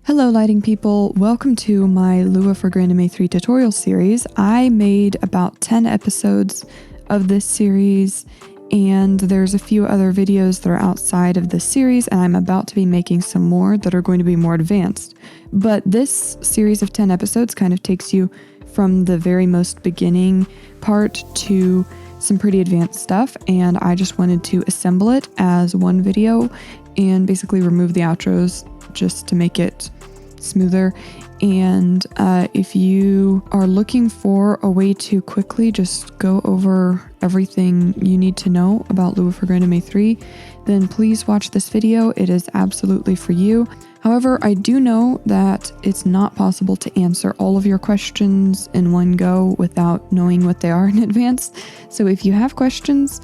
Hello lighting people, welcome to my Lua for GrandMA 3 tutorial series. I made about 10 episodes of this series and there's a few other videos that are outside of this series and I'm about to be making some more that are going to be more advanced. But this series of 10 episodes kind of takes you from the very most beginning part to some pretty advanced stuff, and I just wanted to assemble it as one video and basically remove the outros just to make it smoother. And if you are looking for a way to quickly just go over everything you need to know about Lua for GrandMA 3, then please watch this video. It is absolutely for you. However, I do know that it's not possible to answer all of your questions in one go without knowing what they are in advance. So if you have questions,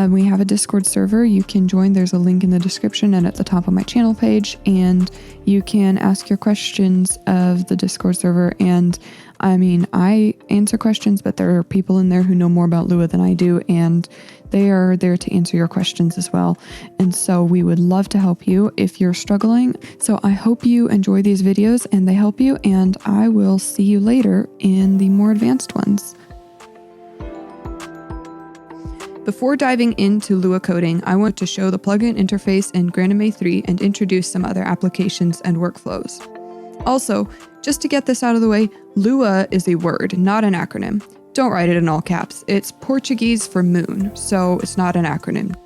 we have a Discord server you can join. There's a link in the description and at the top of my channel page, and you can ask your questions of the Discord server. And I mean, I answer questions, but there are people in there who know more about Lua than I do, and they are there to answer your questions as well. And so we would love to help you if you're struggling. So I hope you enjoy these videos and they help you, and I will see you later in the more advanced ones. Before diving into Lua coding, I want to show the plugin interface in GrandMA 3 and introduce some other applications and workflows. Also, just to get this out of the way, Lua is a word, not an acronym. Don't write it in all caps. It's Portuguese for moon, so it's not an acronym.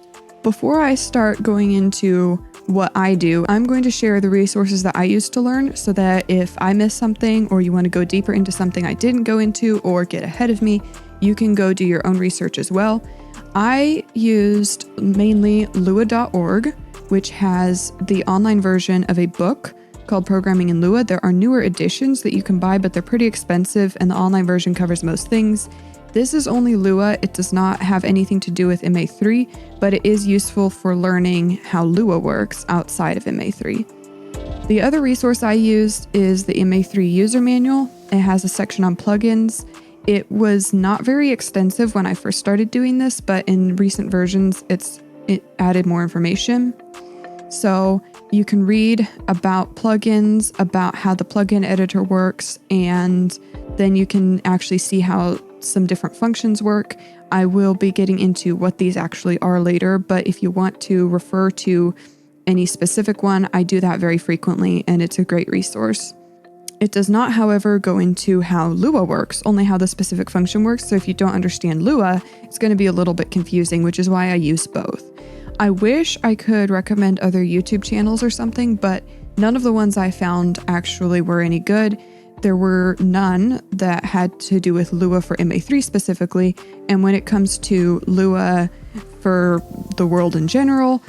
Before I start going into what I do, I'm going to share the resources that I use to learn so that if I miss something or you want to go deeper into something I didn't go into or get ahead of me, you can go do your own research as well. I used mainly lua.org, which has the online version of a book called Programming in Lua. There are newer editions that you can buy, but they're pretty expensive, and the online version covers most things. This is only Lua. It does not have anything to do with MA3, but it is useful for learning how Lua works outside of MA3. The other resource I used is the MA3 user manual. It has a section on plugins. It was not very extensive when I first started doing this, but in recent versions, it added more information. So you can read about plugins, about how the plugin editor works, and then you can actually see how some different functions work. I will be getting into what these actually are later, but if you want to refer to any specific one, I do that very frequently, and it's a great resource. It does not, however, go into how Lua works, only how the specific function works. So if you don't understand Lua, it's going to be a little bit confusing, which is why I use both. I wish I could recommend other YouTube channels or something, but none of the ones I found actually were any good. There were none that had to do with Lua for MA3 specifically. And when it comes to Lua for the world in general,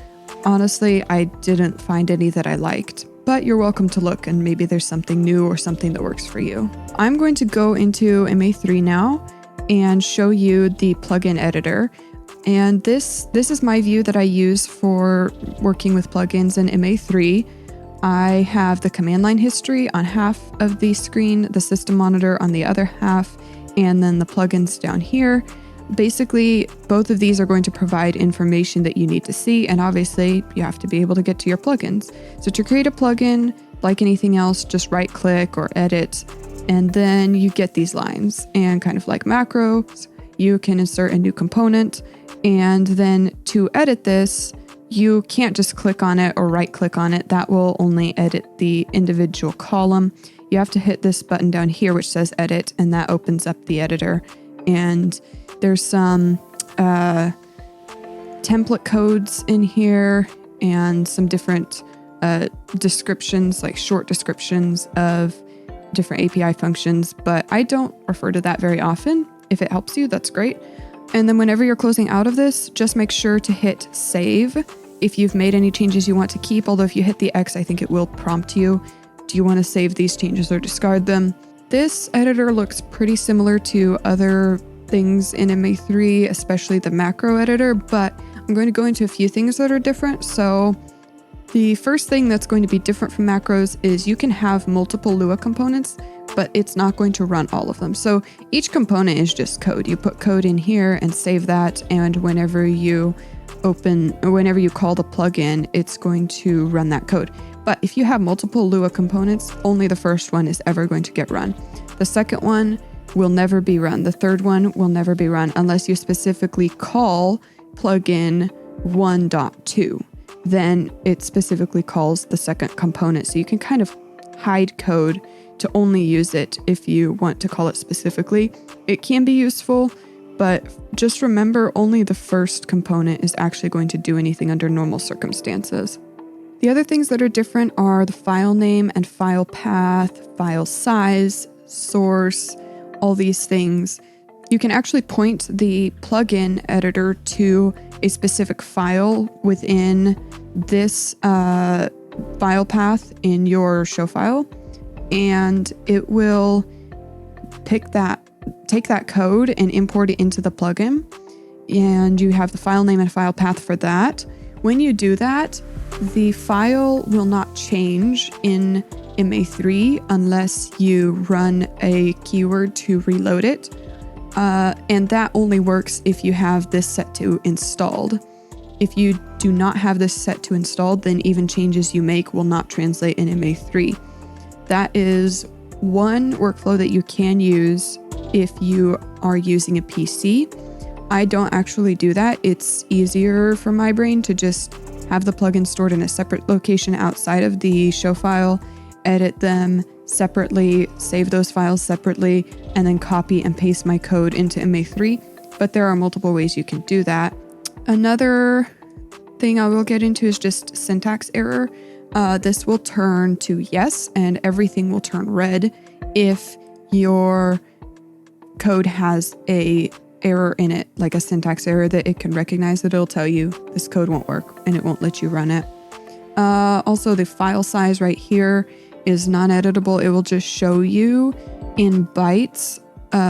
honestly, I didn't find any that I liked. But you're welcome to look, and maybe there's something new or something that works for you. I'm going to go into MA3 now and show you the plugin editor. And this is my view that I use for working with plugins in MA3. I have the command line history on half of the screen, the system monitor on the other half, and then the plugins down here. Basically, both of these are going to provide information that you need to see, and obviously you have to be able to get to your plugins. So to create a plugin, like anything else, just right click or edit, and then you get these lines. And kind of like macros, you can insert a new component, and then to edit this, you can't just click on it or right click on it. That will only edit the individual column. You have to hit this button down here which says edit, and that opens up the editor. And there's some template codes in here and some different descriptions, like short descriptions of different API functions, but I don't refer to that very often. If it helps you, that's great. And then whenever you're closing out of this, just make sure to hit save if you've made any changes you want to keep, although if you hit the X, I think it will prompt you. Do you want to save these changes or discard them? This editor looks pretty similar to other things in MA3, especially the macro editor, but I'm going to go into a few things that are different. So the first thing that's going to be different from macros is you can have multiple Lua components, but it's not going to run all of them. So each component is just code. You put code in here and save that, and whenever you call the plugin, it's going to run that code. But if you have multiple Lua components, only the first one is ever going to get run. The second one will never be run. The third one will never be run unless you specifically call plugin 1.2. Then it specifically calls the second component. So you can kind of hide code to only use it if you want to call it specifically. It can be useful, but just remember only the first component is actually going to do anything under normal circumstances. The other things that are different are the file name and file path, file size, source, all these things. You can actually point the plugin editor to a specific file within this file path in your show file, and it will take that code and import it into the plugin. And you have the file name and file path for that. When you do that, the file will not change in MA3 unless you run a keyword to reload it. And that only works if you have this set to installed. If you do not have this set to installed, then even changes you make will not translate in MA3. That is one workflow that you can use if you are using a PC. I don't actually do that. It's easier for my brain to just have the plugin stored in a separate location outside of the show file, edit them separately, save those files separately, and then copy and paste my code into MA3. But there are multiple ways you can do that. Another thing I will get into is just syntax error. This will turn to yes, and everything will turn red if your code has a error in it, like a syntax error that it can recognize, that it'll tell you this code won't work and it won't let you run it. Also, the file size right here is non-editable. It will just show you in bytes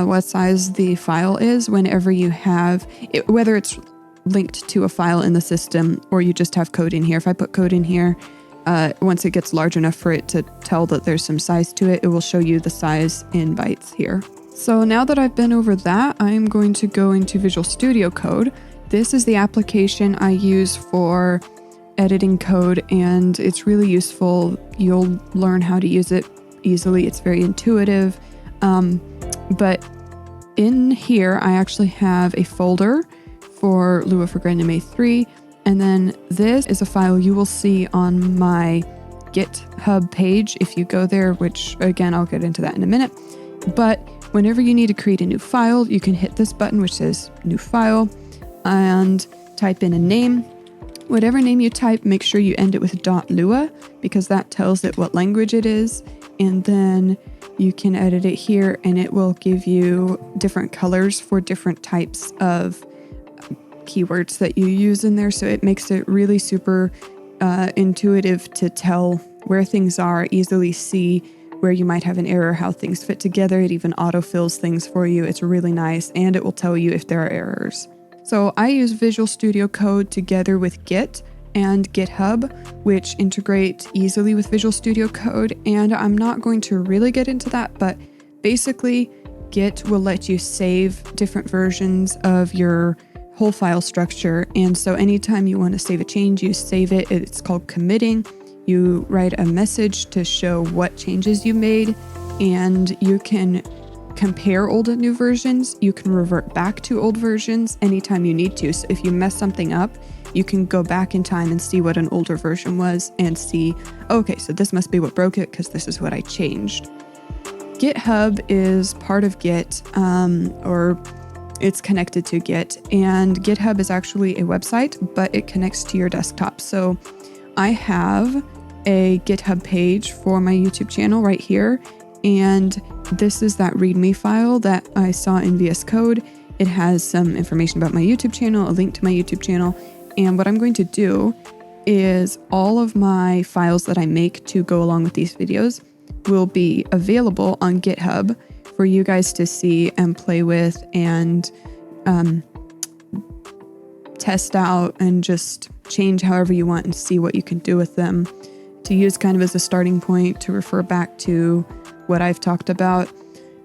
what size the file is whenever you have it, whether it's linked to a file in the system or you just have code in here. If I put code in here, once it gets large enough for it to tell that there's some size to it, it will show you the size in bytes here. So now that I've been over that, I'm going to go into Visual Studio Code. This is the application I use for editing code, and it's really useful. You'll learn how to use it easily. It's very intuitive. But in here, I actually have a folder for Lua for GrandMA 3. And then this is a file you will see on my GitHub page if you go there, which again, I'll get into that in a minute. But whenever you need to create a new file, you can hit this button, which says new file, and type in a name. Whatever name you type, make sure you end it with .lua, because that tells it what language it is. And then you can edit it here, and it will give you different colors for different types of keywords that you use in there. So it makes it really super intuitive to tell where things are, easily see where you might have an error, how things fit together. It even autofills things for you. It's really nice, and it will tell you if there are errors. So I use Visual Studio Code together with Git and GitHub, which integrate easily with Visual Studio Code. And I'm not going to really get into that, but basically Git will let you save different versions of your whole file structure. And so anytime you want to save a change, you save it. It's called committing. You write a message to show what changes you made, and you can compare old and new versions. You can revert back to old versions anytime you need to. So if you mess something up, you can go back in time and see what an older version was and see, okay, so this must be what broke it because this is what I changed. GitHub is part of Git, or it's connected to Git, and GitHub is actually a website, but it connects to your desktop. So I have a GitHub page for my YouTube channel right here, and this is that README file that I saw in VS Code. It has some information about my YouTube channel, a link to my YouTube channel, and what I'm going to do is all of my files that I make to go along with these videos will be available on GitHub for you guys to see and play with and test out and just change however you want and see what you can do with them, to use kind of as a starting point to refer back to what I've talked about.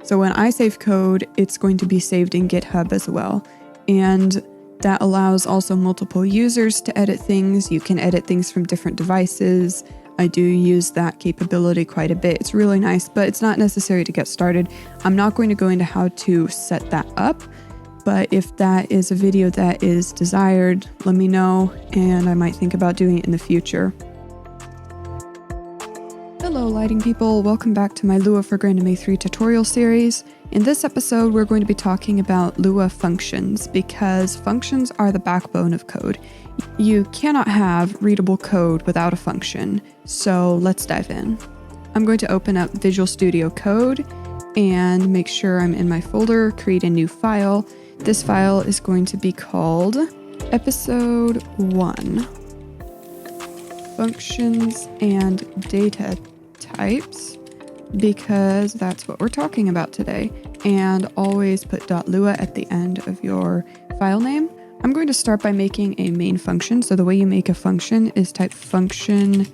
So when I save code, it's going to be saved in GitHub as well. And that allows also multiple users to edit things. You can edit things from different devices. I do use that capability quite a bit. It's really nice, but it's not necessary to get started. I'm not going to go into how to set that up, but if that is a video that is desired, let me know, and I might think about doing it in the future. Hello lighting people, welcome back to my Lua for Grandinmay 3 tutorial series. In this episode, we're going to be talking about Lua functions because functions are the backbone of code. You cannot have readable code without a function, so let's dive in. I'm going to open up Visual Studio Code and make sure I'm in my folder, create a new file. This file is going to be called Episode 1, Functions and Data Types, because that's what we're talking about today. And always put .lua at the end of your file name. I'm going to start by making a main function. So the way you make a function is type function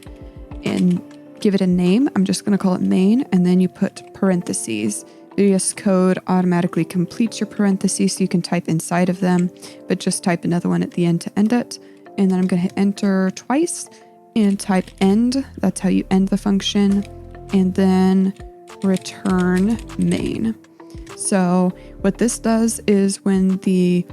and give it a name. I'm just going to call it main, and then you put parentheses. VS Code automatically completes your parentheses so you can type inside of them, but just type another one at the end to end it. And then I'm going to hit enter twice and type end. That's how you end the function. And then return main. So what this does is when the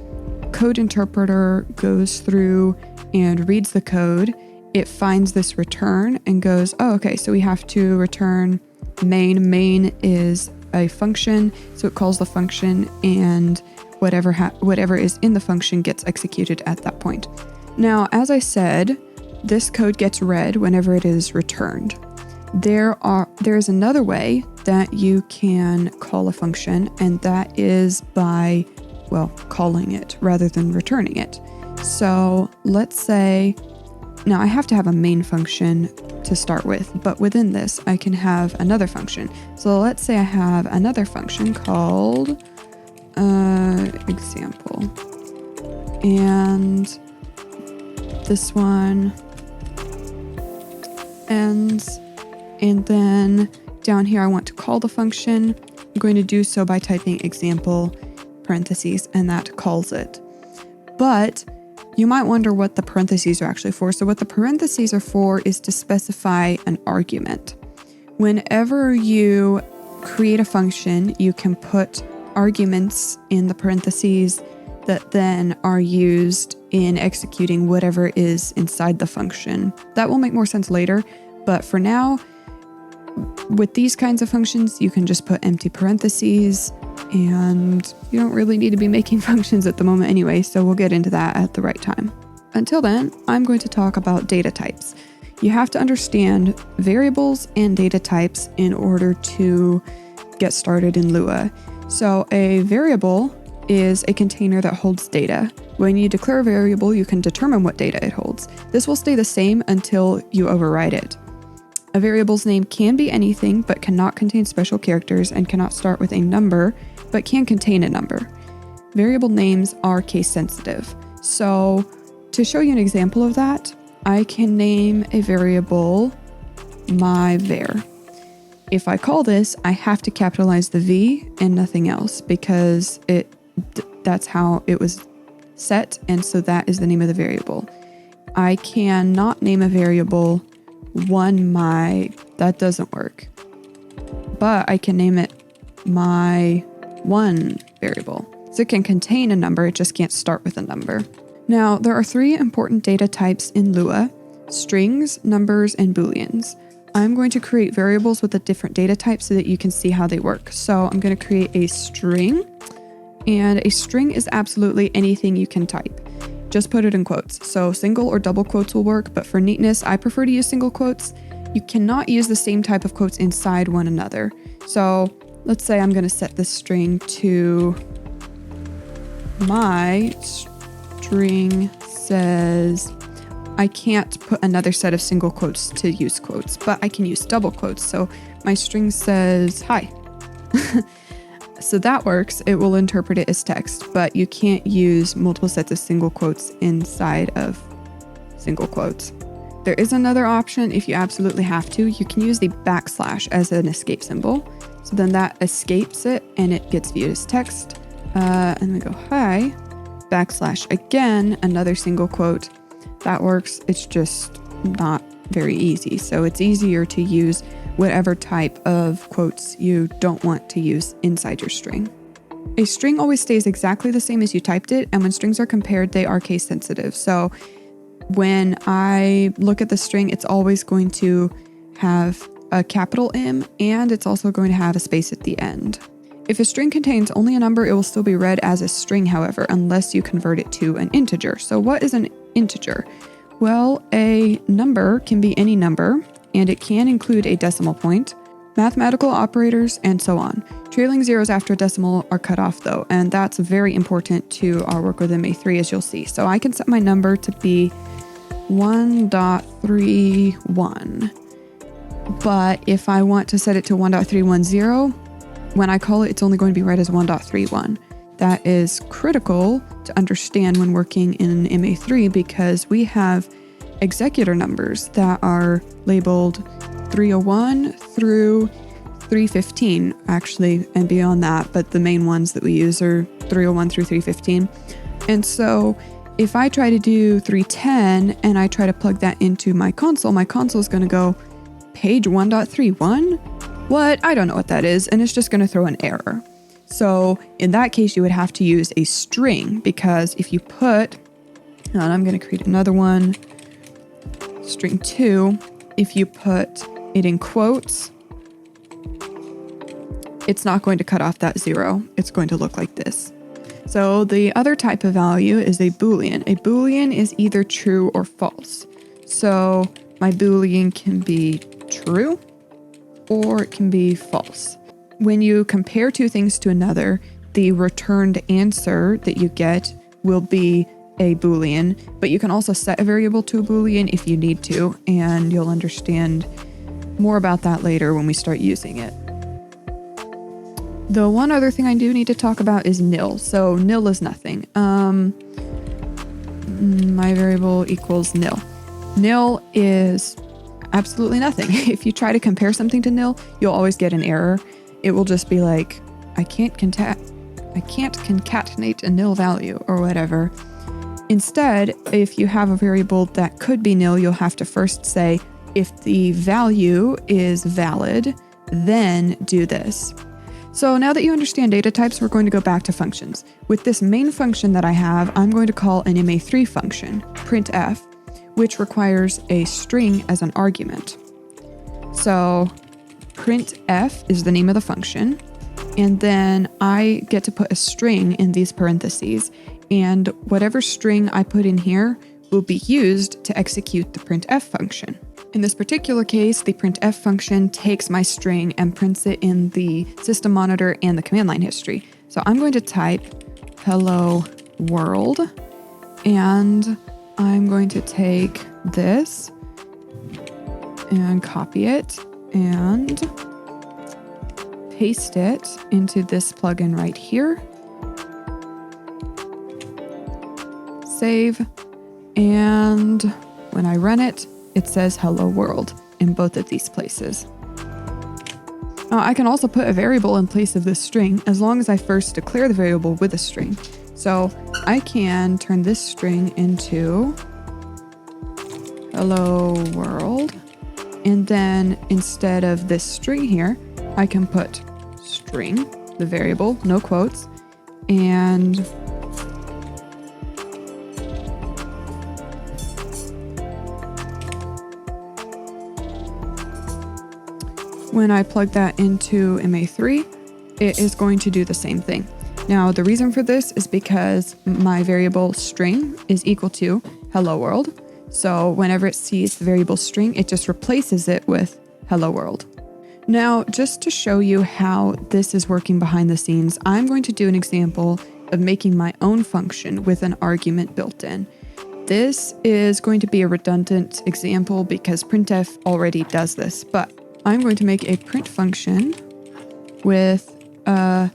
code interpreter goes through and reads the code, it finds this return and goes, oh, okay, so we have to return main. Main is a function, so it calls the function, and whatever is in the function gets executed at that point. Now, as I said, this code gets read whenever it is returned. There is another way that you can call a function, and that is by, well, calling it rather than returning it. So let's say, now I have to have a main function to start with, but within this I can have another function. So let's say I have another function called example, and this one ends, and then down here I want to call the function. I'm going to do so by typing example parentheses, and that calls it. But you might wonder what the parentheses are actually for. So what the parentheses are for is to specify an argument. Whenever you create a function, you can put arguments in the parentheses that then are used in executing whatever is inside the function. That will make more sense later, but for now, with these kinds of functions, you can just put empty parentheses, and you don't really need to be making functions at the moment anyway, so we'll get into that at the right time. Until then, I'm going to talk about data types. You have to understand variables and data types in order to get started in Lua. So a variable is a container that holds data. When you declare a variable, you can determine what data it holds. This will stay the same until you override it. A variable's name can be anything, but cannot contain special characters, and cannot start with a number, but can contain a number. Variable names are case sensitive. So to show you an example of that, I can name a variable myVar. If I call this, I have to capitalize the V and nothing else, because that's how it was set, and so that is the name of the variable. I cannot name a variable my, that doesn't work. But I can name it my one variable. So it can contain a number, it just can't start with a number. Now, there are three important data types in Lua: strings, numbers, and booleans. I'm going to create variables with a different data type so that you can see how they work. So I'm going to create a string, and a string is absolutely anything you can type. Just put it in quotes. So single or double quotes will work, but for neatness, I prefer to use single quotes. You cannot use the same type of quotes inside one another. So let's say I'm going to set this string to my string says, I can't put another set of single quotes to use quotes, but I can use double quotes. So my string says, hi. So that works. It will interpret it as text, but you can't use multiple sets of single quotes inside of single quotes. There is another option if you absolutely have to. You can use the backslash as an escape symbol. So then that escapes it and it gets viewed as text. And we go, hi, backslash again, another single quote. That works. It's just not very easy. So it's easier to use whatever type of quotes you don't want to use inside your string. A string always stays exactly the same as you typed it, and when strings are compared, they are case sensitive. So when I look at the string, it's always going to have a capital M, and it's also going to have a space at the end. If a string contains only a number, it will still be read as a string, however, unless you convert it to an integer. So what is an integer? Well, a number can be any number, and it can include a decimal point, mathematical operators, and so on. Trailing zeros after a decimal are cut off though, and that's very important to our work with MA3, as you'll see. So I can set my number to be 1.31. But if I want to set it to 1.310, when I call it, it's only going to be read as 1.31. That is critical to understand when working in MA3 because we have executor numbers that are labeled 301 through 315, actually, and beyond that, but the main ones that we use are 301 through 315. And so if I try to do 310 and I try to plug that into my console is going to go page 1.31. What? I don't know what that is, and it's just going to throw an error. So in that case, you would have to use a string because if you put, and I'm going to create another one, string 2, if you put it in quotes, it's not going to cut off that 0. It's going to look like this. So the other type of value is a Boolean. A Boolean is either true or false. So my Boolean can be true or it can be false. When you compare two things to another, the returned answer that you get will be a Boolean, but you can also set a variable to a Boolean if you need to, and you'll understand more about that later when we start using it. The one other thing I do need to talk about is nil. So nil is nothing. My variable equals nil. Nil is absolutely nothing. If you try to compare something to nil, you'll always get an error. It will just be like, I can't concatenate a nil value or whatever. Instead, if you have a variable that could be nil, you'll have to first say, if the value is valid, then do this. So now that you understand data types, we're going to go back to functions. With this main function that I have, I'm going to call an MA3 function, printf, which requires a string as an argument. So printf is the name of the function, and then I get to put a string in these parentheses, and whatever string I put in here will be used to execute the printf function. In this particular case, the printf function takes my string and prints it in the system monitor and the command line history. So I'm going to type hello world, and I'm going to take this and copy it and paste it into this plugin right here. Save, and when I run it, it says hello world in both of these places. Now, I can also put a variable in place of this string as long as I first declare the variable with a string. So I can turn this string into hello world, and then instead of this string here, I can put string, the variable, no quotes, and when I plug that into MA3, it is going to do the same thing. Now, the reason for this is because my variable string is equal to hello world. So whenever it sees the variable string, it just replaces it with hello world. Now, just to show you how this is working behind the scenes, I'm going to do an example of making my own function with an argument built in. This is going to be a redundant example because printf already does this, but I'm going to make a print function with a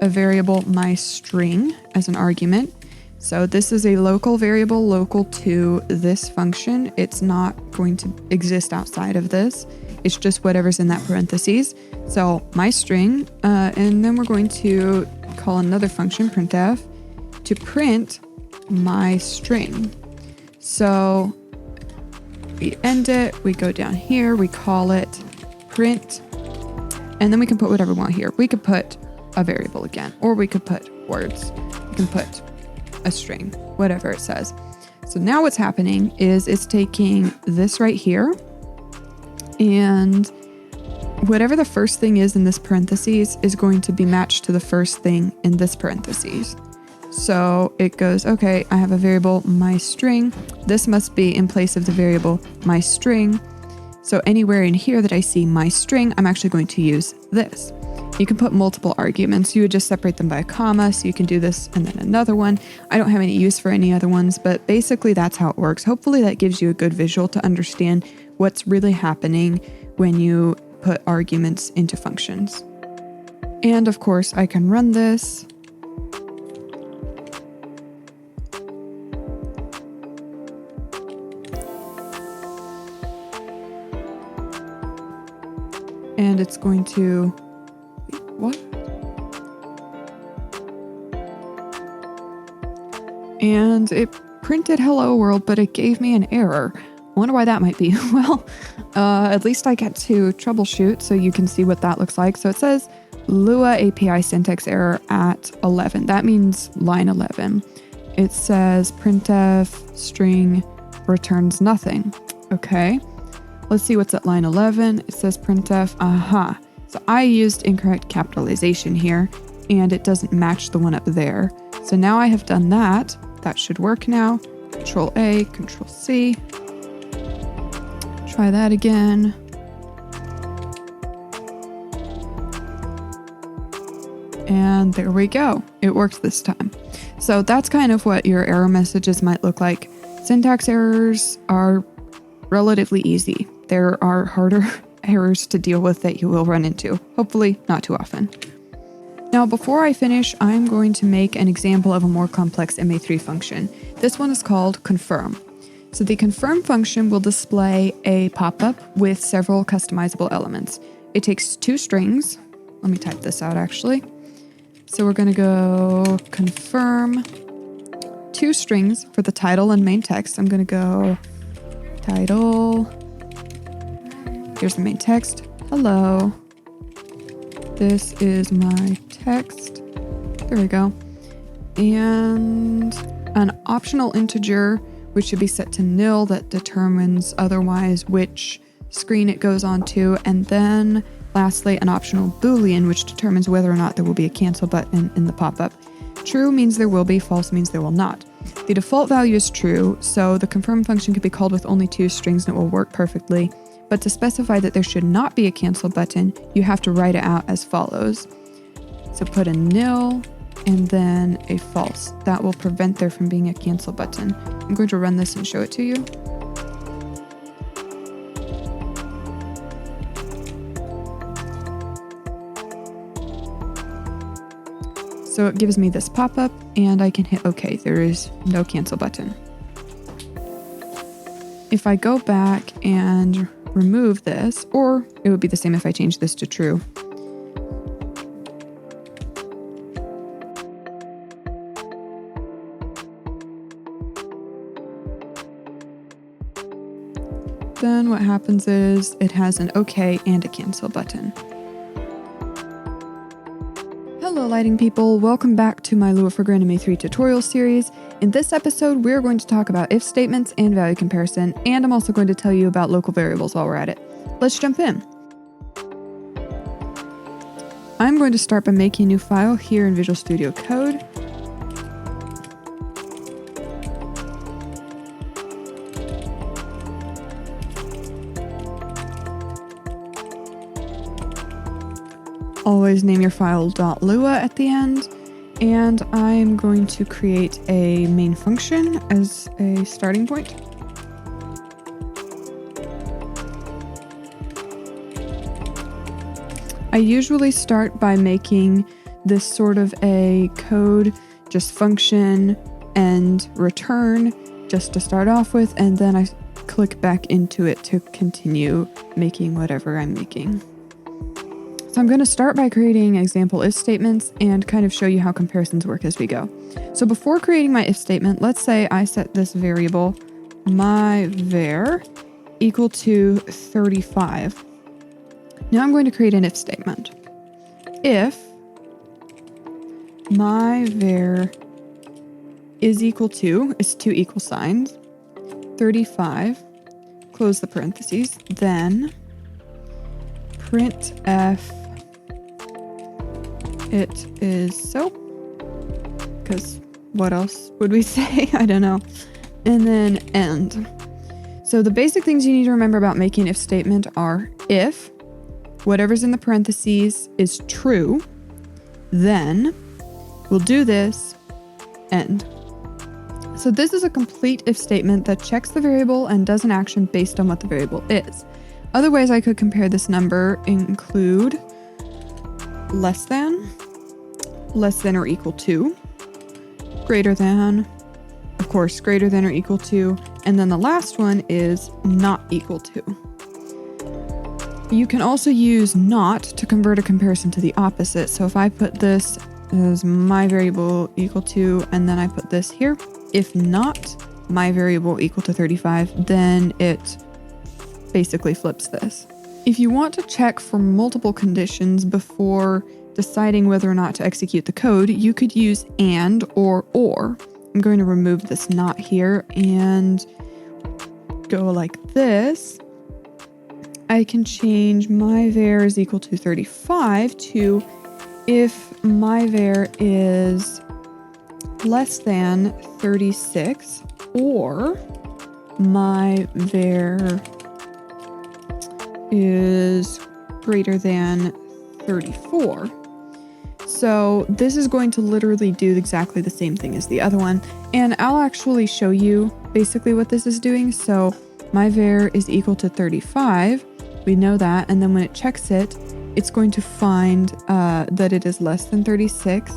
variable my string as an argument. So this is a local variable local to this function. It's not going to exist outside of this. It's just whatever's in that parentheses. So my string, and then we're going to call another function, printf, to print my string. So We end it, we go down here, we call it print, and then we can put whatever we want here. We could put a variable again, or we could put words. We can put a string, whatever it says. So now what's happening is it's taking this right here, and whatever the first thing is in this parentheses is going to be matched to the first thing in this parentheses. So it goes, okay, I have a variable, my string. This must be in place of the variable, my string. So anywhere in here that I see my string, I'm actually going to use this. You can put multiple arguments. You would just separate them by a comma. So you can do this and then another one. I don't have any use for any other ones, but basically that's how it works. Hopefully that gives you a good visual to understand what's really happening when you put arguments into functions. And of course I can run this. And it's going to, what? And it printed hello world, but it gave me an error. I wonder why that might be. Well, at least I get to troubleshoot so you can see what that looks like. So it says Lua API syntax error at 11. That means line 11. It says printf string returns nothing. Okay. Let's see what's at line 11. It says printf, So I used incorrect capitalization here, and it doesn't match the one up there. So now I have done that. That should work now. Control A, Control C. Try that again. And there we go. It worked this time. So that's kind of what your error messages might look like. Syntax errors are relatively easy. There are harder errors to deal with that you will run into. Hopefully not too often. Now, before I finish, I'm going to make an example of a more complex MA3 function. This one is called confirm. So the confirm function will display a pop-up with several customizable elements. It takes two strings. Let me type this out actually. So we're going to go confirm two strings for the title and main text. I'm going to go title. Here's the main text. Hello. This is my text. There we go. And an optional integer, which should be set to nil, that determines otherwise which screen it goes on to. And then lastly, an optional Boolean, which determines whether or not there will be a cancel button in the pop-up. True means there will be, false means there will not. The default value is true, so the confirm function can be called with only two strings and it will work perfectly. But to specify that there should not be a cancel button, you have to write it out as follows. So put a nil and then a false. That will prevent there from being a cancel button. I'm going to run this and show it to you. So it gives me this pop-up and I can hit OK. There is no cancel button. If I go back and remove this, or it would be the same if I change this to true. Then what happens is it has an OK and a cancel button. Hello lighting people, welcome back to my Lua for Grandma 3 tutorial series. In this episode, we're going to talk about if statements and value comparison, and I'm also going to tell you about local variables while we're at it. Let's jump in. I'm going to start by making a new file here in Visual Studio Code. Always name your file .lua at the end. And I'm going to create a main function as a starting point. I usually start by making this sort of a code, just function and return, just to start off with, and then I click back into it to continue making whatever I'm making. So I'm going to start by creating example if statements and kind of show you how comparisons work as we go. So before creating my if statement, let's say I set this variable, my var, equal to 35. Now I'm going to create an if statement. If my var is equal to, is two equal signs, 35, close the parentheses, then printf it is so, because what else would we say? I don't know. And then end. So the basic things you need to remember about making if statement are if whatever's in the parentheses is true, then we'll do this, end. So this is a complete if statement that checks the variable and does an action based on what the variable is. Other ways I could compare this number include less than or equal to, greater than, of course, greater than or equal to, and then the last one is not equal to. You can also use not to convert a comparison to the opposite. So if I put this as my variable equal to, and then I put this here, if not my variable equal to 35, then it basically flips this. If you want to check for multiple conditions before deciding whether or not to execute the code, you could use and or. I'm going to remove this not here and go like this. I can change my var is equal to 35 to if my var is less than 36 or my var is greater than 34. So this is going to literally do exactly the same thing as the other one. And I'll actually show you basically what this is doing. So my var is equal to 35. We know that. And then when it checks it, it's going to find that it is less than 36.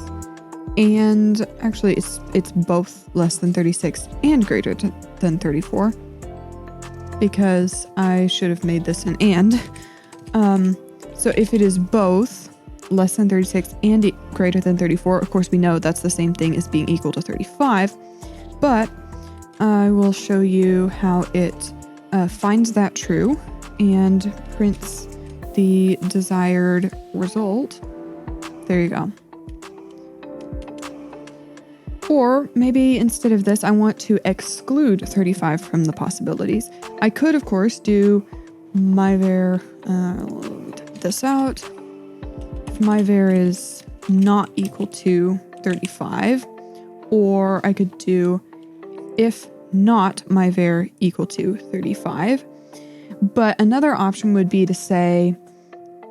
And actually it's both less than 36 and greater than 34. Because I should have made this an and. So if it is both less than 36 and greater than 34, of course we know that's the same thing as being equal to 35, but I will show you how it finds that true and prints the desired result. There you go. Or maybe instead of this, I want to exclude 35 from the possibilities. I could, of course, do my var, take this out. If my var is not equal to 35, or I could do if not my var equal to 35. But another option would be to say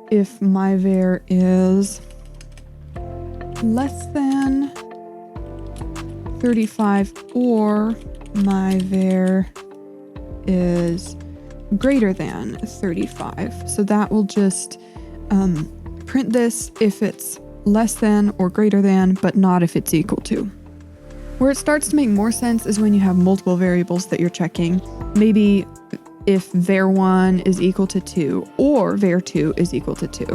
if my var is less than 35 or my var is greater than 35. So that will just print this if it's less than or greater than, but not if it's equal to. Where it starts to make more sense is when you have multiple variables that you're checking. Maybe if var1 is equal to 2 or var2 is equal to 2.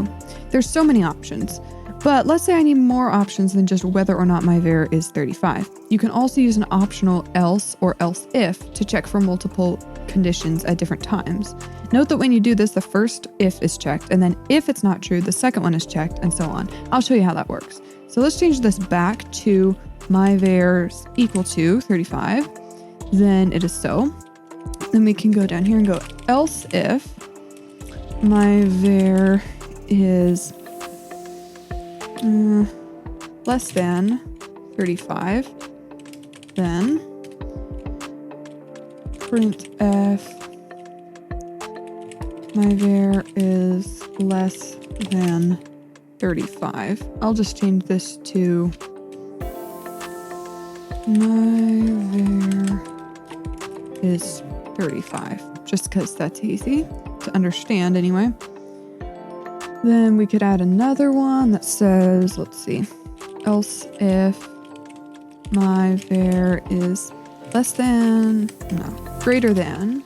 There's so many options. But let's say I need more options than just whether or not my var is 35. You can also use an optional else or else if to check for multiple conditions at different times. Note that when you do this, the first if is checked, and then if it's not true, the second one is checked, and so on. I'll show you how that works. So let's change this back to my var equal to 35. Then it is so. Then we can go down here and go else if my var is less than 35, then printf my var is less than 35. I'll just change this to my var is 35, just because that's easy to understand anyway. Then we could add another one that says, let's see, else if my var is less than, no, greater than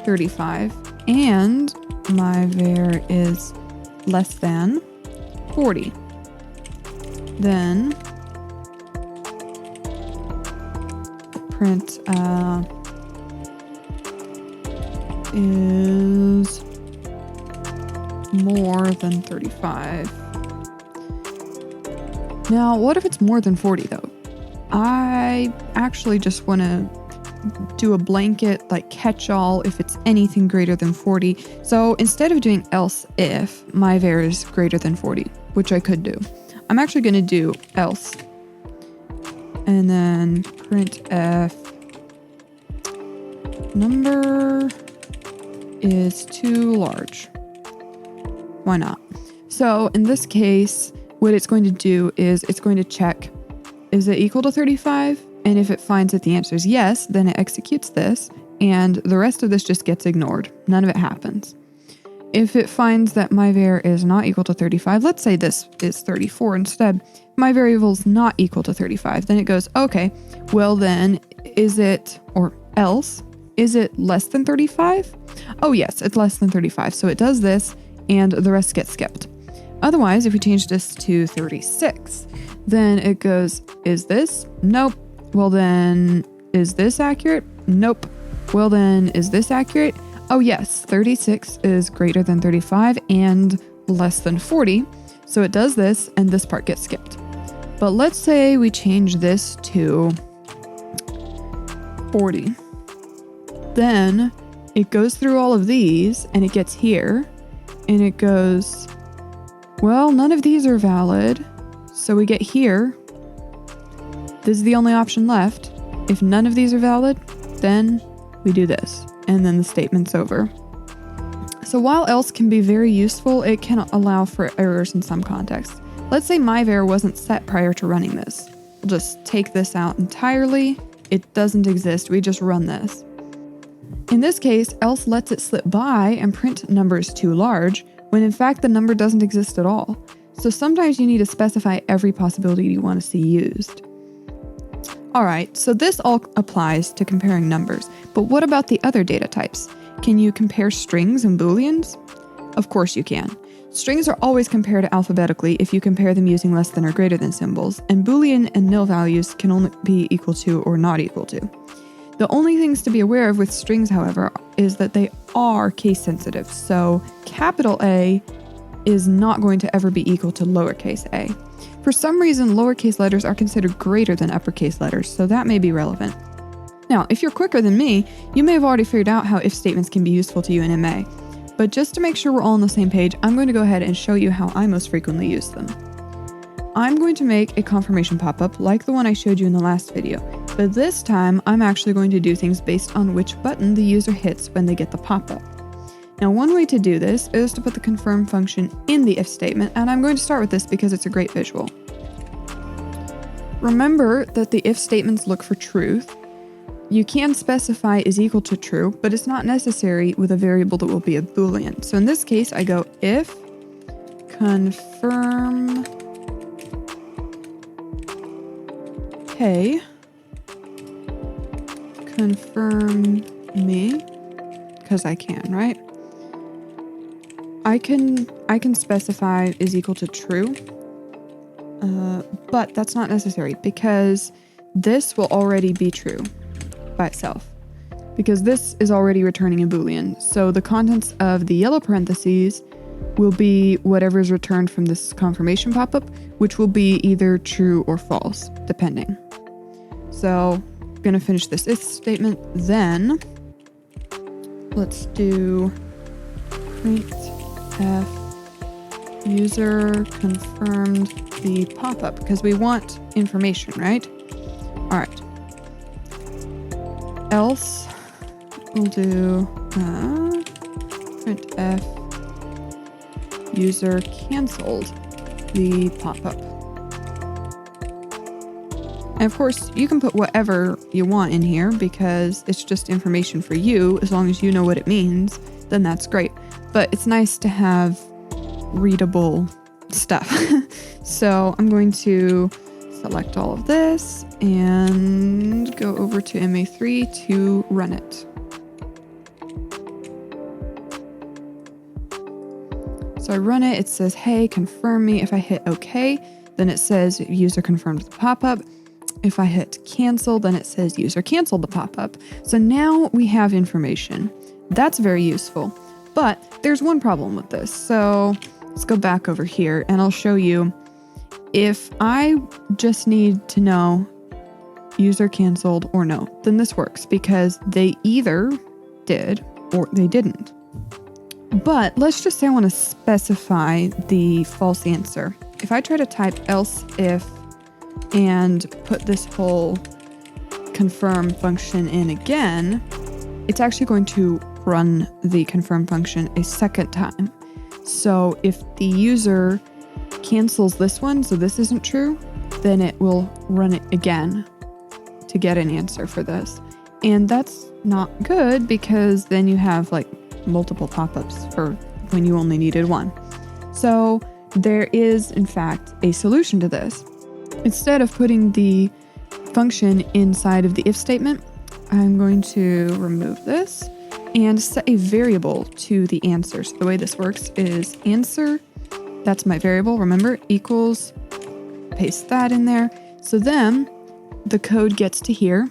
35 and my var is less than 40. Then print is more than 35. Now, what if it's more than 40 though? I actually just want to do a blanket like catch-all if it's anything greater than 40. So instead of doing else if my var is greater than 40, which I could do, I'm actually going to do else and then printf number is too large. Why not? So in this case, what it's going to do is it's going to check, is it equal to 35? And if it finds that the answer is yes, then it executes this, and the rest of this just gets ignored. None of it happens. If it finds that my var is not equal to 35, let's say this is 34 instead, my variable is not equal to 35, then it goes, okay, well then, is it, or else, is it less than 35? Oh yes, it's less than 35, so it does this, and the rest gets skipped. Otherwise, if we change this to 36, then it goes, is this? Nope. Well then, is this accurate? Nope. Well then, is this accurate? Oh yes, 36 is greater than 35 and less than 40. So it does this and this part gets skipped. But let's say we change this to 40. Then it goes through all of these and it gets here and it goes, well, none of these are valid. So we get here. This is the only option left. If none of these are valid, then we do this, and then the statement's over. So while else can be very useful, it can allow for errors in some contexts. Let's say my var wasn't set prior to running this. We'll just take this out entirely. It doesn't exist. We just run this. In this case, else lets it slip by and print numbers too large, when in fact the number doesn't exist at all. So sometimes you need to specify every possibility you want to see used. Alright, so this all applies to comparing numbers, but what about the other data types? Can you compare strings and booleans? Of course you can. Strings are always compared alphabetically if you compare them using less than or greater than symbols, and boolean and nil values can only be equal to or not equal to. The only things to be aware of with strings, however, is that they are case sensitive, so capital A is not going to ever be equal to lowercase a. For some reason, lowercase letters are considered greater than uppercase letters, so that may be relevant. Now, if you're quicker than me, you may have already figured out how if statements can be useful to you in MA. But just to make sure we're all on the same page, I'm going to go ahead and show you how I most frequently use them. I'm going to make a confirmation pop-up like the one I showed you in the last video, but this time I'm actually going to do things based on which button the user hits when they get the pop-up. Now, one way to do this is to put the confirm function in the if statement, and I'm going to start with this because it's a great visual. Remember that the if statements look for truth. You can specify is equal to true, but it's not necessary with a variable that will be a boolean. So in this case, I go if confirm hey, confirm me, because I can, right? I can specify is equal to true, but that's not necessary because this will already be true by itself, because this is already returning a boolean. So the contents of the yellow parentheses will be whatever is returned from this confirmation pop-up, which will be either true or false, depending. So I'm gonna finish this if statement, then let's do printf user confirmed the pop-up, because we want information, right? All right. Else we'll do printf user canceled the pop-up. And of course, you can put whatever you want in here because it's just information for you. As long as you know what it means, then that's great. But it's nice to have readable stuff. So I'm going to select all of this and go over to MA3 to run it. So I run it, it says, hey, confirm me. If I hit OK, then it says user confirmed the pop-up. If I hit cancel, then it says user canceled the pop-up. So now we have information. That's very useful. But there's one problem with this. So let's go back over here and I'll show you. If I just need to know user canceled or no, then this works because they either did or they didn't. But let's just say I want to specify the false answer. If I try to type else if and put this whole confirm function in again, it's actually going to run the confirm function a second time. So if the user cancels this one, so this isn't true, then it will run it again to get an answer for this. And that's not good because then you have like multiple pop-ups for when you only needed one. So there is in fact a solution to this. Instead of putting the function inside of the if statement, I'm going to remove this and set a variable to the answer. So the way this works is answer, that's my variable, remember, equals, paste that in there. So then the code gets to here,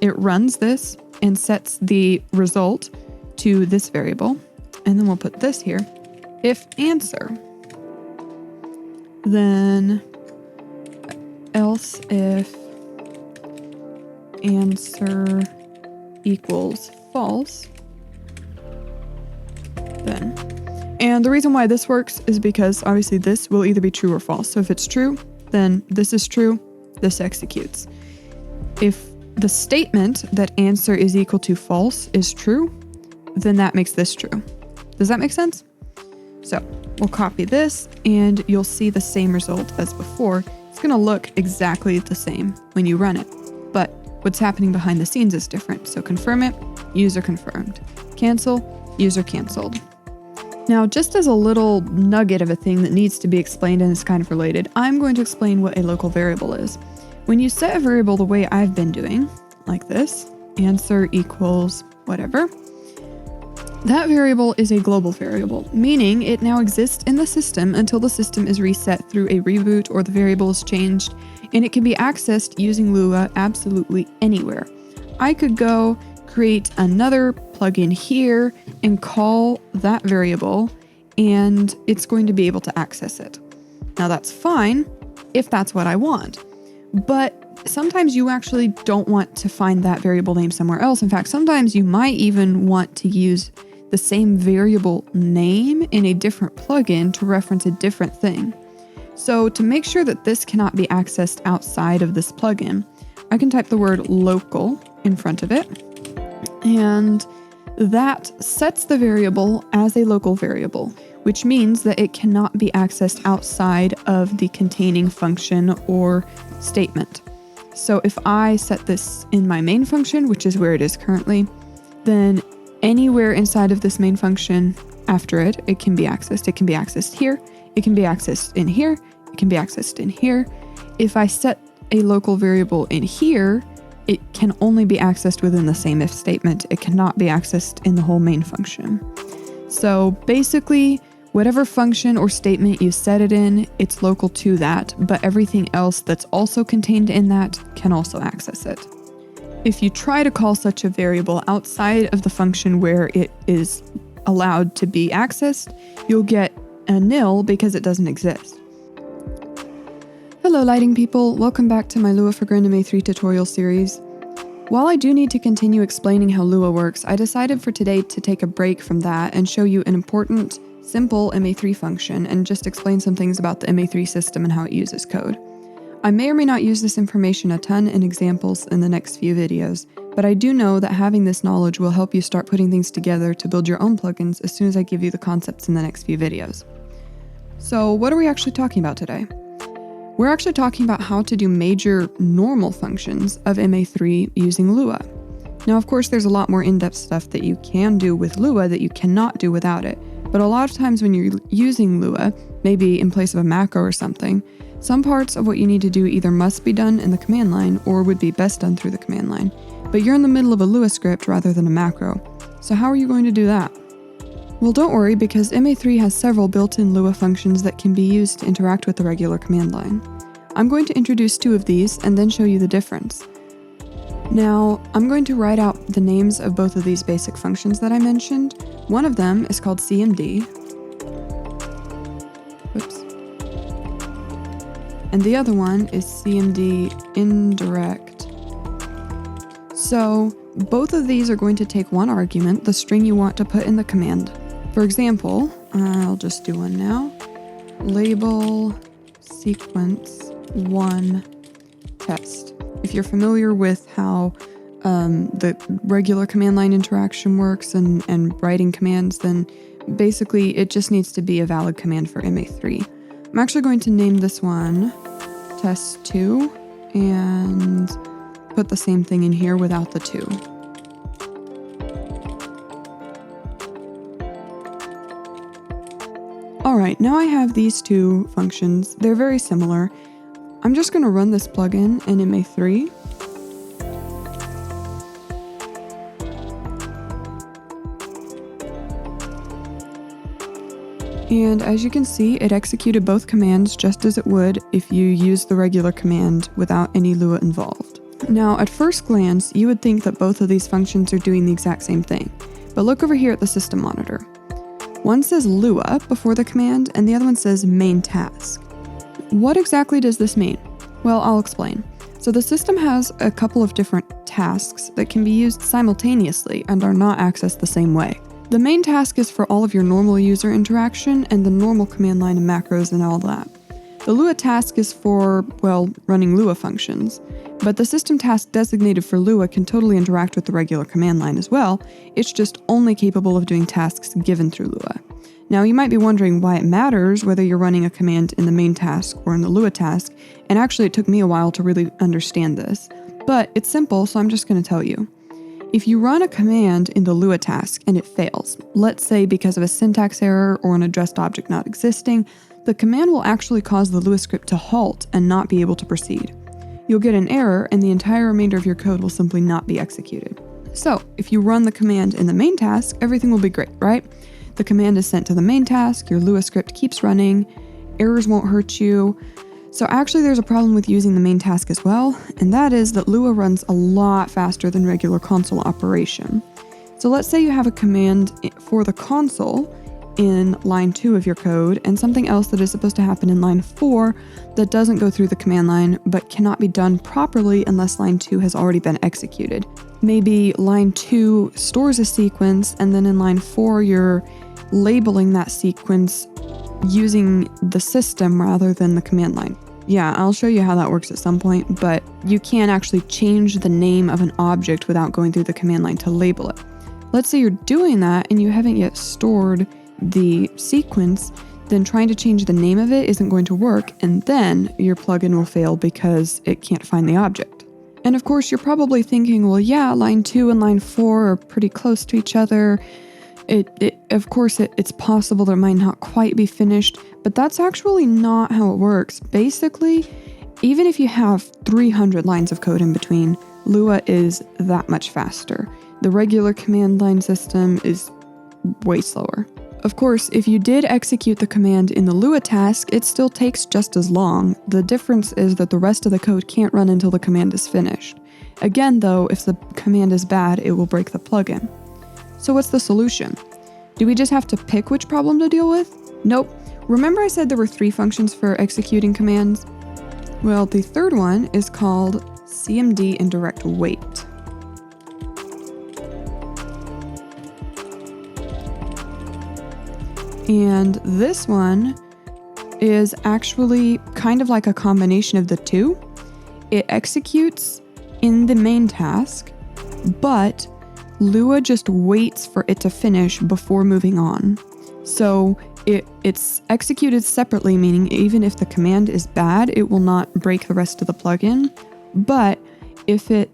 it runs this and sets the result to this variable. And then we'll put this here, if answer, then else if answer equals false, then. And the reason why this works is because obviously this will either be true or false. So if it's true, then this is true, this executes. If the statement that answer is equal to false is true, then that makes this true. Does that make sense? So we'll copy this and you'll see the same result as before. It's going to look exactly the same when you run it, but what's happening behind the scenes is different. So confirm it, user confirmed. Cancel, user canceled. Now, just as a little nugget of a thing that needs to be explained and is kind of related, I'm going to explain what a local variable is. When you set a variable the way I've been doing, like this, answer equals whatever, that variable is a global variable, meaning it now exists in the system until the system is reset through a reboot or the variable is changed, and it can be accessed using Lua absolutely anywhere. I could go create another plugin here and call that variable, and it's going to be able to access it. Now that's fine if that's what I want, but sometimes you actually don't want to find that variable name somewhere else. In fact, sometimes you might even want to use the same variable name in a different plugin to reference a different thing. So to make sure that this cannot be accessed outside of this plugin, I can type the word local in front of it, and that sets the variable as a local variable, which means that it cannot be accessed outside of the containing function or statement. So if I set this in my main function, which is where it is currently, then anywhere inside of this main function after it, it can be accessed. It can be accessed here, it can be accessed in here, it can be accessed in here. If I set a local variable in here, it can only be accessed within the same if statement. It cannot be accessed in the whole main function. So basically, whatever function or statement you set it in, it's local to that, but everything else that's also contained in that can also access it. If you try to call such a variable outside of the function where it is allowed to be accessed, you'll get a nil because it doesn't exist. Hello lighting people, welcome back to my Lua for GrandMA 3 tutorial series. While I do need to continue explaining how Lua works, I decided for today to take a break from that and show you an important, simple MA3 function and just explain some things about the MA3 system and how it uses code. I may or may not use this information a ton in examples in the next few videos, but I do know that having this knowledge will help you start putting things together to build your own plugins as soon as I give you the concepts in the next few videos. So what are we actually talking about today? We're actually talking about how to do major normal functions of MA3 using Lua. Now, of course, there's a lot more in-depth stuff that you can do with Lua that you cannot do without it, but a lot of times when you're using Lua, maybe in place of a macro or something, some parts of what you need to do either must be done in the command line or would be best done through the command line, but you're in the middle of a Lua script rather than a macro. So how are you going to do that? Well, don't worry, because MA3 has several built-in Lua functions that can be used to interact with the regular command line. I'm going to introduce two of these and then show you the difference. Now, I'm going to write out the names of both of these basic functions that I mentioned. One of them is called CMD. Whoops. And the other one is CMD indirect. So both of these are going to take one argument, the string you want to put in the command. For example, I'll just do one now. Label sequence 1 test. If you're familiar with how the regular command line interaction works and writing commands, then basically it just needs to be a valid command for MA3. I'm actually going to name this one test2 and put the same thing in here without the 2. Alright, now I have these two functions. They're very similar. I'm just going to run this plugin in MA3. And as you can see, it executed both commands just as it would if you used the regular command without any Lua involved. Now, at first glance, you would think that both of these functions are doing the exact same thing. But look over here at the system monitor. One says Lua before the command, and the other one says main task. What exactly does this mean? Well, I'll explain. So the system has a couple of different tasks that can be used simultaneously and are not accessed the same way. The main task is for all of your normal user interaction and the normal command line and macros and all that. The Lua task is for, well, running Lua functions, but the system task designated for Lua can totally interact with the regular command line as well. It's just only capable of doing tasks given through Lua. Now, you might be wondering why it matters whether you're running a command in the main task or in the Lua task, and actually it took me a while to really understand this. But it's simple, so I'm just going to tell you. If you run a command in the Lua task and it fails, let's say because of a syntax error or an addressed object not existing, the command will actually cause the Lua script to halt and not be able to proceed. You'll get an error and the entire remainder of your code will simply not be executed. So, if you run the command in the main task, everything will be great, right? The command is sent to the main task, your Lua script keeps running, errors won't hurt you. So actually there's a problem with using the main task as well, and that is that Lua runs a lot faster than regular console operation. So let's say you have a command for the console in line 2 of your code and something else that is supposed to happen in line 4 that doesn't go through the command line but cannot be done properly unless line 2 has already been executed. Maybe line 2 stores a sequence and then in line 4 you're labeling that sequence using the system rather than the command line. Yeah, I'll show you how that works at some point, but you can't actually change the name of an object without going through the command line to label it. Let's say you're doing that and you haven't yet stored the sequence, then trying to change the name of it isn't going to work, and then your plugin will fail because it can't find the object. And of course, you're probably thinking, well, yeah, line 2 and line 4 are pretty close to each other. Of course, it's possible that it might not quite be finished, but that's actually not how it works. Basically, even if you have 300 lines of code in between, Lua is that much faster. The regular command line system is way slower. Of course, if you did execute the command in the Lua task, it still takes just as long. The difference is that the rest of the code can't run until the command is finished. Again, though, if the command is bad, it will break the plugin. So what's the solution? Do we just have to pick which problem to deal with? Nope. Remember I said there were 3 functions for executing commands? Well, the third one is called CMD indirect wait. And this one is actually kind of like a combination of the two. It executes in the main task, but Lua just waits for it to finish before moving on. So it's executed separately, meaning even if the command is bad, it will not break the rest of the plugin. But if it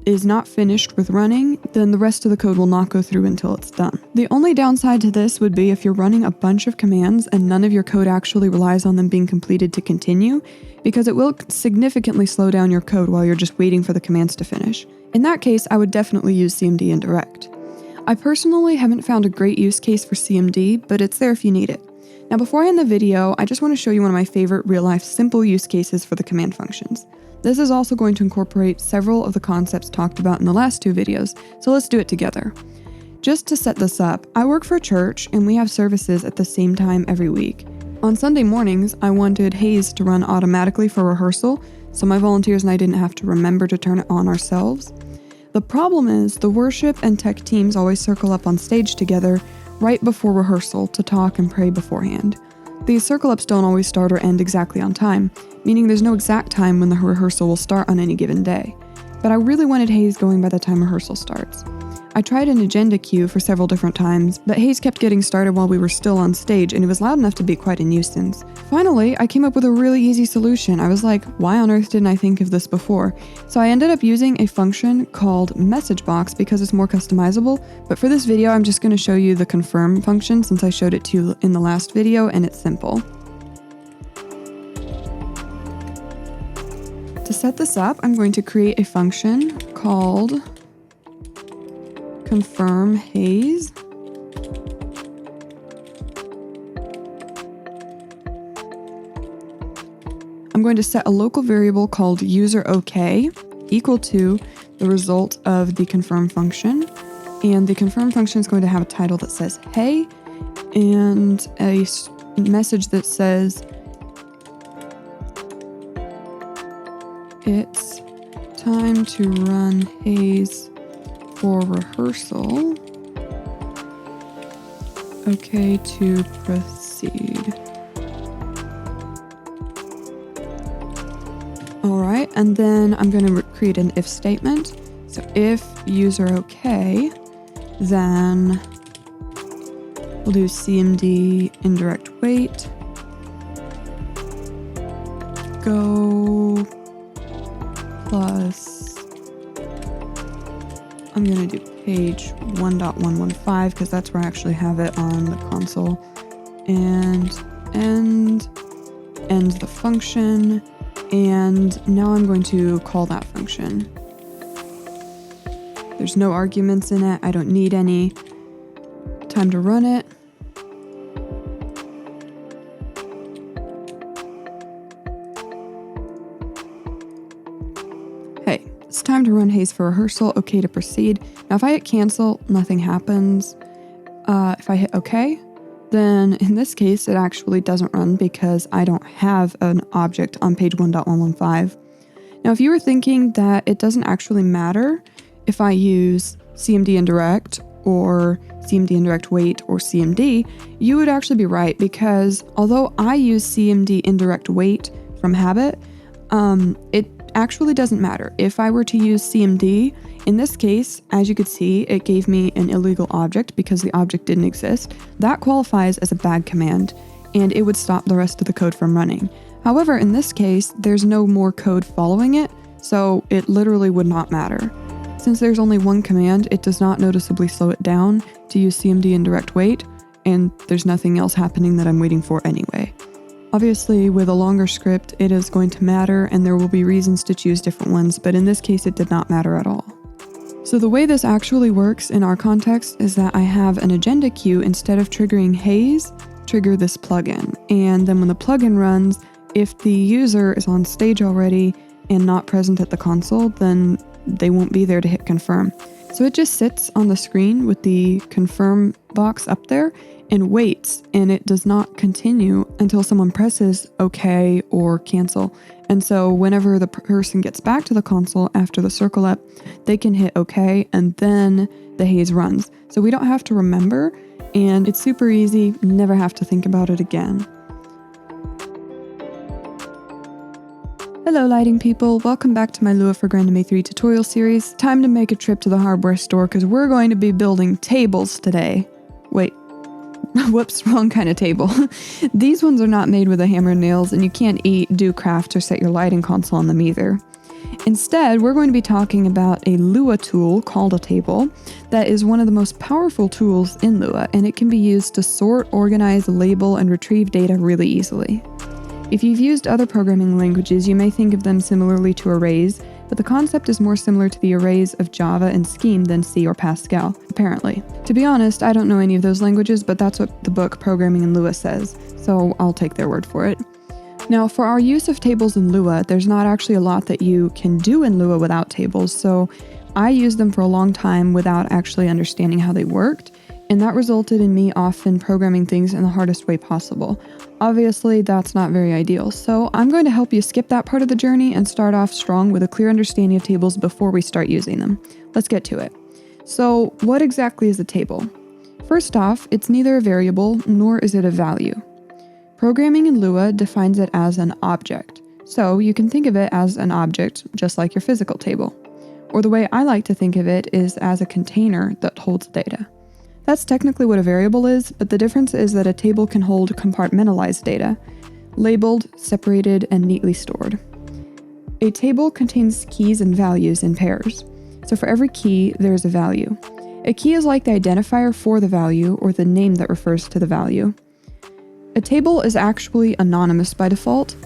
is not finished with running, then the rest of the code will not go through until it's done. The only downside to this would be if you're running a bunch of commands and none of your code actually relies on them being completed to continue, because it will significantly slow down your code while you're just waiting for the commands to finish. In that case, I would definitely use CMD indirect. I personally haven't found a great use case for CMD, but it's there if you need it. Now before I end the video, I just want to show you one of my favorite real-life simple use cases for the command functions. This is also going to incorporate several of the concepts talked about in the last 2 videos, so let's do it together. Just to set this up, I work for a church and we have services at the same time every week. On Sunday mornings, I wanted Haze to run automatically for rehearsal, so my volunteers and I didn't have to remember to turn it on ourselves. The problem is the worship and tech teams always circle up on stage together right before rehearsal to talk and pray beforehand. These circle-ups don't always start or end exactly on time, meaning there's no exact time when the rehearsal will start on any given day. But I really wanted Haze going by the time rehearsal starts. I tried an agenda queue for several different times, but Haze kept getting started while we were still on stage and it was loud enough to be quite a nuisance. Finally, I came up with a really easy solution. I was like, why on earth didn't I think of this before? So I ended up using a function called MessageBox because it's more customizable, but for this video I'm just going to show you the confirm function since I showed it to you in the last video and it's simple. To set this up, I'm going to create a function called confirm Haze. I'm going to set a local variable called user_OK equal to the result of the confirm function. And the confirm function is going to have a title that says hey and a message that says it's time to run Haze for rehearsal. Okay to proceed. Alright, and then I'm going to create an if statement. So if user_OK, then we'll do cmd indirect wait, go plus, I'm going to do page 1.115 because that's where I actually have it on the console, and end the function, and now I'm going to call that function. There's no arguments in it, I don't need any. Time to run it. Hey, it's time to run Haze for rehearsal, okay to proceed. Now if I hit cancel, nothing happens. If I hit okay, then in this case it actually doesn't run because I don't have an object on page 1.115. Now if you were thinking that it doesn't actually matter if I use cmd indirect or cmd indirect wait or cmd, you would actually be right, because although I use cmd indirect wait from habit, it actually doesn't matter. If I were to use cmd, in this case, as you could see, it gave me an illegal object because the object didn't exist. That qualifies as a bad command, and it would stop the rest of the code from running. However, in this case, there's no more code following it, so it literally would not matter. Since there's only one command, it does not noticeably slow it down to use cmd indirect wait, and there's nothing else happening that I'm waiting for anyway. Obviously, with a longer script, it is going to matter and there will be reasons to choose different ones, but in this case, it did not matter at all. So the way this actually works in our context is that I have an agenda queue. Instead of triggering Haze, trigger this plugin. And then when the plugin runs, if the user is on stage already and not present at the console, then they won't be there to hit confirm. So it just sits on the screen with the confirm box up there and waits, and it does not continue until someone presses OK or cancel. And so whenever the person gets back to the console after the circle up, they can hit OK and then the Haze runs. So we don't have to remember, and it's super easy, never have to think about it again. Hello lighting people, welcome back to my Lua for Grandime 3 tutorial series. Time to make a trip to the hardware store because we're going to be building tables today. Wait. Whoops, wrong kind of table. These ones are not made with a hammer and nails, and you can't do crafts or set your lighting console on them either. Instead, we're going to be talking about a Lua tool called a table that is one of the most powerful tools in Lua, and it can be used to sort, organize, label, and retrieve data really easily. If you've used other programming languages, you may think of them similarly to arrays, but the concept is more similar to the arrays of Java and Scheme than C or Pascal, apparently. To be honest, I don't know any of those languages, but that's what the book Programming in Lua says, so I'll take their word for it. Now, for our use of tables in Lua, there's not actually a lot that you can do in Lua without tables, so I used them for a long time without actually understanding how they worked, and that resulted in me often programming things in the hardest way possible. Obviously, that's not very ideal, so I'm going to help you skip that part of the journey and start off strong with a clear understanding of tables before we start using them. Let's get to it. So, what exactly is a table? First off, it's neither a variable nor is it a value. Programming in Lua defines it as an object, so you can think of it as an object just like your physical table. Or the way I like to think of it is as a container that holds data. That's technically what a variable is, but the difference is that a table can hold compartmentalized data, labeled, separated, and neatly stored. A table contains keys and values in pairs. So for every key, there is a value. A key is like the identifier for the value or the name that refers to the value. A table is actually anonymous by default.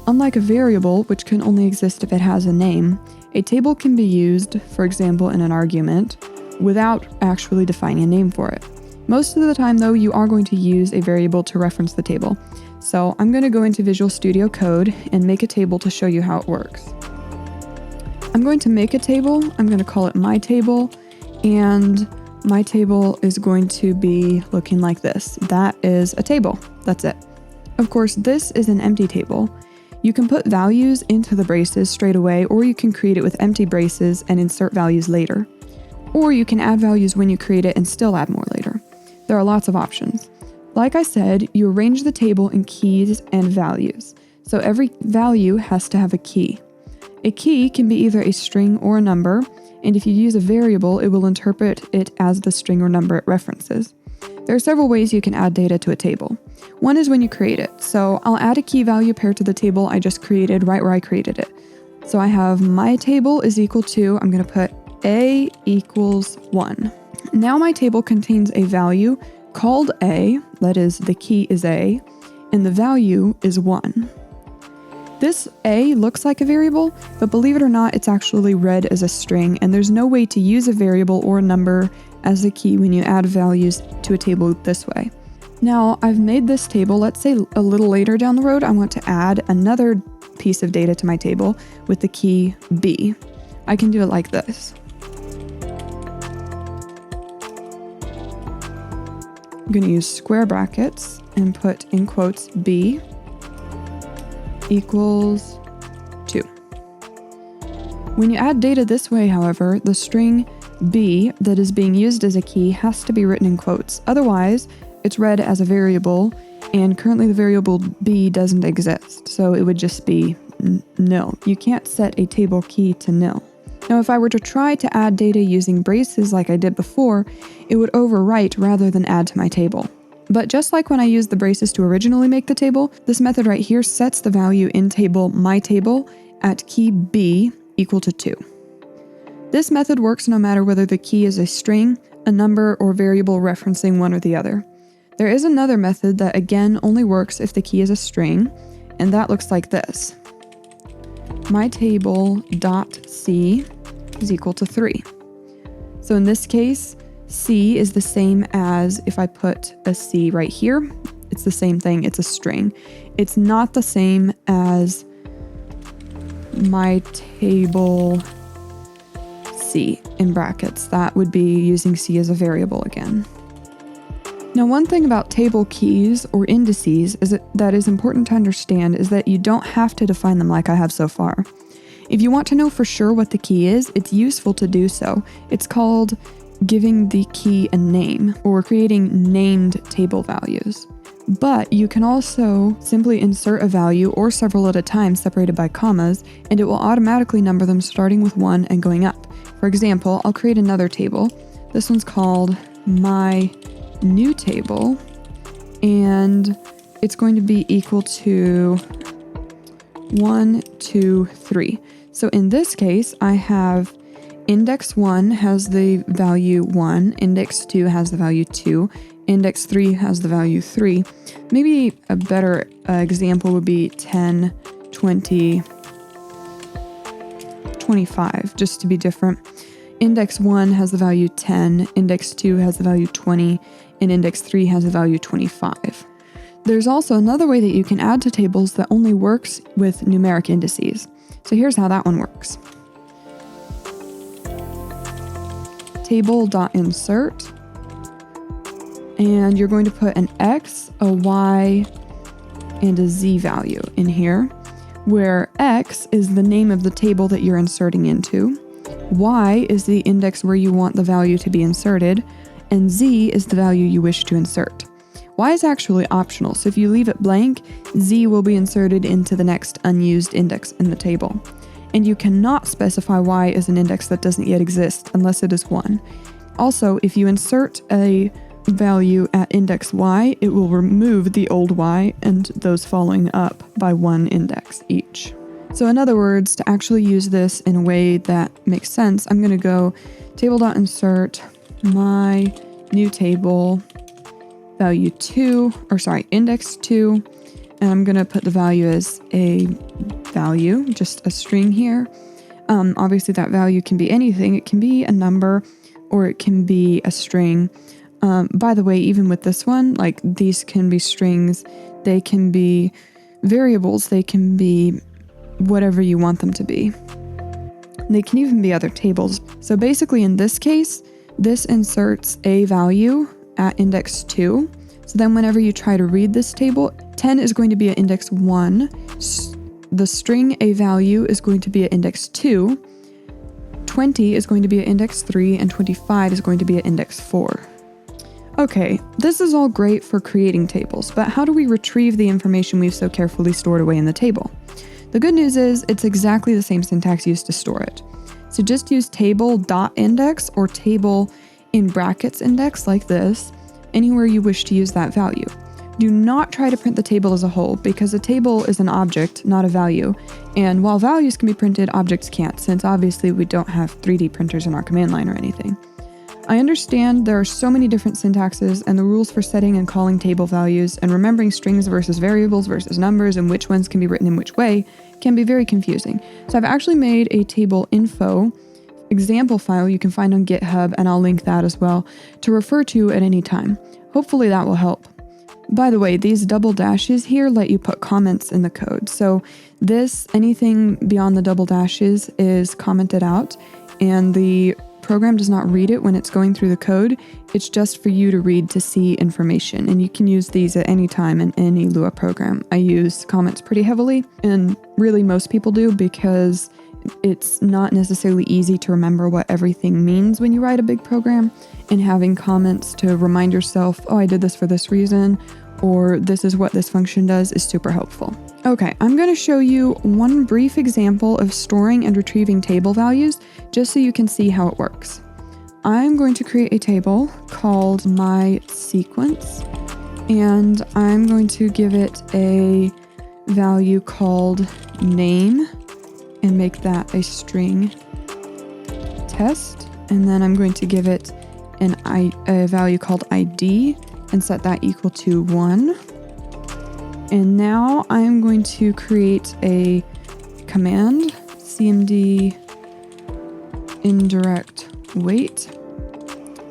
Unlike a variable, which can only exist if it has a name, a table can be used, for example, in an argument, without actually defining a name for it. Most of the time, though, you are going to use a variable to reference the table. So I'm going to go into Visual Studio Code and make a table to show you how it works. I'm going to make a table. I'm going to call it my table, and my table is going to be looking like this. That is a table. That's it. Of course, this is an empty table. You can put values into the braces straight away, or you can create it with empty braces and insert values later. Or you can add values when you create it and still add more later. There are lots of options. Like I said, you arrange the table in keys and values. So every value has to have a key. A key can be either a string or a number, and if you use a variable, it will interpret it as the string or number it references. There are several ways you can add data to a table. One is when you create it. So I'll add a key value pair to the table I just created right where I created it. So I have my table is equal to, I'm going to put A equals 1. Now my table contains a value called A, that is, the key is A, and the value is 1. This A looks like a variable, but believe it or not, it's actually read as a string, and there's no way to use a variable or a number as a key when you add values to a table this way. Now, I've made this table. Let's say a little later down the road, I want to add another piece of data to my table with the key B. I can do it like this. I'm going to use square brackets and put in quotes B equals 2. When you add data this way, however, the string B that is being used as a key has to be written in quotes. Otherwise, it's read as a variable, and currently the variable B doesn't exist, so it would just be nil. You can't set a table key to nil. Now, if I were to try to add data using braces like I did before, it would overwrite rather than add to my table. But just like when I used the braces to originally make the table, this method right here sets the value in table my table at key B equal to 2. This method works no matter whether the key is a string, a number, or variable referencing one or the other. There is another method that again only works if the key is a string, and that looks like this. myTable.c is equal to 3. So in this case, C is the same as if I put a C right here. It's the same thing, it's a string. It's not the same as my table C in brackets. That would be using C as a variable again. Now, one thing about table keys or indices that is important to understand is that you don't have to define them like I have so far. If you want to know for sure what the key is, it's useful to do so. It's called giving the key a name or creating named table values. But you can also simply insert a value or several at a time separated by commas, and it will automatically number them starting with 1 and going up. For example, I'll create another table. This one's called my new table, and it's going to be equal to 1, 2, 3. So in this case, I have index 1 has the value 1, index 2 has the value 2, index 3 has the value 3. Maybe a better example would be 10, 20, 25, just to be different. Index 1 has the value 10, index 2 has the value 20, and index 3 has the value 25. There's also another way that you can add to tables that only works with numeric indices. So here's how that one works. Table.insert, and you're going to put an X, a Y, and a Z value in here, where X is the name of the table that you're inserting into, Y is the index where you want the value to be inserted, and Z is the value you wish to insert. Y is actually optional, so if you leave it blank, Z will be inserted into the next unused index in the table. And you cannot specify Y as an index that doesn't yet exist unless it is 1. Also, if you insert a value at index Y, it will remove the old Y and those following up by 1 index each. So in other words, to actually use this in a way that makes sense, I'm going to go table.insert my new table value 2, index 2, and I'm going to put the value as a value, just a string here. Obviously that value can be anything. It can be a number or it can be a string. By the way, even with this one, like these can be strings, they can be variables, they can be whatever you want them to be. They can even be other tables. So basically in this case, this inserts a value at index 2. So then whenever you try to read this table, 10 is going to be at index 1. The string a value is going to be at index 2. 20 is going to be at index 3, and 25 is going to be at index 4. Okay, this is all great for creating tables, but how do we retrieve the information we've so carefully stored away in the table? The good news is it's exactly the same syntax used to store it. So just use table.index or table in brackets index like this, anywhere you wish to use that value. Do not try to print the table as a whole, because a table is an object, not a value. And while values can be printed, objects can't, since obviously we don't have 3D printers in our command line or anything. I understand there are so many different syntaxes, and the rules for setting and calling table values and remembering strings versus variables versus numbers and which ones can be written in which way can be very confusing. So I've actually made a table info example file you can find on GitHub, and I'll link that as well, to refer to at any time. Hopefully that will help. By the way, these double dashes here let you put comments in the code. So anything beyond the double dashes is commented out, and the program does not read it when it's going through the code. It's just for you to read to see information, and you can use these at any time in any Lua program. I use comments pretty heavily, and really most people do, because it's not necessarily easy to remember what everything means when you write a big program, and having comments to remind yourself, oh, I did this for this reason, or this is what this function does, is super helpful. Okay, I'm going to show you one brief example of storing and retrieving table values, just so you can see how it works. I'm going to create a table called my sequence, and I'm going to give it a value called name and make that a string test. And then I'm going to give it a value called ID and set that equal to 1. And now I'm going to create a command, cmd indirect wait,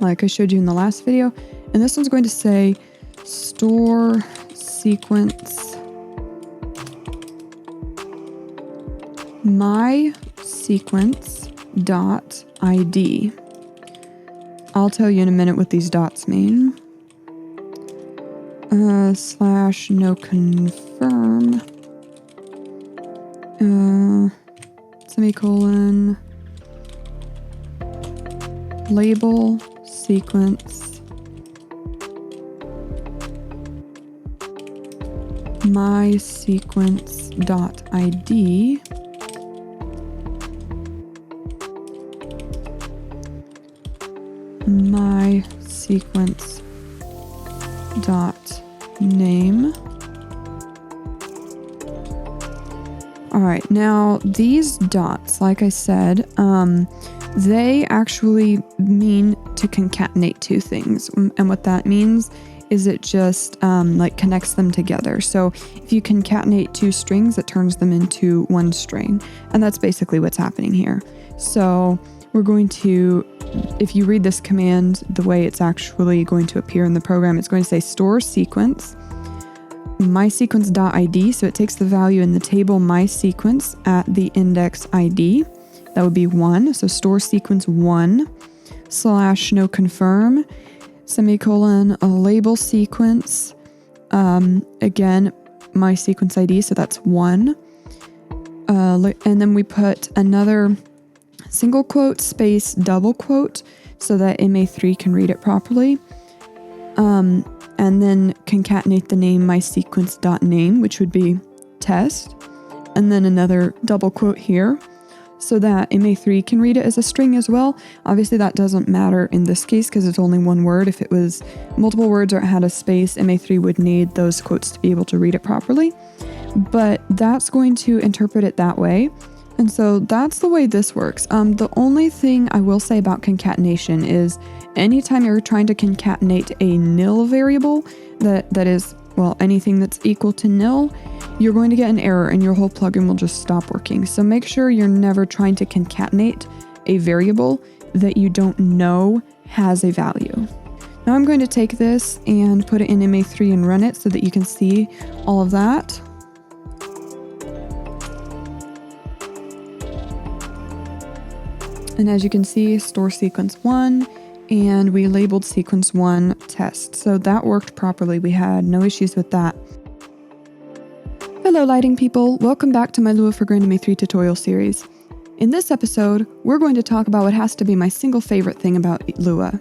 like I showed you in the last video. And this one's going to say store sequence my sequence dot ID. I'll tell you in a minute what these dots mean. Slash no confirm, semicolon, label sequence my sequence dot ID my sequence dot name. All right, now these dots, like I said, they actually mean to concatenate two things. And what that means is it just like connects them together. So if you concatenate two strings, it turns them into one string. And that's basically what's happening here. So we're going to, if you read this command the way it's actually going to appear in the program, it's going to say store sequence mySequence.id, so it takes the value in the table mySequence at the index ID. That would be 1, so store sequence 1 / no confirm, semicolon, a label sequence, again, mySequence ID, so that's 1. And then we put another single quote space double quote so that MA3 can read it properly. And then concatenate the name mySequence.name, which would be test, and then another double quote here so that MA3 can read it as a string as well. Obviously that doesn't matter in this case because it's only one word. If it was multiple words or it had a space, MA3 would need those quotes to be able to read it properly. But that's going to interpret it that way. And so that's the way this works. The only thing I will say about concatenation is anytime you're trying to concatenate a nil variable that is, well, anything that's equal to nil, you're going to get an error and your whole plugin will just stop working. So make sure you're never trying to concatenate a variable that you don't know has a value. Now I'm going to take this and put it in MA3 and run it so that you can see all of that. And as you can see, store sequence 1, and we labeled sequence 1 test. So that worked properly. We had no issues with that. Hello lighting people, welcome back to my Lua for GrandMA 3 tutorial series. In this episode, we're going to talk about what has to be my single favorite thing about Lua,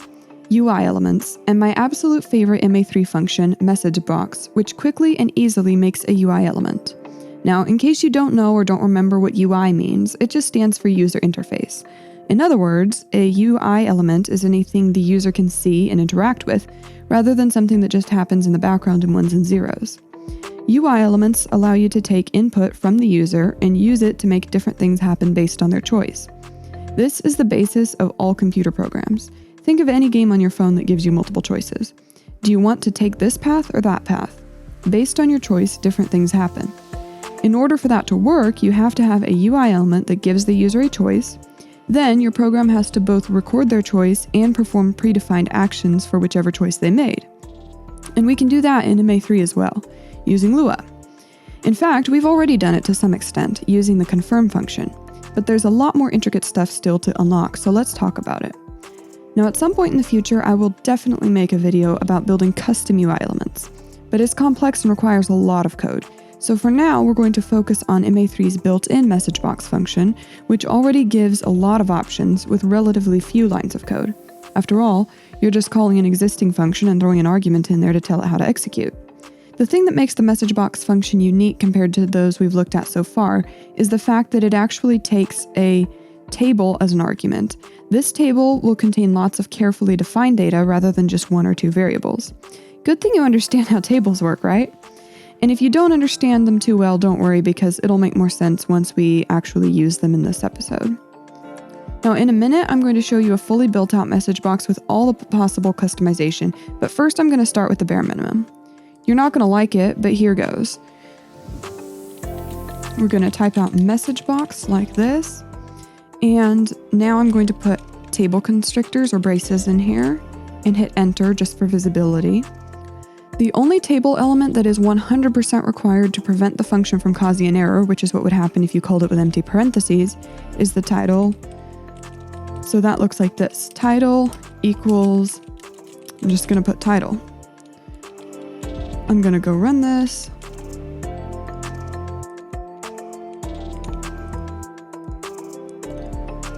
UI elements, and my absolute favorite MA3 function, message box, which quickly and easily makes a UI element. Now, in case you don't know or don't remember what UI means, it just stands for user interface. In other words, a UI element is anything the user can see and interact with, rather than something that just happens in the background in ones and zeros. UI elements allow you to take input from the user and use it to make different things happen based on their choice. This is the basis of all computer programs. Think of any game on your phone that gives you multiple choices. Do you want to take this path or that path? Based on your choice, different things happen. In order for that to work, you have to have a UI element that gives the user a choice. Then your program has to both record their choice and perform predefined actions for whichever choice they made. And we can do that in MA3 as well, using Lua. In fact, we've already done it to some extent, using the confirm function, but there's a lot more intricate stuff still to unlock, so let's talk about it. Now, at some point in the future, I will definitely make a video about building custom UI elements, but it's complex and requires a lot of code. So for now, we're going to focus on MA3's built-in message box function, which already gives a lot of options with relatively few lines of code. After all, you're just calling an existing function and throwing an argument in there to tell it how to execute. The thing that makes the message box function unique compared to those we've looked at so far is the fact that it actually takes a table as an argument. This table will contain lots of carefully defined data rather than just one or two variables. Good thing you understand how tables work, right? And if you don't understand them too well, don't worry, because it'll make more sense once we actually use them in this episode. Now, in a minute, I'm going to show you a fully built out message box with all the possible customization, but first I'm going to start with the bare minimum. You're not going to like it, but here goes. We're going to type out message box like this, and now I'm going to put table constrictors or braces in here and hit enter just for visibility. The only table element that is 100% required to prevent the function from causing an error, which is what would happen if you called it with empty parentheses, is the title. So that looks like this. Title equals, I'm just going to put title. I'm going to go run this.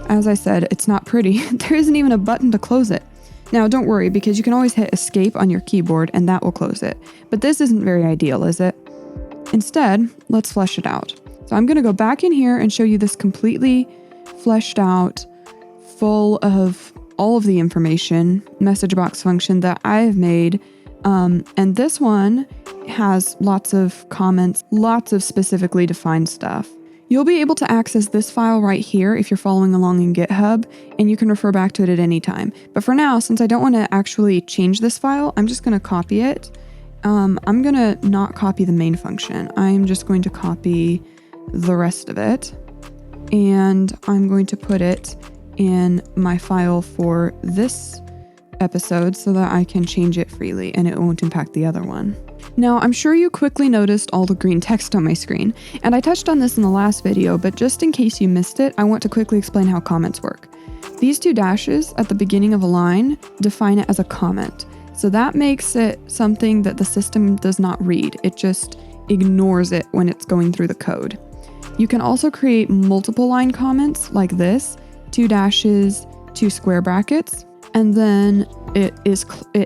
As I said, it's not pretty. There isn't even a button to close it. Now, don't worry, because you can always hit escape on your keyboard and that will close it. But this isn't very ideal, is it? Instead, let's flesh it out. So I'm going to go back in here and show you this completely fleshed out, full of all of the information message box function that I've made. And this one has lots of comments, lots of specifically defined stuff. You'll be able to access this file right here if you're following along in GitHub, and you can refer back to it at any time. But for now, since I don't want to actually change this file, I'm just going to copy it. I'm going to not copy the main function. I'm just going to copy the rest of it, and I'm going to put it in my file for this episode so that I can change it freely and it won't impact the other one. Now, I'm sure you quickly noticed all the green text on my screen, and I touched on this in the last video, but just in case you missed it, I want to quickly explain how comments work. These two dashes at the beginning of a line define it as a comment. So that makes it something that the system does not read. It just ignores it when it's going through the code. You can also create multiple line comments like this, 2 dashes, 2 square brackets, and then it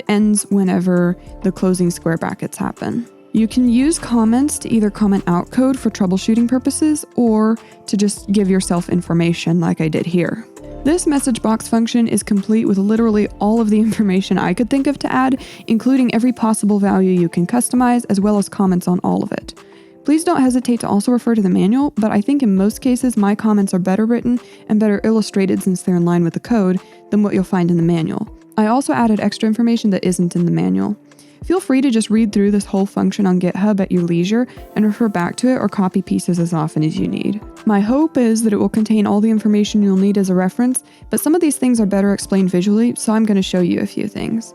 ends whenever the closing square brackets happen. You can use comments to either comment out code for troubleshooting purposes or to just give yourself information like I did here. This message box function is complete with literally all of the information I could think of to add, including every possible value you can customize, as well as comments on all of it. Please don't hesitate to also refer to the manual, but I think in most cases my comments are better written and better illustrated since they're in line with the code than what you'll find in the manual. I also added extra information that isn't in the manual. Feel free to just read through this whole function on GitHub at your leisure and refer back to it or copy pieces as often as you need. My hope is that it will contain all the information you'll need as a reference, but some of these things are better explained visually, so I'm going to show you a few things.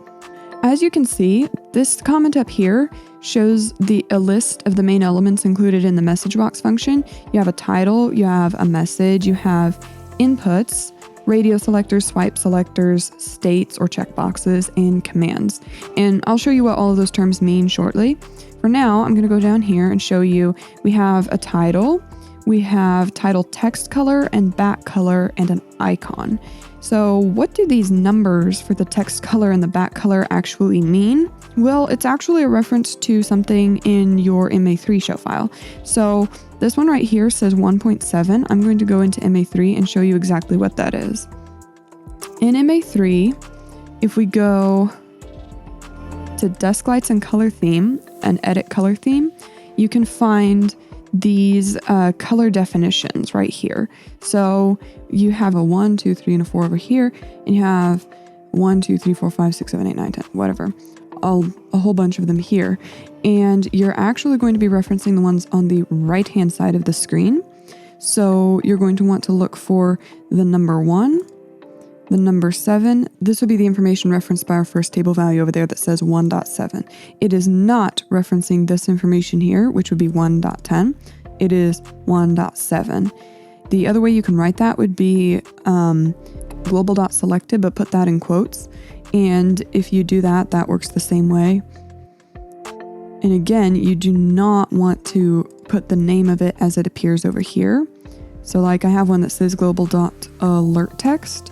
As you can see, this comment up here shows a list of the main elements included in the message box function. You have a title, you have a message, you have inputs, radio selectors, swipe selectors, states or checkboxes, and commands. And I'll show you what all of those terms mean shortly. For now, I'm going to go down here and show you we have a title, we have title text color and back color and an icon. So what do these numbers for the text color and the back color actually mean? Well, it's actually a reference to something in your MA3 show file. So this one right here says 1.7. I'm going to go into MA3 and show you exactly what that is. In MA3, if we go to desk lights and color theme and edit color theme, you can find these color definitions right here. So you have a 1, 2, 3, and a 4 over here, and you have 1, 2, 3, 4, 5, 6, 7, 8, 9, 10, whatever. A whole bunch of them here. And you're actually going to be referencing the ones on the right-hand side of the screen. So you're going to want to look for the number 1, the number 7. This would be the information referenced by our first table value over there that says 1.7. It is not referencing this information here, which would be 1.10. It is 1.7. The other way you can write that would be global.selected, but put that in quotes. And if you do that, that works the same way. And again, you do not want to put the name of it as it appears over here. So like I have one that says global.alert text.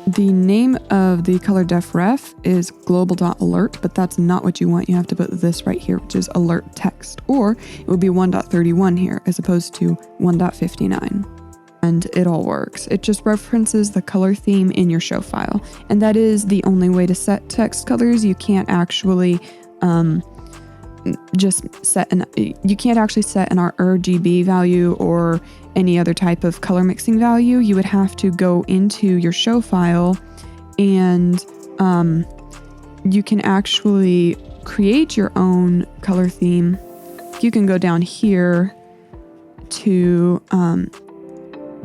The name of the color def ref is global.alert, but that's not what you want. You have to put this right here, which is alert text, or it would be 1.31 here as opposed to 1.59. And it all works. It just references the color theme in your show file. And that is the only way to set text colors. You can't actually you can't actually set an RGB value or any other type of color mixing value. You would have to go into your show file and you can actually create your own color theme. You can go down here to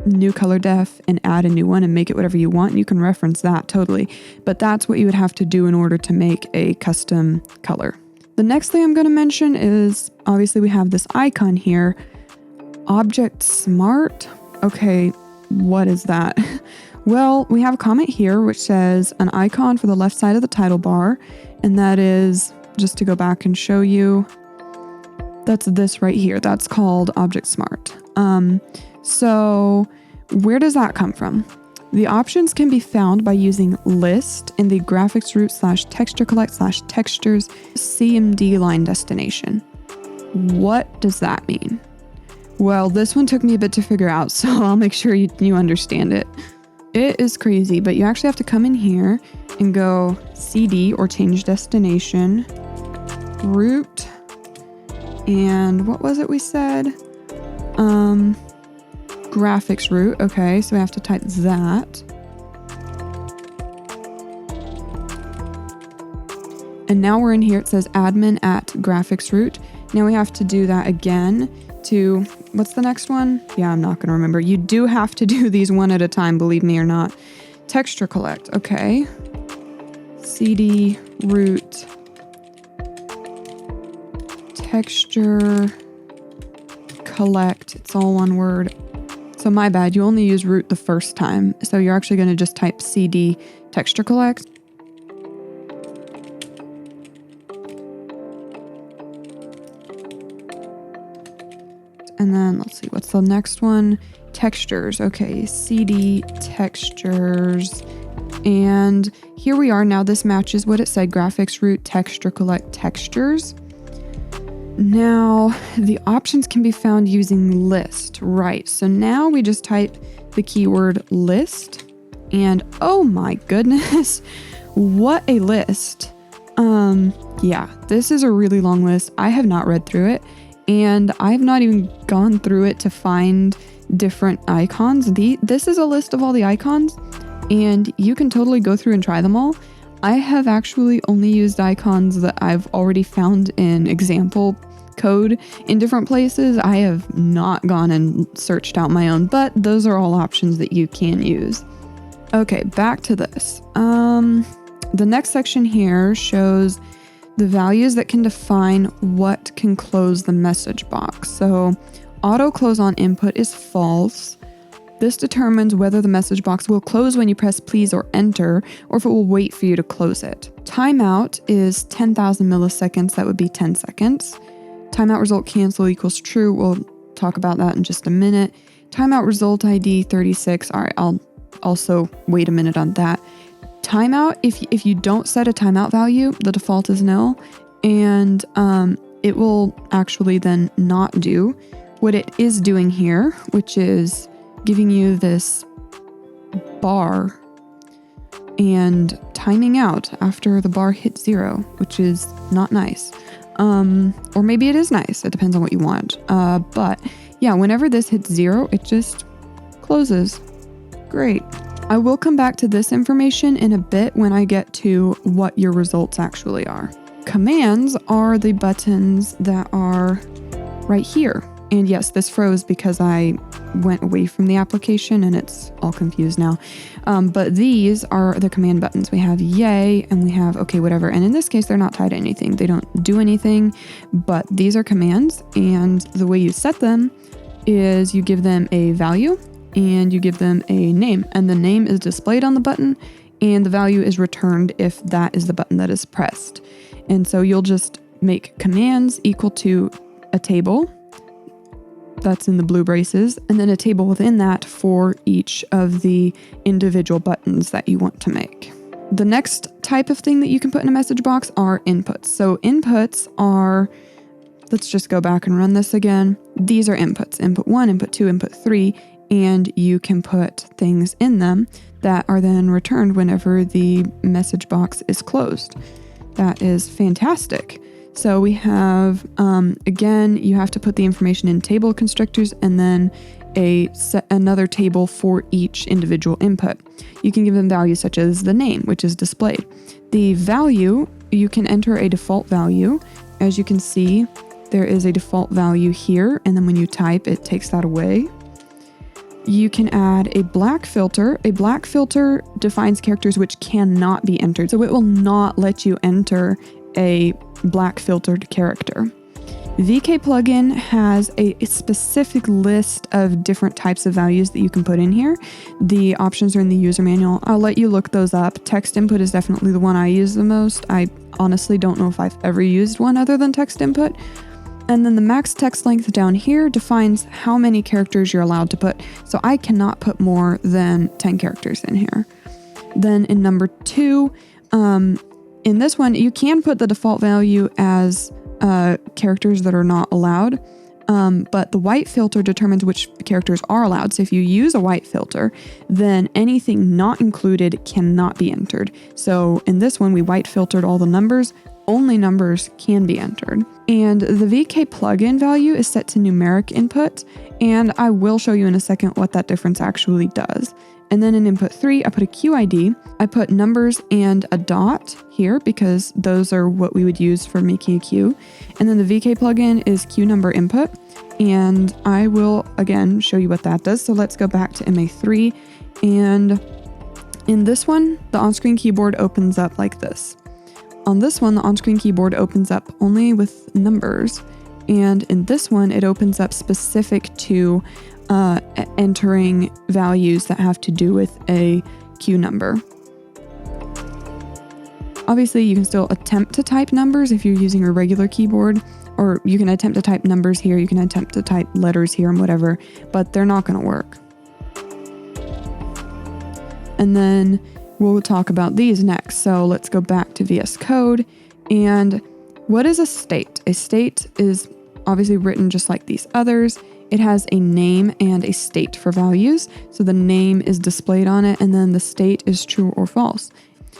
new color def and add a new one and make it whatever you want. And you can reference that totally, but that's what you would have to do in order to make a custom color. The next thing I'm going to mention is obviously we have this icon here, Object Smart. Okay, what is that? Well, we have a comment here which says an icon for the left side of the title bar, and that is, just to go back and show you, that's this right here. That's called Object Smart. So where does that come from? The options can be found by using list in the graphics root /texture collect /textures CMD line destination. What does that mean? Well, this one took me a bit to figure out, so I'll make sure you understand it. It is crazy, but you actually have to come in here and go CD or change destination, root, and what was it we said? Graphics root. Okay, so we have to type that. And now we're in here. It says admin at graphics root. Now we have to do that again to, what's the next one? Yeah, I'm not going to remember. You do have to do these one at a time, believe me or not. Texture collect. Okay. CD root texture collect. It's all one word. So my bad, you only use root the first time. So you're actually going to just type cd texture collect. And then let's see, what's the next one? Textures. Okay, cd textures. And here we are now. This matches what it said, graphics root texture collect textures. Now, the options can be found using list, right? So now we just type the keyword list, and oh my goodness, what a list. Yeah, this is a really long list. I have not read through it, and I've not even gone through it to find different icons. This is a list of all the icons, and you can totally go through and try them all. I have actually only used icons that I've already found in example code in different places. I have not gone and searched out my own, but those are all options that you can use. Okay, back to this. The next section here shows the values that can define what can close the message box. So auto close on input is false. This determines whether the message box will close when you press please or enter, or if it will wait for you to close it. Timeout is 10,000 milliseconds. That would be 10 seconds. Timeout result cancel equals true. We'll talk about that in just a minute. Timeout result ID 36. All right, I'll also wait a minute on that. Timeout, if you don't set a timeout value, the default is nil, and it will actually then not do what it is doing here, which is giving you this bar and timing out after the bar hits 0, which is not nice. Or maybe it is nice. It depends on what you want. But yeah, whenever this hits 0, it just closes. Great. I will come back to this information in a bit when I get to what your results actually are. Commands are the buttons that are right here. And yes, this froze because I went away from the application and it's all confused now. But these are the command buttons. We have yay and we have okay, whatever. And in this case, they're not tied to anything. They don't do anything, but these are commands. And the way you set them is you give them a value and you give them a name. And the name is displayed on the button and the value is returned if that is the button that is pressed. And so you'll just make commands equal to a table that's in the blue braces, and then a table within that for each of the individual buttons that you want to make. The next type of thing that you can put in a message box are inputs. So inputs are, let's just go back and run this again. These are inputs, input 1, input 2, input 3, and you can put things in them that are then returned whenever the message box is closed. That is fantastic. So we have, again, you have to put the information in table constructors and then another table for each individual input. You can give them values such as the name, which is displayed. The value, you can enter a default value. As you can see, there is a default value here, and then when you type, it takes that away. You can add a black filter. A black filter defines characters which cannot be entered, so it will not let you enter a black filtered character. VK plugin has a specific list of different types of values that you can put in here. The options are in the user manual. I'll let you look those up. Text input is definitely the one I use the most. I honestly don't know if I've ever used one other than text input. And then the max text length down here defines how many characters you're allowed to put. So I cannot put more than 10 characters in here. Then in number 2, in this one, you can put the default value as characters that are not allowed, but the white filter determines which characters are allowed. So if you use a white filter, then anything not included cannot be entered. So in this one, we white filtered all the numbers. Only numbers can be entered. And the VK plugin value is set to numeric input, and I will show you in a second what that difference actually does. And then in input 3, I put a QID. I put numbers and a dot here because those are what we would use for making a queue. And then the VK plugin is queue number input. And I will again show you what that does. So let's go back to MA3. And in this one, the on-screen keyboard opens up like this. On this one, the on-screen keyboard opens up only with numbers. And in this one, it opens up specific to entering values that have to do with a Q number. Obviously, you can still attempt to type numbers if you're using a regular keyboard, or you can attempt to type numbers here, you can attempt to type letters here and whatever, but they're not going to work. And then we'll talk about these next. So let's go back to VS Code. And what is a state? A state is obviously written just like these others. It has a name and a state for values. So the name is displayed on it, and then the state is true or false.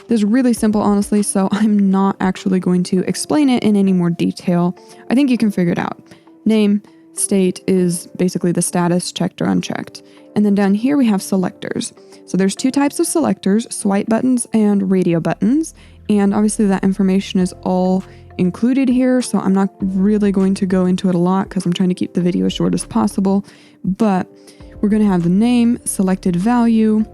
This is really simple, honestly, so I'm not actually going to explain it in any more detail. I think you can figure it out. Name, state is basically the status, checked or unchecked. And then down here we have selectors. So there's two types of selectors, swipe buttons and radio buttons. And obviously that information is all included here, so I'm not really going to go into it a lot because I'm trying to keep the video as short as possible. But we're going to have the name, selected value.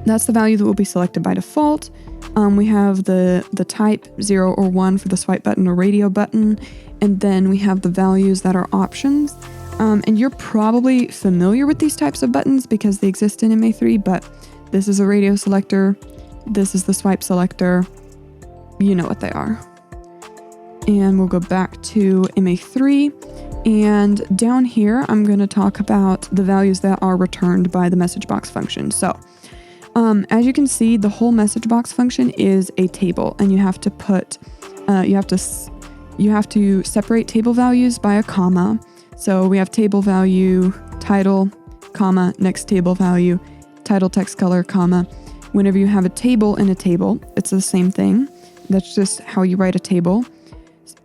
That's the value that will be selected by default. We have the type 0 or 1 for the swipe button or radio button, and then we have the values that are options. And you're probably familiar with these types of buttons because they exist in MA3, but this is a radio selector, this is the swipe selector, you know what they are. And we'll go back to MA3, and down here I'm going to talk about the values that are returned by the message box function. So as you can see, the whole message box function is a table, and you have to put, you have to separate table values by a comma. So we have table value, title, comma, next table value, title text color, comma. Whenever you have a table in a table, it's the same thing. That's just how you write a table.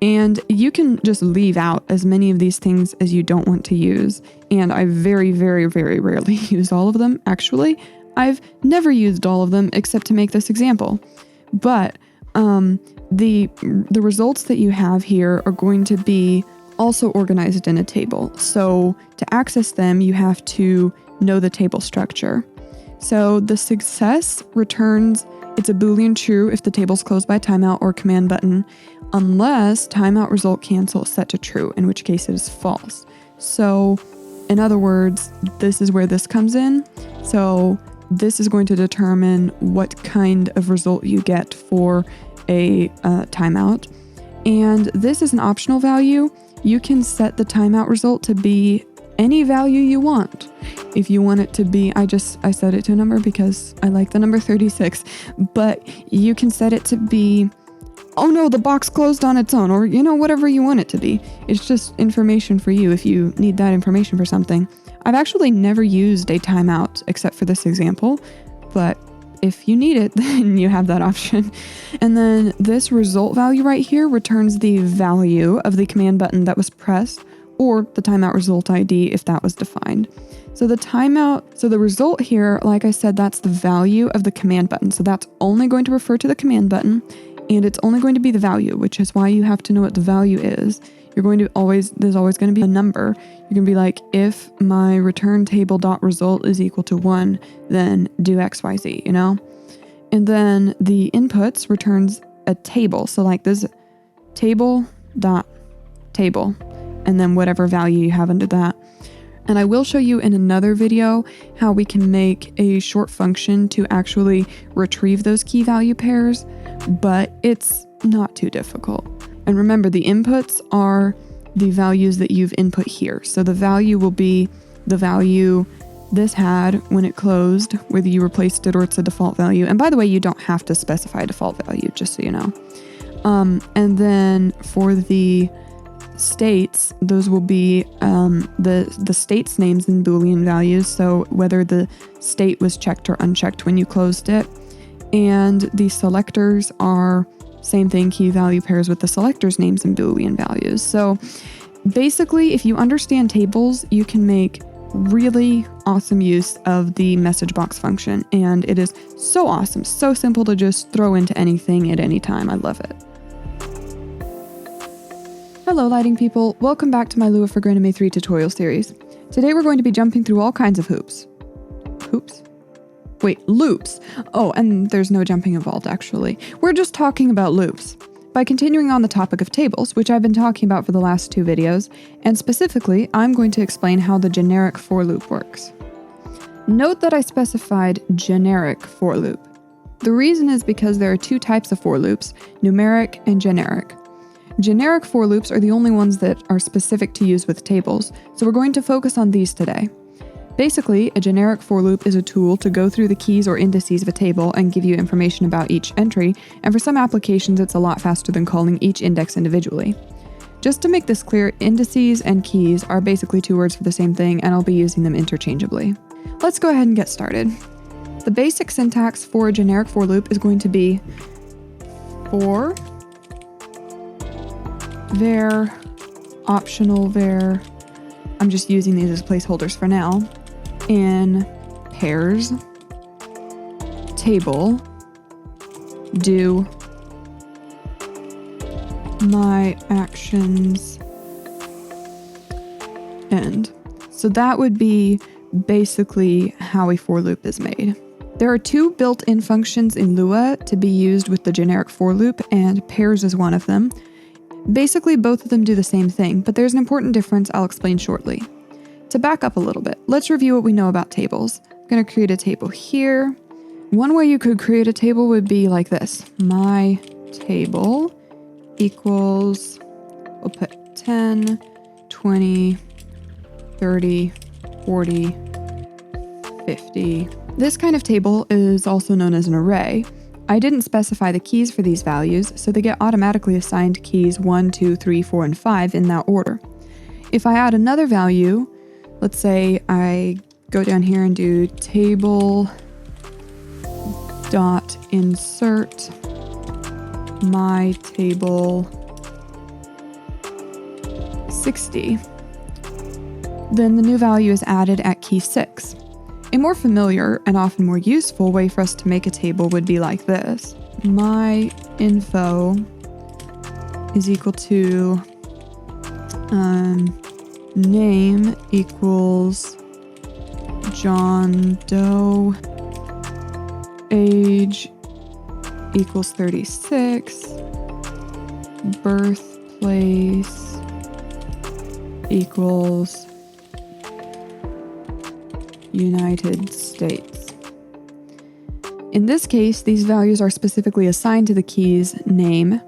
And you can just leave out as many of these things as you don't want to use. And I very, very, very rarely use all of them, actually. I've never used all of them except to make this example. But the results that you have here are going to be also organized in a table. So to access them, you have to know the table structure. So the success returns, it's a Boolean true if the table's closed by timeout or command button, unless timeout result cancel is set to true, in which case it is false. So in other words, this is where this comes in. So this is going to determine what kind of result you get for a timeout. And this is an optional value. You can set the timeout result to be any value you want. If you want it to be, I set it to a number because I like the number 36, but you can set it to be, oh no, the box closed on its own, or whatever you want it to be. It's just information for you if you need that information for something. I've actually never used a timeout except for this example, but if you need it, then you have that option. And then this result value right here returns the value of the command button that was pressed, or the timeout result ID if that was defined. So the result here, like I said, that's the value of the command button. So that's only going to refer to the command button, and it's only going to be the value, which is why you have to know what the value is. There's always going to be a number. You can be like, if my return table dot result is equal to 1, then do XYZ, And then the inputs returns a table. So like this table dot table, and then whatever value you have under that. And I will show you in another video how we can make a short function to actually retrieve those key value pairs, but it's not too difficult. And remember, the inputs are the values that you've input here. So the value will be the value this had when it closed, whether you replaced it or it's a default value. And by the way, you don't have to specify a default value, just so you know. And then for the states, those will be the state's names and Boolean values. So whether the state was checked or unchecked when you closed it. And the selectors are same thing, key value pairs with the selectors' names and Boolean values. So basically, if you understand tables, you can make really awesome use of the message box function. And it is so awesome, so simple to just throw into anything at any time. I love it. Hello, lighting people. Welcome back to my Lua for GrandMA 3 tutorial series. Today we're going to be jumping through all kinds of hoops. Hoops? Wait, loops. Oh, and there's no jumping involved, actually. We're just talking about loops. by continuing on the topic of tables, which I've been talking about for the last 2 videos, and specifically, I'm going to explain how the generic for loop works. Note that I specified generic for loop. The reason is because there are 2 types of for loops, numeric and generic. Generic for loops are the only ones that are specific to use with tables, so we're going to focus on these today. Basically, a generic for loop is a tool to go through the keys or indices of a table and give you information about each entry, and for some applications it's a lot faster than calling each index individually. Just to make this clear, indices and keys are basically 2 words for the same thing, and I'll be using them interchangeably. Let's go ahead and get started. The basic syntax for a generic for loop is going to be for var, optional var, I'm just using these as placeholders for now, in pairs, table, do, my actions, end. So that would be basically how a for loop is made. There are 2 built-in functions in Lua to be used with the generic for loop, and pairs is one of them. Basically, both of them do the same thing, but there's an important difference I'll explain shortly. To back up a little bit, let's review what we know about tables. I'm going to create a table here. One way you could create a table would be like this. My table equals, we'll put 10, 20, 30, 40, 50. This kind of table is also known as an array. I didn't specify the keys for these values, so they get automatically assigned keys 1, 2, 3, 4, and 5 in that order. If I add another value, let's say I go down here and do table dot insert my table 60, then the new value is added at key 6. A more familiar and often more useful way for us to make a table would be like this. My info is equal to name equals John Doe, age equals 36, birthplace equals United States. In this case, these values are specifically assigned to the keys name,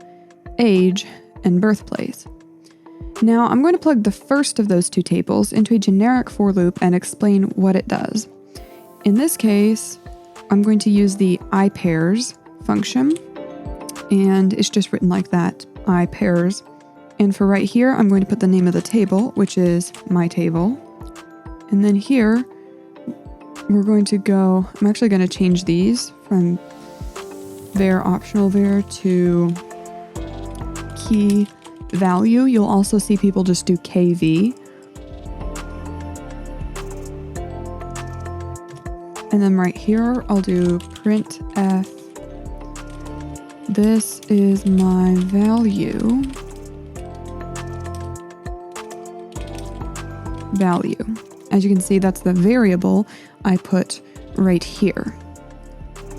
age, and birthplace. Now I'm going to plug the first of those 2 tables into a generic for loop and explain what it does. In this case, I'm going to use the iPairs function, and it's just written like that, iPairs. And for right here, I'm going to put the name of the table, which is my table. And then here, we're going to go, I'm actually going to change these from var optional var to key value. You'll also see people just do kv. And then right here, I'll do printf. This is my value. As you can see, that's the variable I put right here.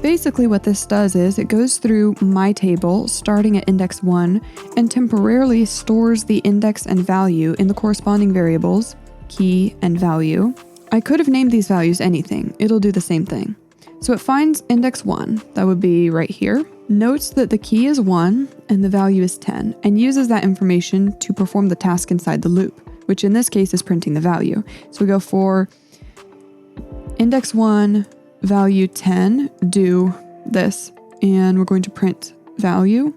Basically what this does is it goes through my table starting at index 1 and temporarily stores the index and value in the corresponding variables, key and value. I could have named these values anything, it'll do the same thing. So it finds index 1, that would be right here, notes that the key is 1 and the value is 10, and uses that information to perform the task inside the loop, which in this case is printing the value. So we go for index 1, value 10, do this, and we're going to print value.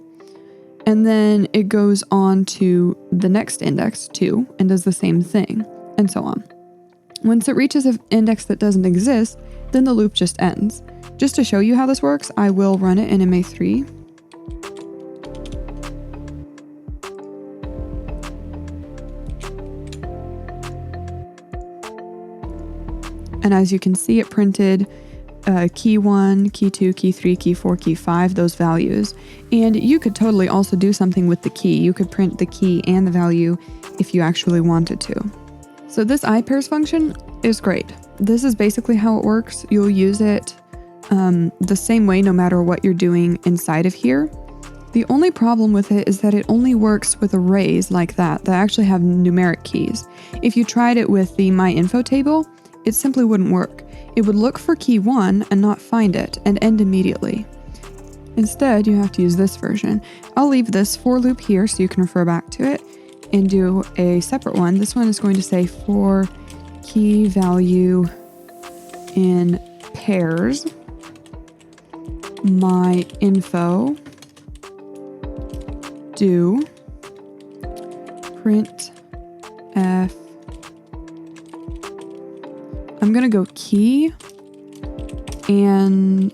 And then it goes on to the next index, 2, and does the same thing, and so on. Once it reaches an index that doesn't exist, then the loop just ends. Just to show you how this works, I will run it in MA3. And as you can see, it printed key 1, key 2, key 3, key 4, key 5, those values. And you could totally also do something with the key. You could print the key and the value if you actually wanted to. So this iPairs function is great. This is basically how it works. You'll use it the same way no matter what you're doing inside of here. The only problem with it is that it only works with arrays like that actually have numeric keys. If you tried it with the MyInfo table, it simply wouldn't work. It would look for key 1 and not find it and end immediately. Instead, you have to use this version. I'll leave this for loop here so you can refer back to it and do a separate one. This one is going to say for key value in pairs, MyInfo, do print f. I'm gonna go key and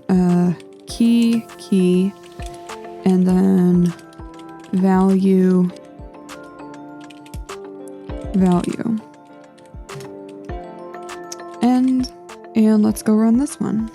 key and then value. And let's go run this one.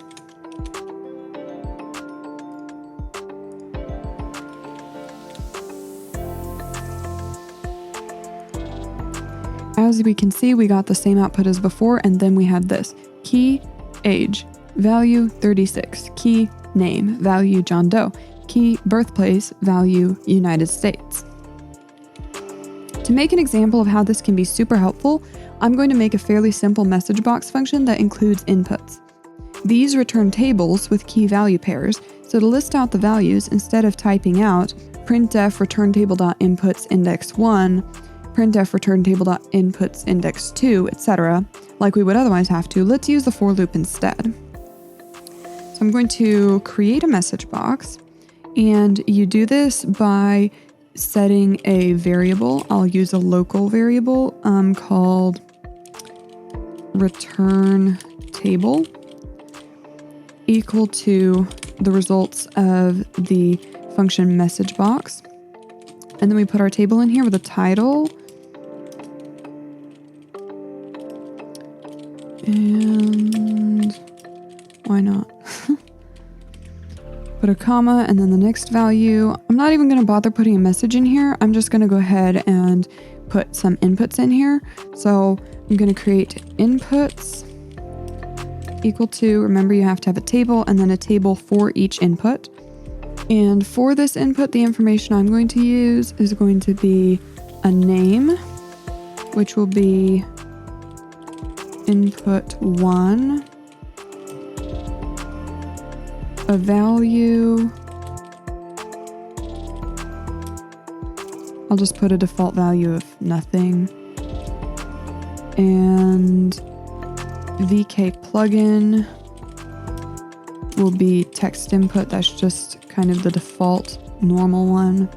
As we can see, we got the same output as before, and then we had this. Key, age, value 36, key, name, value John Doe, key, birthplace, value United States. To make an example of how this can be super helpful, I'm going to make a fairly simple message box function that includes inputs. These return tables with key value pairs, so to list out the values, instead of typing out printf return table.inputs index 1, printf return table.inputs index 2, etc., like we would otherwise have to, let's use the for loop instead. So I'm going to create a message box, and you do this by setting a variable. I'll use a local variable called return table equal to the results of the function message box. And then we put our table in here with a title. And why not? Put a comma and then the next value. I'm not even going to bother putting a message in here. I'm just going to go ahead and put some inputs in here. So I'm going to create inputs equal to, remember you have to have a table and then a table for each input. And for this input, the information I'm going to use is going to be a name, which will be input 1, a value, I'll just put a default value of nothing, and VK plugin will be text input. That's just kind of the default normal one.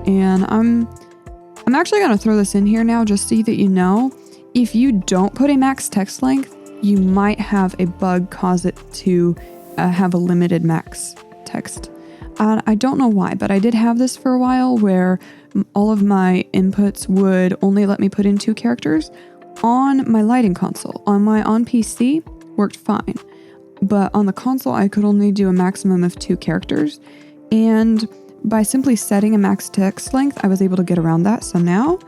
And I'm actually going to throw this in here now just so that you know, if you don't put a max text length, you might have a bug cause it to have a limited max text. I don't know why, but I did have this for a while where all of my inputs would only let me put in 2 characters. On my lighting console, on PC, worked fine. But on the console, I could only do a maximum of 2 characters. And by simply setting a max text length, I was able to get around that. So now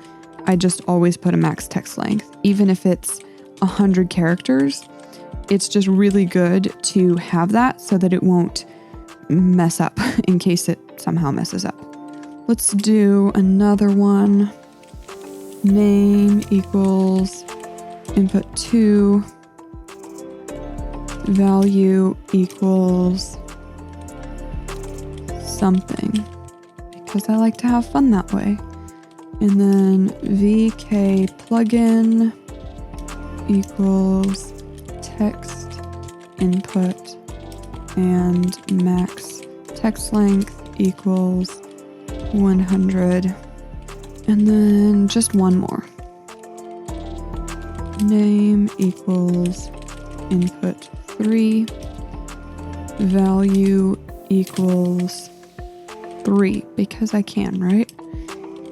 I just always put a max text length, even if it's 100 characters. It's just really good to have that so that it won't mess up in case it somehow messes up. Let's do another one. Name equals input 2, value equals something, because I like to have fun that way. And then VK plugin equals text input and max text length equals 100. And then just one more. Name equals input 3, value equals 3, because I can, right?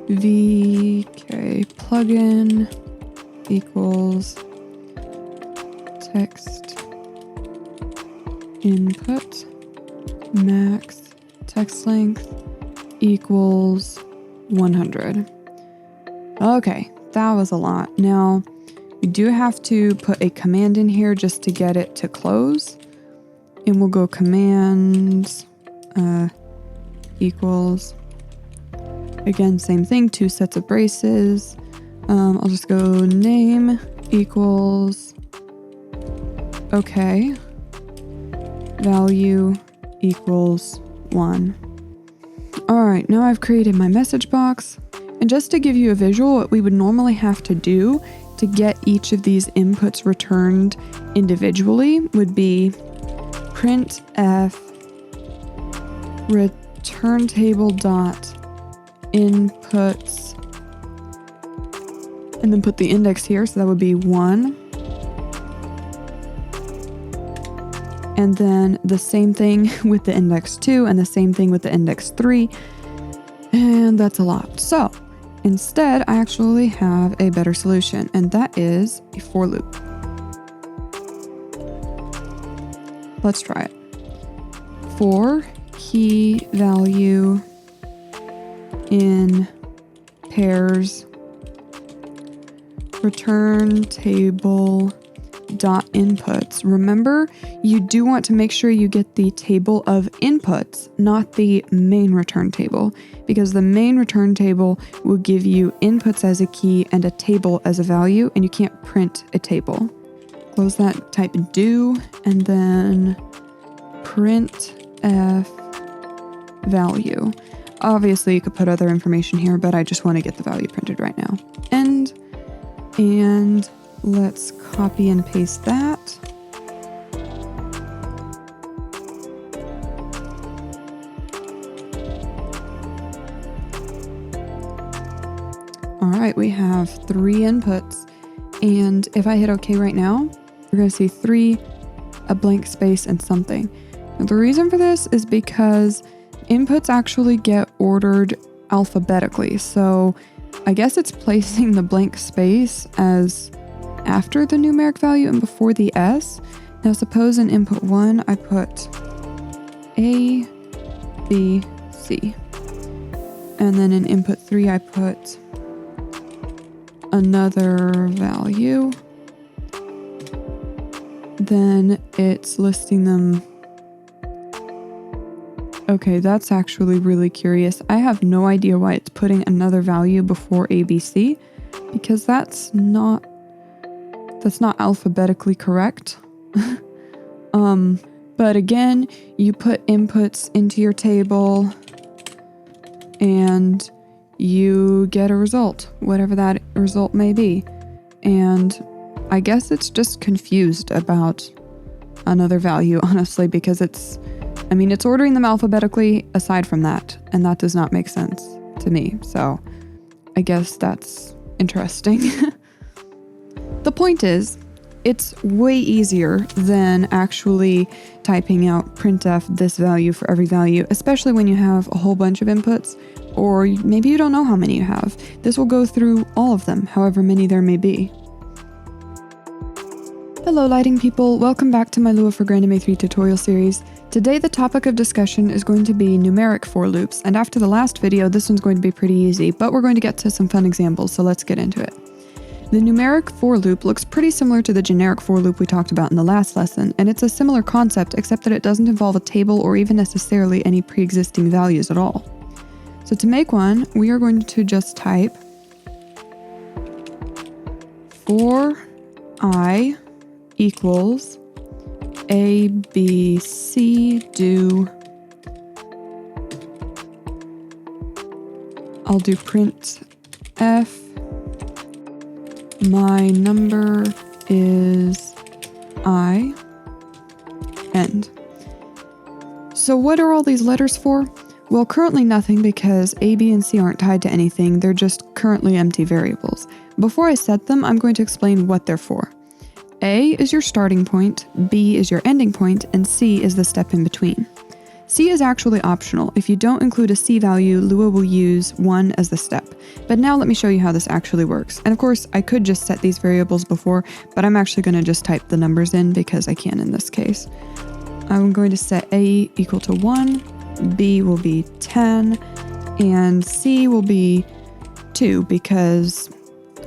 VK plugin equals text input max text length equals 100. Okay, that was a lot. Now, we do have to put a command in here just to get it to close. And we'll go commands, equals, again, same thing, 2 sets of braces. I'll just go name equals, okay, value equals 1. All right, now I've created my message box. And just to give you a visual, what we would normally have to do to get each of these inputs returned individually would be printf return table dot inputs, and then put the index here, so that would be 1. And then the same thing with the index 2 and the same thing with the index 3. And that's a lot. So instead, I actually have a better solution, and that is a for loop. Let's try it. For key value in pairs return table dot inputs. Remember, you do want to make sure you get the table of inputs, not the main return table, because the main return table will give you inputs as a key and a table as a value, and you can't print a table. Close that, type do, and then printf value. Obviously, you could put other information here, but I just want to get the value printed right now. End, and let's copy and paste that. All right, we have 3 inputs. And if I hit OK right now, we're going to see 3, a blank space, and something. Now, the reason for this is because inputs actually get ordered alphabetically. So I guess it's placing the blank space as after the numeric value and before the S. Now suppose in input 1, I put A, B, C. And then in input 3, I put another value. Then it's listing them. Okay, that's actually really curious. I have no idea why it's putting another value before ABC, because that's not alphabetically correct. But again, you put inputs into your table and you get a result, whatever that result may be. And I guess it's just confused about another value, honestly, because it's ordering them alphabetically aside from that, and that does not make sense to me. So I guess that's interesting. The point is, it's way easier than actually typing out printf this value for every value, especially when you have a whole bunch of inputs, or maybe you don't know how many you have. This will go through all of them, however many there may be. Hello lighting people, welcome back to my Lua for Grandame 3 tutorial series. Today the topic of discussion is going to be numeric for loops, and after the last video this one's going to be pretty easy, but we're going to get to some fun examples, so let's get into it. The numeric for loop looks pretty similar to the generic for loop we talked about in the last lesson, and it's a similar concept except that it doesn't involve a table or even necessarily any pre-existing values at all. So to make one, we are going to just type for I equals A, B, C, do. I'll do print F. My number is I, end. So what are all these letters for? Well, currently nothing because A, B, and C aren't tied to anything. They're just currently empty variables. Before I set them, I'm going to explain what they're for. A is your starting point, B is your ending point, and C is the step in between. C is actually optional. If you don't include a C value, Lua will use 1 as the step. But now let me show you how this actually works. And of course, I could just set these variables before, but I'm actually going to just type the numbers in because I can in this case. I'm going to set A equal to 1, B will be 10, and C will be 2 because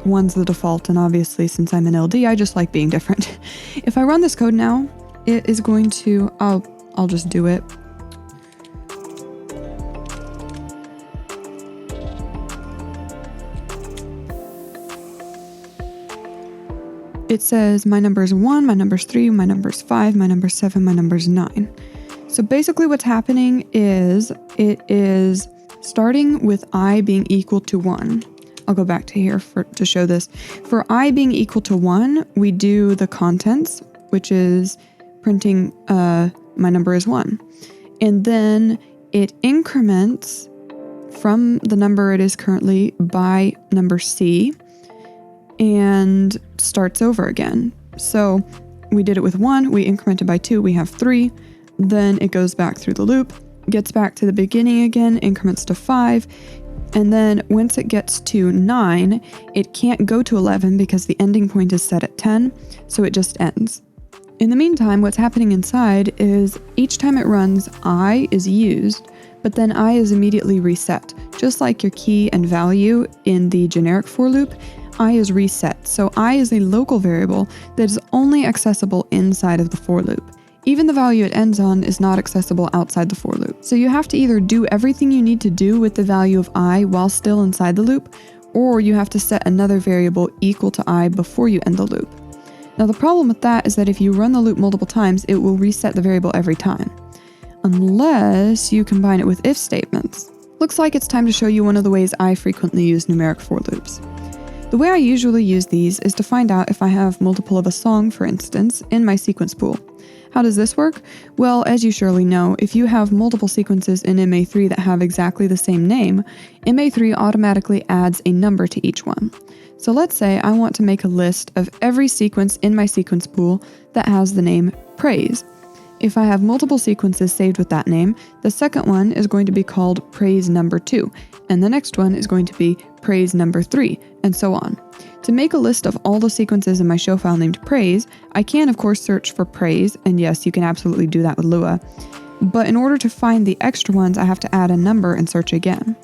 1's the default, and obviously since I'm an LD, I just like being different. If I run this code now, it is going to, I'll just do it. it says my number is 1, my number is 3, my number is 5, my number is 7, my number is 9. So basically what's happening is it is starting with I being equal to 1. I'll go back to here to show this. For I being equal to 1, we do the contents, which is printing my number is 1. And then it increments from the number it is currently by number C and starts over again. So we did it with 1, we incremented by 2, we have 3. Then it goes back through the loop, gets back to the beginning again, increments to 5. And then once it gets to 9, it can't go to 11 because the ending point is set at 10, so it just ends. In the meantime, what's happening inside is each time it runs, I is used, but then I is immediately reset. Just like your key and value in the generic for loop, I is reset. So I is a local variable that is only accessible inside of the for loop. Even the value it ends on is not accessible outside the for loop. So you have to either do everything you need to do with the value of I while still inside the loop, or you have to set another variable equal to I before you end the loop. Now the problem with that is that if you run the loop multiple times, it will reset the variable every time, unless you combine it with if statements. Looks like it's time to show you one of the ways I frequently use numeric for loops. The way I usually use these is to find out if I have multiple of a song, for instance, in my sequence pool. How does this work? Well, as you surely know, if you have multiple sequences in MA3 that have exactly the same name, MA3 automatically adds a number to each one. So let's say I want to make a list of every sequence in my sequence pool that has the name praise. If I have multiple sequences saved with that name, the second one is going to be called praise number 2, and the next one is going to be praise number 3, and so on. To make a list of all the sequences in my show file named praise, I can of course search for praise, and yes, you can absolutely do that with Lua. But in order to find the extra ones, I have to add a number and search again.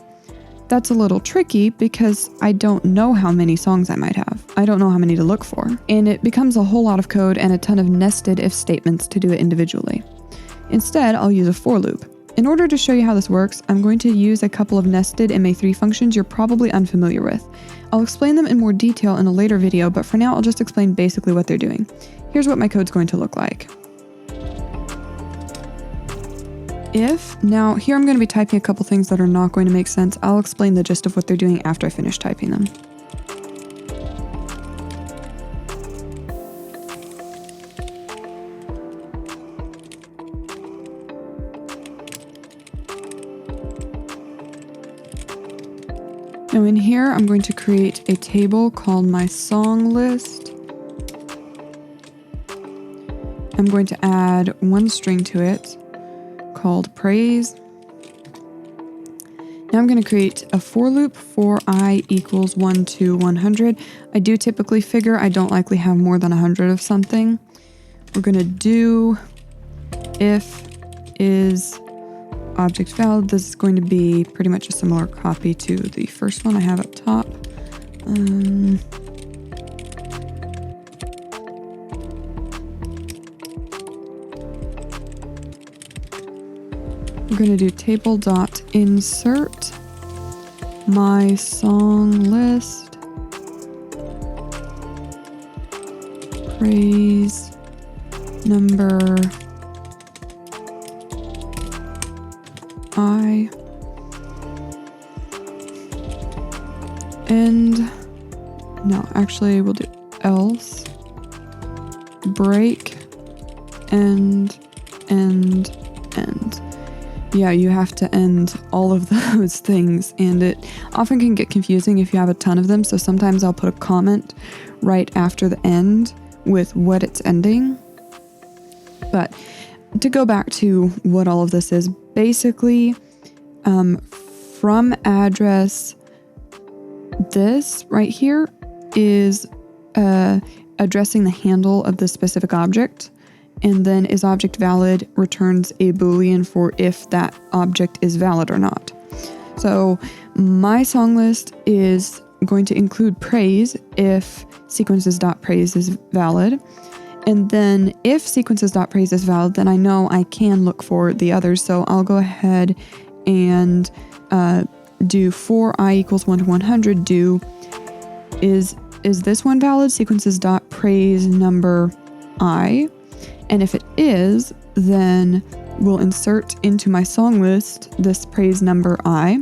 That's a little tricky because I don't know how many songs I might have. I don't know how many to look for. And it becomes a whole lot of code and a ton of nested if statements to do it individually. Instead, I'll use a for loop. In order to show you how this works, I'm going to use a couple of nested MA3 functions you're probably unfamiliar with. I'll explain them in more detail in a later video, but for now I'll just explain basically what they're doing. Here's what my code's going to look like. Now here I'm going to be typing a couple things that are not going to make sense. I'll explain the gist of what they're doing after I finish typing them. Now in here, I'm going to create a table called my song list. I'm going to add one string to it called praise. Now I'm going to create a for loop for I equals 1 to 100. I do typically figure I don't likely have more than 100 of something. We're going to do if is object valid. This is going to be pretty much a similar copy to the first one I have up top. We're going to do table.insert my song list praise number I and no, actually we'll do else break end. Yeah, you have to end all of those things, and it often can get confusing if you have a ton of them, so sometimes I'll put a comment right after the end with what it's ending. But to go back to what all of this is, basically, from address, this right here is addressing the handle of the specific object, and then is object valid returns a boolean for if that object is valid or not. So my song list is going to include praise if sequences.praise is valid. And then if sequences.praise is valid, then I know I can look for the others. So I'll go ahead and do for I equals 1 to 100, do is is this one valid? Sequences.praise number I. And if it is, then we'll insert into my song list this praise number I.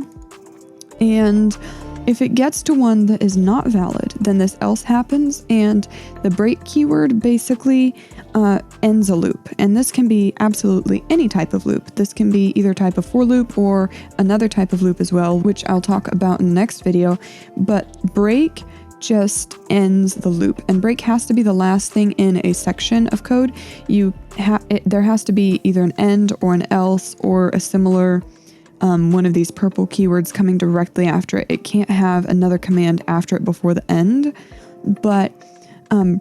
And if it gets to one that is not valid, then this else happens, and the break keyword basically ends a loop. And this can be absolutely any type of loop. This can be either type of for loop or another type of loop as well, which I'll talk about in the next video. But break just ends the loop, and break has to be the last thing in a section of code. There has to be either an end or an else or a similar one of these purple keywords coming directly after it. It can't have another command after it before the end, but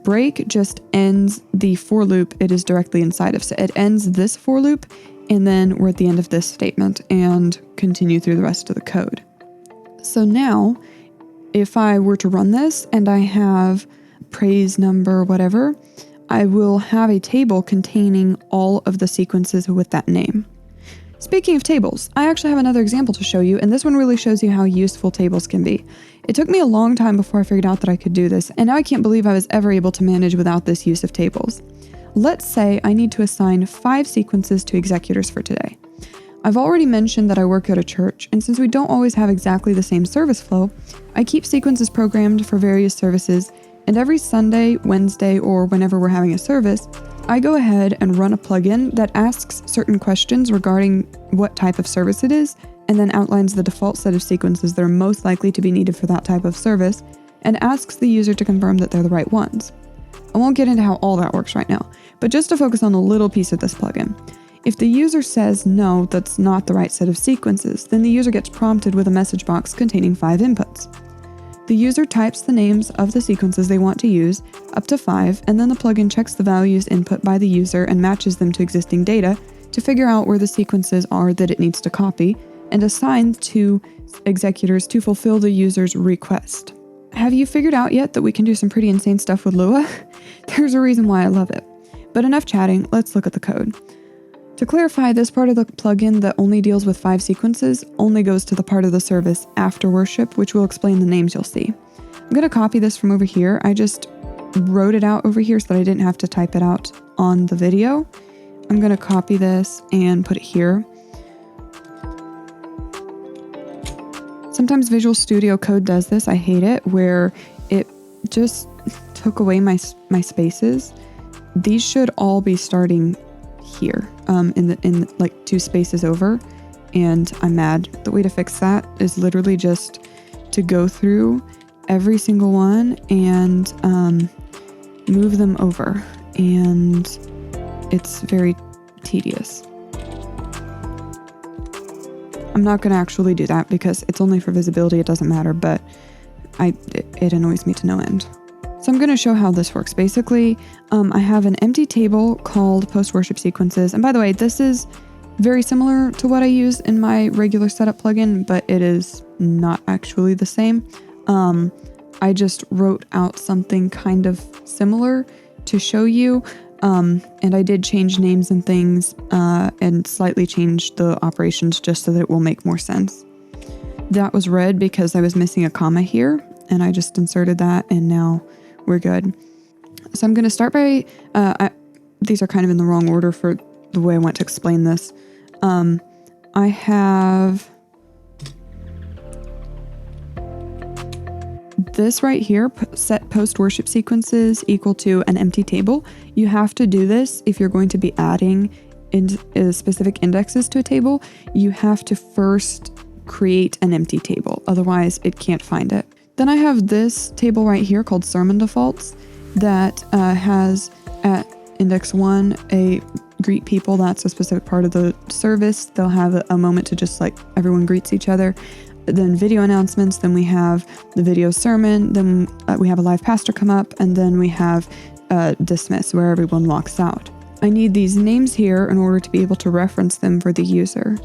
break just ends the for loop it is directly inside of. So it ends this for loop, and then we're at the end of this statement and continue through the rest of the code. So now, if I were to run this and I have praise number whatever, I will have a table containing all of the sequences with that name. Speaking of tables, I actually have another example to show you, and this one really shows you how useful tables can be. It took me a long time before I figured out that I could do this, and now I can't believe I was ever able to manage without this use of tables. Let's say I need to assign 5 sequences to executors for today. I've already mentioned that I work at a church, and since we don't always have exactly the same service flow, I keep sequences programmed for various services, and every Sunday, Wednesday, or whenever we're having a service, I go ahead and run a plugin that asks certain questions regarding what type of service it is, and then outlines the default set of sequences that are most likely to be needed for that type of service, and asks the user to confirm that they're the right ones. I won't get into how all that works right now, but just to focus on a little piece of this plugin. If the user says no, that's not the right set of sequences, then the user gets prompted with a message box containing 5 inputs. The user types the names of the sequences they want to use, up to 5, and then the plugin checks the values input by the user and matches them to existing data to figure out where the sequences are that it needs to copy, and assigns to executors to fulfill the user's request. Have you figured out yet that we can do some pretty insane stuff with Lua? There's a reason why I love it. But enough chatting, let's look at the code. To clarify, this part of the plugin that only deals with 5 sequences only goes to the part of the service after worship, which will explain the names you'll see. I'm going to copy this from over here. I just wrote it out over here so that I didn't have to type it out on the video. I'm going to copy this and put it here. Sometimes Visual Studio Code does this. I hate it, where it just took away my spaces. These should all be starting here, in like 2 spaces over, and I'm mad. The way to fix that is literally just to go through every single one and move them over, and it's very tedious. I'm not going to actually do that because it's only for visibility, it doesn't matter, but it annoys me to no end. So I'm going to show how this works. Basically, I have an empty table called post-worship sequences. And by the way, this is very similar to what I use in my regular setup plugin, but it is not actually the same. I just wrote out something kind of similar to show you. And I did change names and things and slightly change the operations just so that it will make more sense. That was red because I was missing a comma here, and I just inserted that, and now we're good. So I'm going to start by, these are kind of in the wrong order for the way I want to explain this. I have this right here, set post worship sequences equal to an empty table. You have to do this if you're going to be adding specific indexes to a table. You have to first create an empty table, otherwise it can't find it. Then I have this table right here called sermon defaults that has at index 1 a greet people. That's a specific part of the service. They'll have a moment to just like everyone greets each other. Then video announcements, then we have the video sermon, then we have a live pastor come up, and then we have dismiss where everyone walks out. I need these names here in order to be able to reference them for the user.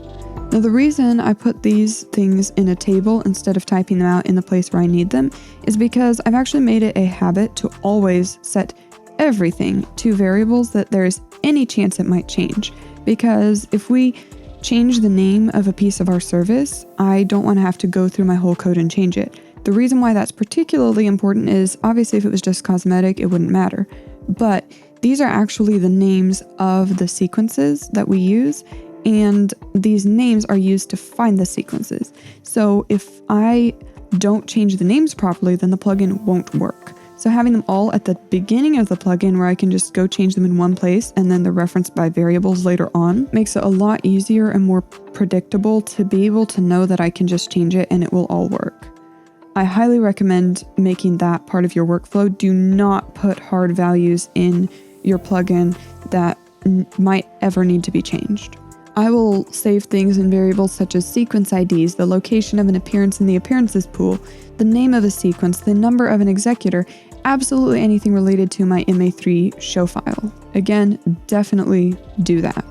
Now, the reason I put these things in a table instead of typing them out in the place where I need them is because I've actually made it a habit to always set everything to variables that there's any chance it might change. Because if we change the name of a piece of our service, I don't want to have to go through my whole code and change it. The reason why that's particularly important is obviously if it was just cosmetic, it wouldn't matter. But these are actually the names of the sequences that we use, and these names are used to find the sequences. So if I don't change the names properly, then the plugin won't work. So having them all at the beginning of the plugin where I can just go change them in one place and then they're referenced by variables later on makes it a lot easier and more predictable to be able to know that I can just change it and it will all work. I highly recommend making that part of your workflow. Do not put hard values in your plugin that might ever need to be changed. I will save things in variables such as sequence IDs, the location of an appearance in the appearances pool, the name of a sequence, the number of an executor, absolutely anything related to my MA3 show file. Again, definitely do that.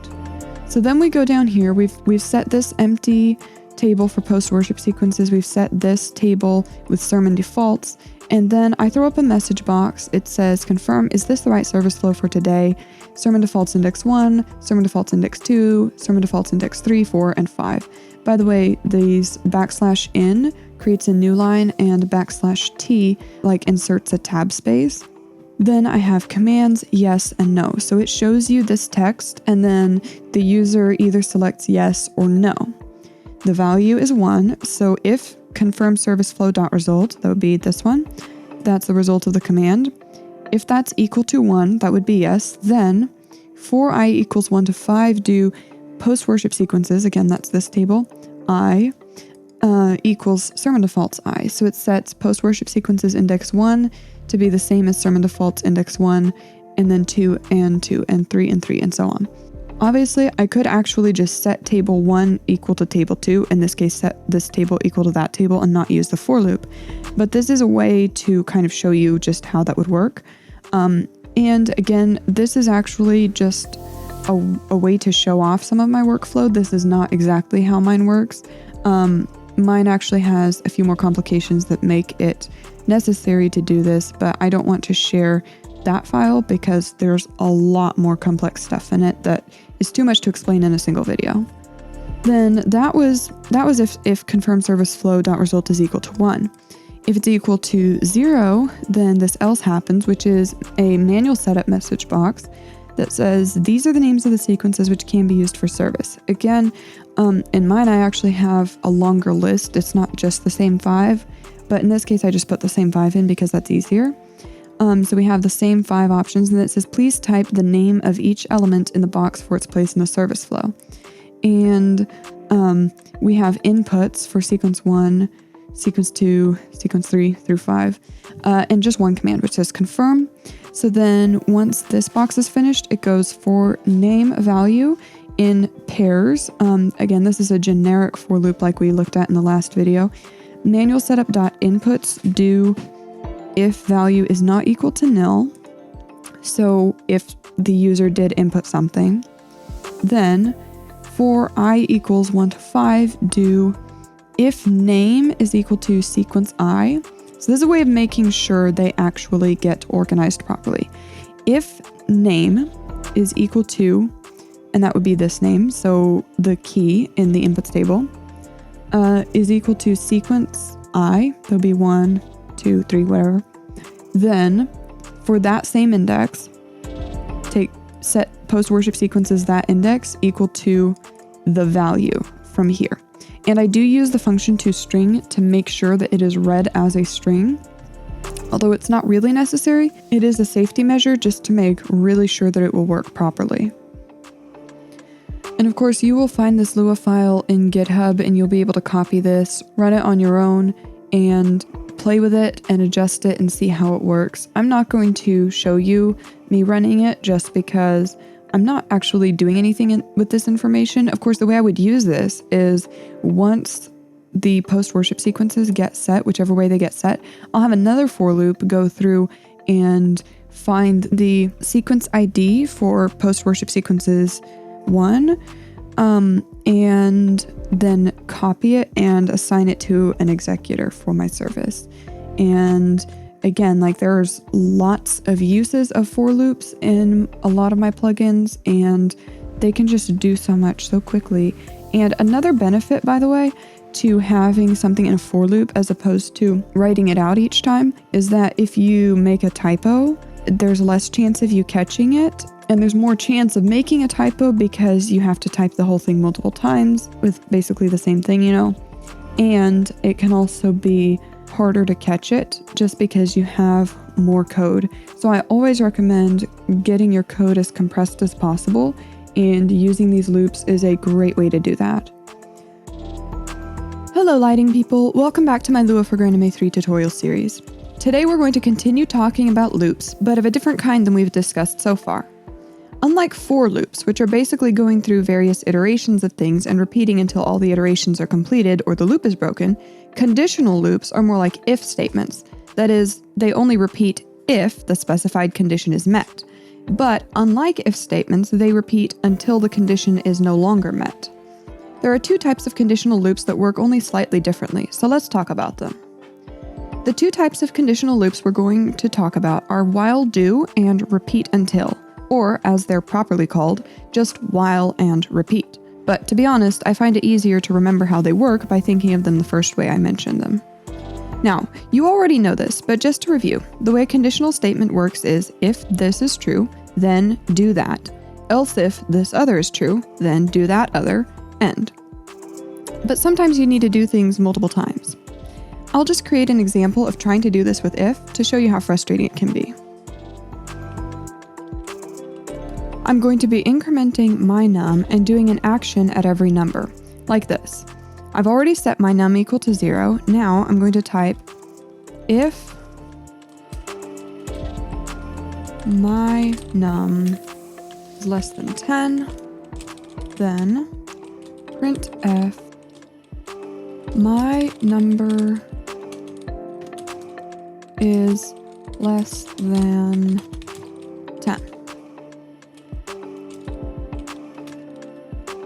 So then we go down here, we've set this empty table for post-worship sequences, we've set this table with sermon defaults, and then I throw up a message box. It says, confirm, is this the right service flow for today? Sermon defaults index 1, sermon defaults index 2, sermon defaults index 3, 4, and 5. By the way, these \n creates a new line and \t inserts a tab space. Then I have commands, yes and no. So it shows you this text and then the user either selects yes or no. The value is 1, so if confirm service flow.result, that would be this one, that's the result of the command. If that's equal to 1, that would be yes. Then for I equals 1 to 5, do post-worship sequences, again that's this table, I equals sermon defaults I. So it sets post-worship sequences index 1 to be the same as sermon defaults index 1, and then 2 and 2 and 3 and 3 and so on. Obviously, I could actually just set table 1 equal to table 2, in this case set this table equal to that table and not use the for loop, but this is a way to kind of show you just how that would work. And again, this is actually just a way to show off some of my workflow. This is not exactly how mine works. Mine actually has a few more complications that make it necessary to do this, but I don't want to share that file because there's a lot more complex stuff in it that is too much to explain in a single video. Then that was if confirm service flow.result is equal to 1. If it's equal to 0, then this else happens, which is a manual setup message box that says these are the names of the sequences which can be used for service. Again, in mine I actually have a longer list. It's not just the same 5, but in this case I just put the same 5 in because that's easier. So we have the same 5 options, and it says please type the name of each element in the box for its place in the service flow. And we have inputs for sequence 1, sequence 2, sequence 3 through 5, and just one command which says confirm. So then once this box is finished, it goes for name value in pairs. Again, this is a generic for loop like we looked at in the last video. Manual setup.inputs do if value is not equal to nil. So if the user did input something, then for I equals 1 to 5, do if name is equal to sequence I. So this is a way of making sure they actually get organized properly. If name is equal to, and that would be this name, so the key in the inputs table, is equal to sequence I, there'll be 1, 2, 3, whatever. Then for that same index, set post-worship sequences that index equal to the value from here. And I do use the function toString to make sure that it is read as a string. Although it's not really necessary, it is a safety measure just to make really sure that it will work properly. And of course, you will find this Lua file in GitHub and you'll be able to copy this, run it on your own, and play with it and adjust it and see how it works. I'm not going to show you me running it just because I'm not actually doing anything with this information. Of course, the way I would use this is once the post-worship sequences get set, whichever way they get set, I'll have another for loop go through and find the sequence ID for post-worship sequences 1, and then copy it and assign it to an executor for my service. And again, there's lots of uses of for loops in a lot of my plugins, and they can just do so much so quickly. And another benefit, by the way, to having something in a for loop as opposed to writing it out each time is that if you make a typo, there's less chance of you catching it, and there's more chance of making a typo because you have to type the whole thing multiple times with basically the same thing, and it can also be harder to catch it just because you have more code. So I always recommend getting your code as compressed as possible, and using these loops is a great way to do that. Hello lighting people, welcome back to my Lua for GrandMA 3 tutorial series. Today we're going to continue talking about loops, but of a different kind than we've discussed so far. Unlike for loops, which are basically going through various iterations of things and repeating until all the iterations are completed or the loop is broken, conditional loops are more like if statements. That is, they only repeat if the specified condition is met. But unlike if statements, they repeat until the condition is no longer met. There are two types of conditional loops that work only slightly differently, so let's talk about them. The two types of conditional loops we're going to talk about are while do and repeat until, or as they're properly called, just while and repeat. But to be honest, I find it easier to remember how they work by thinking of them the first way I mentioned them. Now, you already know this, but just to review, the way a conditional statement works is if this is true, then do that. Else if this other is true, then do that other, end. But sometimes you need to do things multiple times. I'll just create an example of trying to do this with if to show you how frustrating it can be. I'm going to be incrementing my num and doing an action at every number, like this. I've already set my num equal to 0. Now I'm going to type if my num is less than 10, then printf my number is less than 10.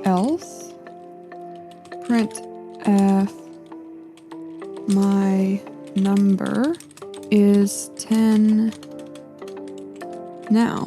Else printf my number is 10 now.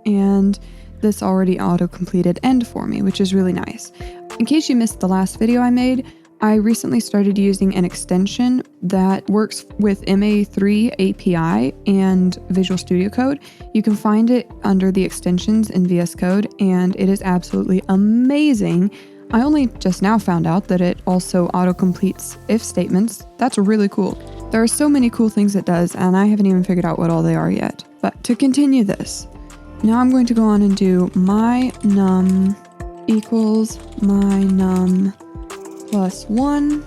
And this already auto-completed end for me, which is really nice. In case you missed the last video I made, I recently started using an extension that works with MA3 API and Visual Studio Code. You can find it under the extensions in VS Code, and it is absolutely amazing. I only just now found out that it also auto-completes if statements. That's really cool. There are so many cool things it does, and I haven't even figured out what all they are yet. But to continue this, now I'm going to go on and do my num equals my num plus 1,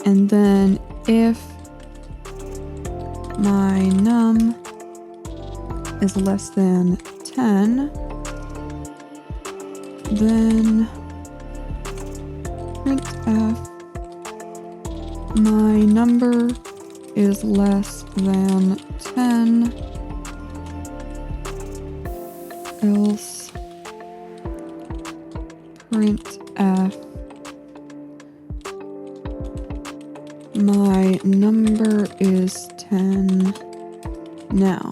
and then if my num is less than 10, then printf my number is less than 10, else printf my number is 10 now.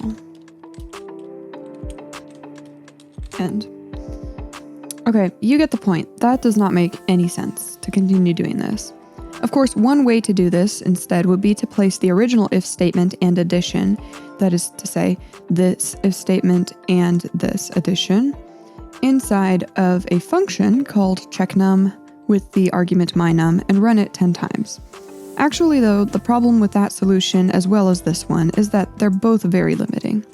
End. Okay, you get the point. That does not make any sense to continue doing this. Of course, one way to do this instead would be to place the original if statement and addition, that is to say, this if statement and this addition, inside of a function called checknum with the argument mynum and run it 10 times. Actually though, the problem with that solution as well as this one is that they're both very limiting.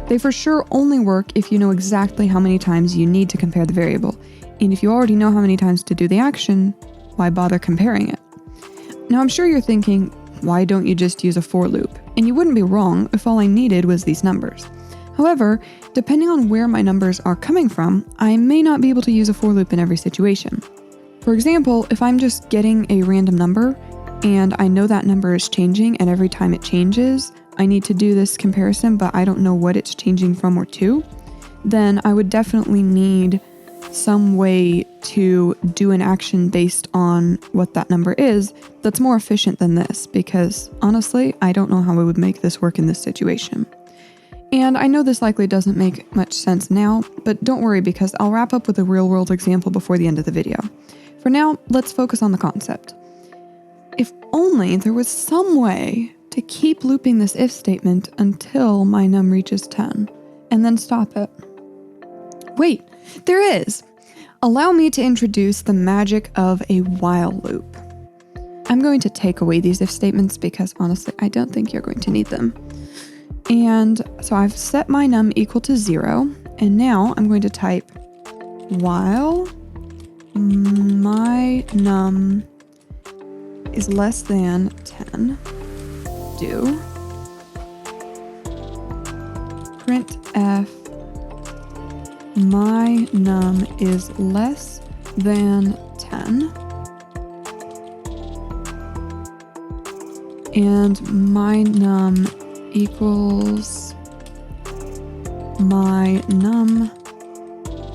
They for sure only work if you know exactly how many times you need to compare the variable, and if you already know how many times to do the action, why bother comparing it? Now I'm sure you're thinking, why don't you just use a for loop? And you wouldn't be wrong if all I needed was these numbers. However, depending on where my numbers are coming from, I may not be able to use a for loop in every situation. For example, if I'm just getting a random number, and I know that number is changing, and every time it changes, I need to do this comparison, but I don't know what it's changing from or to, then I would definitely need some way to do an action based on what that number is that's more efficient than this, because honestly, I don't know how I would make this work in this situation. And I know this likely doesn't make much sense now, but don't worry because I'll wrap up with a real-world example before the end of the video. For now, let's focus on the concept. If only there was some way to keep looping this if statement until my num reaches 10, and then stop it. Wait, there is! Allow me to introduce the magic of a while loop. I'm going to take away these if statements because honestly, I don't think you're going to need them. And so I've set my num equal to 0, and now I'm going to type while my num is less than 10, do printf my num is less than 10 and my num equals my num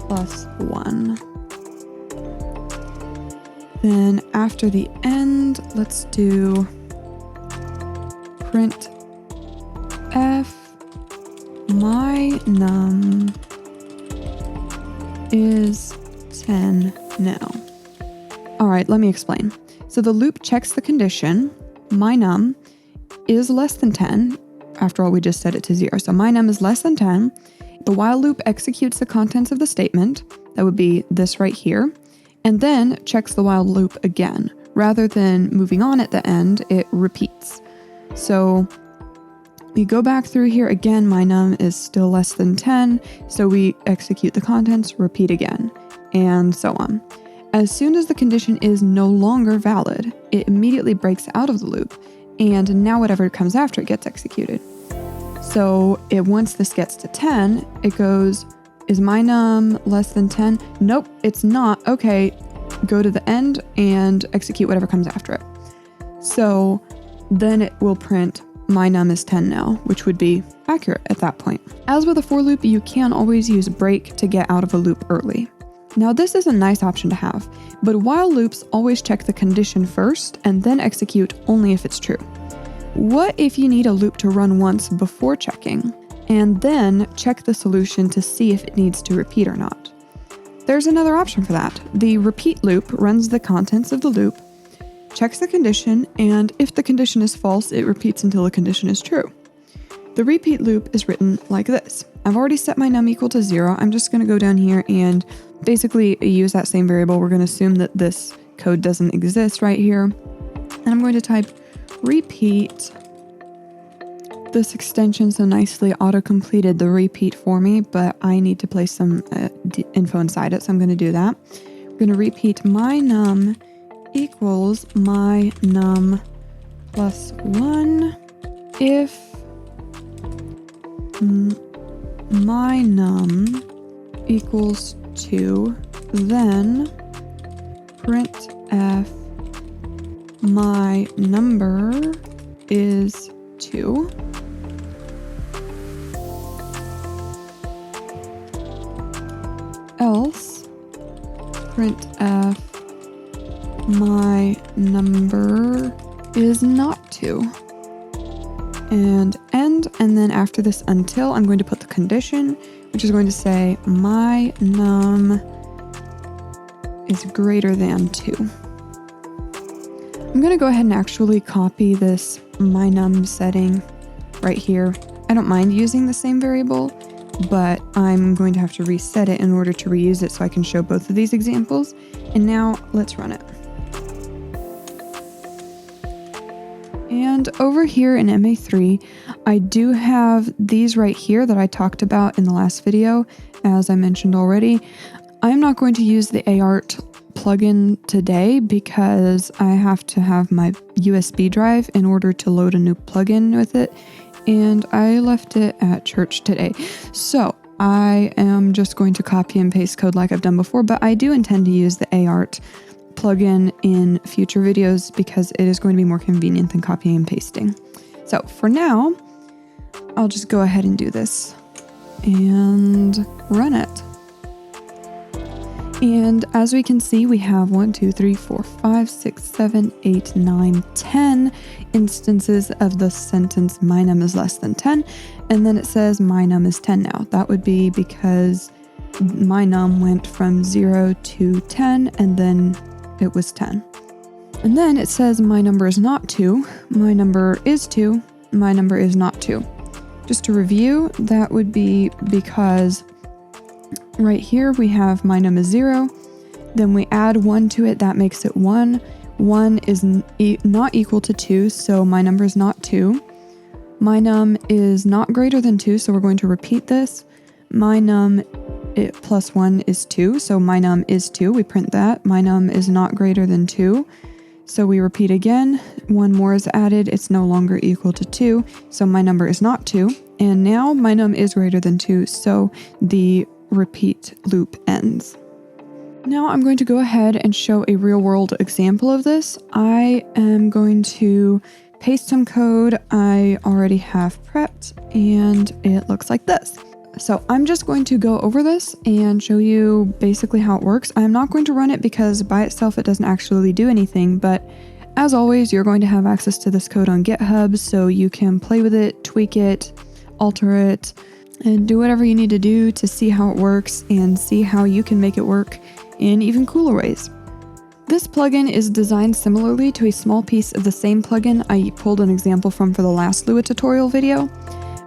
plus 1. Then after the end, let's do print f my num is 10 now. All right, let me explain. So the loop checks the condition, my num is less than 10. After all, we just set it to 0. So my num is less than 10. The while loop executes the contents of the statement. That would be this right here. And then checks the while loop again. Rather than moving on at the end, it repeats. So we go back through here again, my num is still less than 10, so we execute the contents, repeat again, and so on. As soon as the condition is no longer valid, it immediately breaks out of the loop, and now whatever comes after it gets executed. So once this gets to 10, it goes, is my num less than 10? Nope, it's not. Okay, go to the end and execute whatever comes after it. So then it will print my num is 10 now, which would be accurate at that point. As with a for loop, you can always use break to get out of a loop early. Now this is a nice option to have, but while loops always check the condition first and then execute only if it's true. What if you need a loop to run once before checking, and then check the solution to see if it needs to repeat or not? There's another option for that. The repeat loop runs the contents of the loop, checks the condition, and if the condition is false, it repeats until the condition is true. The repeat loop is written like this. I've already set my num equal to 0. I'm just going to go down here and basically use that same variable. We're going to assume that this code doesn't exist right here. And I'm going to type repeat. This extension so nicely auto-completed the repeat for me, but I need to place some info inside it, so I'm going to do that. I'm going to repeat my num equals my num plus 1 if my num equals 2, then printf my number is 2. Else printf my number is not 2. And end, and then after this until, I'm going to put the condition, which is going to say my num is greater than 2. I'm going to go ahead and actually copy this my num setting right here. I don't mind using the same variable, but I'm going to have to reset it in order to reuse it so I can show both of these examples. And now let's run it. And over here in MA3, I do have these right here that I talked about in the last video, as I mentioned already. I'm not going to use the AArt plugin today because I have to have my USB drive in order to load a new plugin with it, and I left it at church today. So I am just going to copy and paste code like I've done before, but I do intend to use the AArt plugin in future videos because it is going to be more convenient than copying and pasting. So for now, I'll just go ahead and do this and run it. And as we can see, we have 1, 2, 3, 4, 5, 6, 7, 8, 9, 10 instances of the sentence my num is less than 10. And then it says my num is 10 now. That would be because my num went from 0 to 10 and then it was 10. And then it says my number is not 2, my number is 2, my number is not 2. Just to review, that would be because right here we have my num is 0, then we add 1 to it, that makes it 1. 1 is not equal to 2, so my number is not 2. My num is not greater than 2, so we're going to repeat this. My num plus 1 is 2, so my num is 2. We print that. My num is not greater than 2. So we repeat again. 1 more is added. It's no longer equal to 2, so my number is not 2. And now my num is greater than 2, so the repeat loop ends. Now I'm going to go ahead and show a real-world example of this. I am going to paste some code I already have prepped, and it looks like this. So I'm just going to go over this and show you basically how it works. I'm not going to run it because by itself it doesn't actually do anything, but as always, you're going to have access to this code on GitHub, so you can play with it, tweak it, alter it, and do whatever you need to do to see how it works and see how you can make it work in even cooler ways. This plugin is designed similarly to a small piece of the same plugin I pulled an example from for the last Lua tutorial video.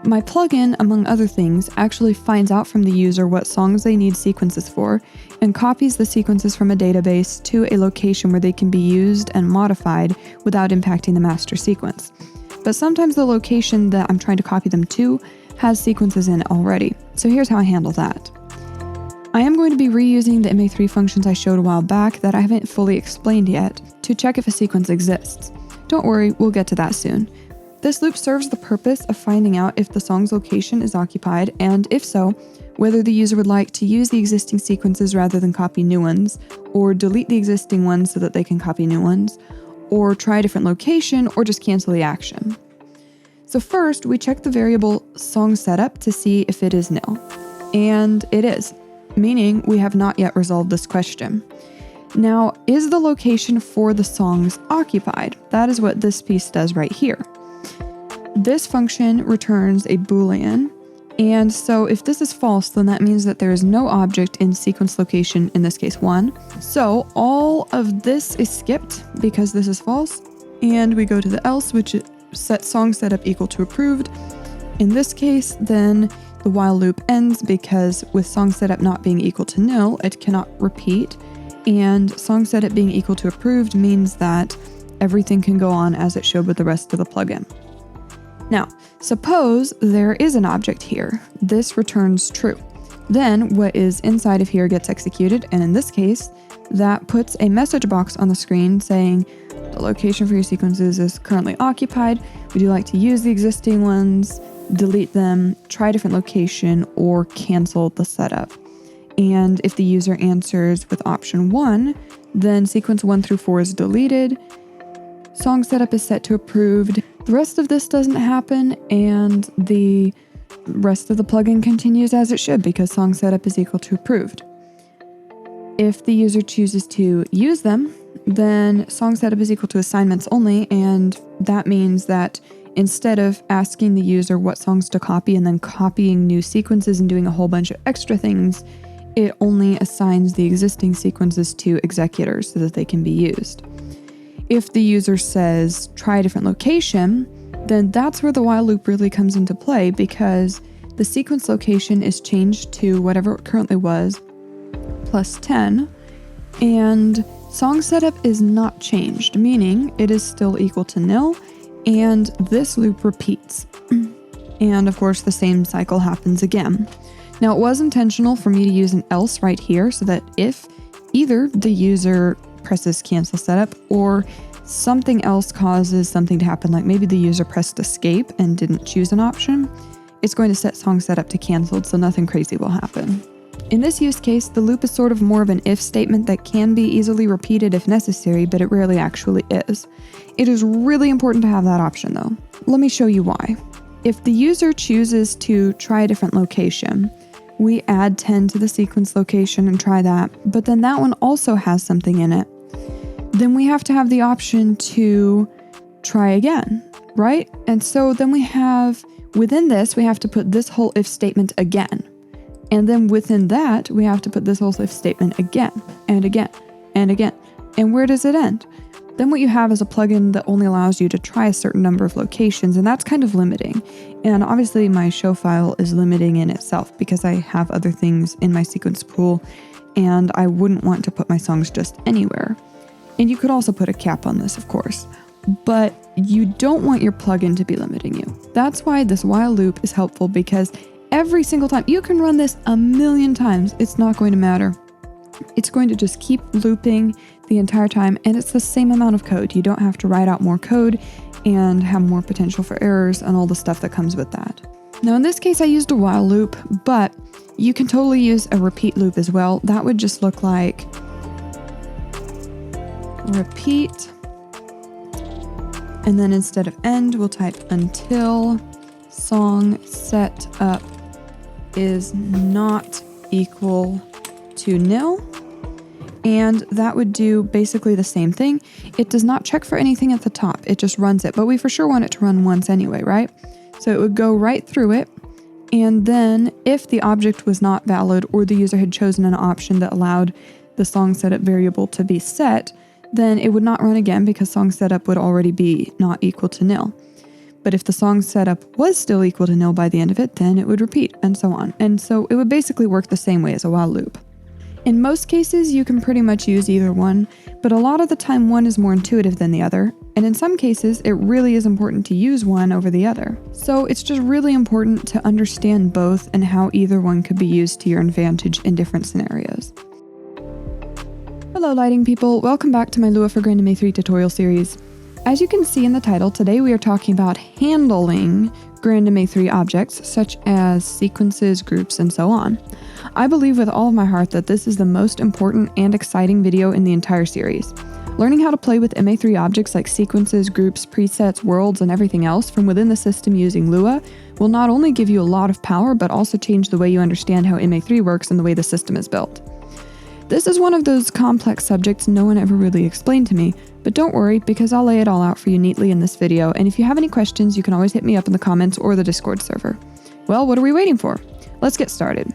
My plugin, among other things, actually finds out from the user what songs they need sequences for and copies the sequences from a database to a location where they can be used and modified without impacting the master sequence. But sometimes the location that I'm trying to copy them to has sequences in it already, so here's how I handle that. I am going to be reusing the MA3 functions I showed a while back that I haven't fully explained yet to check if a sequence exists. Don't worry, we'll get to that soon. This loop serves the purpose of finding out if the song's location is occupied, and if so, whether the user would like to use the existing sequences rather than copy new ones, or delete the existing ones so that they can copy new ones, or try a different location, or just cancel the action. So first, we check the variable song setup to see if it is nil. And it is, meaning we have not yet resolved this question. Now, is the location for the songs occupied? That is what this piece does right here. This function returns a Boolean, and so if this is false, then that means that there is no object in sequence location, in this case 1. So all of this is skipped because this is false, and we go to the else, which set song setup equal to approved. In this case, then the while loop ends because with song setup not being equal to nil, it cannot repeat, and song setup being equal to approved means that everything can go on as it should with the rest of the plugin. Now, suppose there is an object here. This returns true. Then what is inside of here gets executed, and in this case, that puts a message box on the screen saying, the location for your sequences is currently occupied. Would you like to use the existing ones, delete them, try a different location, or cancel the setup? And if the user answers with option 1, then sequence 1 through 4 is deleted. Song setup is set to approved. The rest of this doesn't happen, and the rest of the plugin continues as it should because song setup is equal to approved. If the user chooses to use them, then song setup is equal to assignments only, and that means that instead of asking the user what songs to copy and then copying new sequences and doing a whole bunch of extra things, it only assigns the existing sequences to executors so that they can be used. If the user says, try a different location, then that's where the while loop really comes into play because the sequence location is changed to whatever it currently was, plus 10, and song setup is not changed, meaning it is still equal to nil, and this loop repeats. And of course, the same cycle happens again. Now, it was intentional for me to use an else right here so that if either the user presses cancel setup or something else causes something to happen, like maybe the user pressed escape and didn't choose an option, it's going to set song setup to canceled, so nothing crazy will happen. In this use case, the loop is sort of more of an if statement that can be easily repeated if necessary, but it rarely actually is. It is really important to have that option though. Let me show you why. If the user chooses to try a different location, we add 10 to the sequence location and try that, but then that one also has something in it. Then we have to have the option to try again, right? And so then we have, within this, we have to put this whole if statement again. And then within that, we have to put this whole if statement again, and again, and again, And where does it end? Then what you have is a plugin that only allows you to try a certain number of locations, and that's kind of limiting. And obviously my show file is limiting in itself because I have other things in my sequence pool, and I wouldn't want to put my songs just anywhere. And you could also put a cap on this, of course, but you don't want your plugin to be limiting you. That's why this while loop is helpful, because every single time, you can run this a million times, it's not going to matter. It's going to just keep looping the entire time, and it's the same amount of code. You don't have to write out more code and have more potential for errors and all the stuff that comes with that. Now in this case I used a while loop, but you can totally use a repeat loop as well. That would just look like repeat, and then instead of end we'll type until song set up is not equal to nil. And that would do basically the same thing. It does not check for anything at the top, it just runs it, but we for sure want it to run once anyway, right? So it would go right through it, and then if the object was not valid or the user had chosen an option that allowed the song setup variable to be set, then it would not run again because song setup would already be not equal to nil. But if the song setup was still equal to nil by the end of it, then it would repeat, and so on. And so it would basically work the same way as a while loop. In most cases, you can pretty much use either one, but a lot of the time one is more intuitive than the other, and in some cases, it really is important to use one over the other. So it's just really important to understand both and how either one could be used to your advantage in different scenarios. Hello lighting people, welcome back to my Lua for grandMA 3 tutorial series. As you can see in the title, today we are talking about handling grandMA 3 objects such as sequences, groups, and so on. I believe with all of my heart that this is the most important and exciting video in the entire series. Learning how to play with MA3 objects like sequences, groups, presets, worlds, and everything else from within the system using Lua will not only give you a lot of power, but also change the way you understand how MA3 works and the way the system is built. This is one of those complex subjects no one ever really explained to me, but don't worry because I'll lay it all out for you neatly in this video, and if you have any questions, you can always hit me up in the comments or the Discord server. Well, what are we waiting for? Let's get started.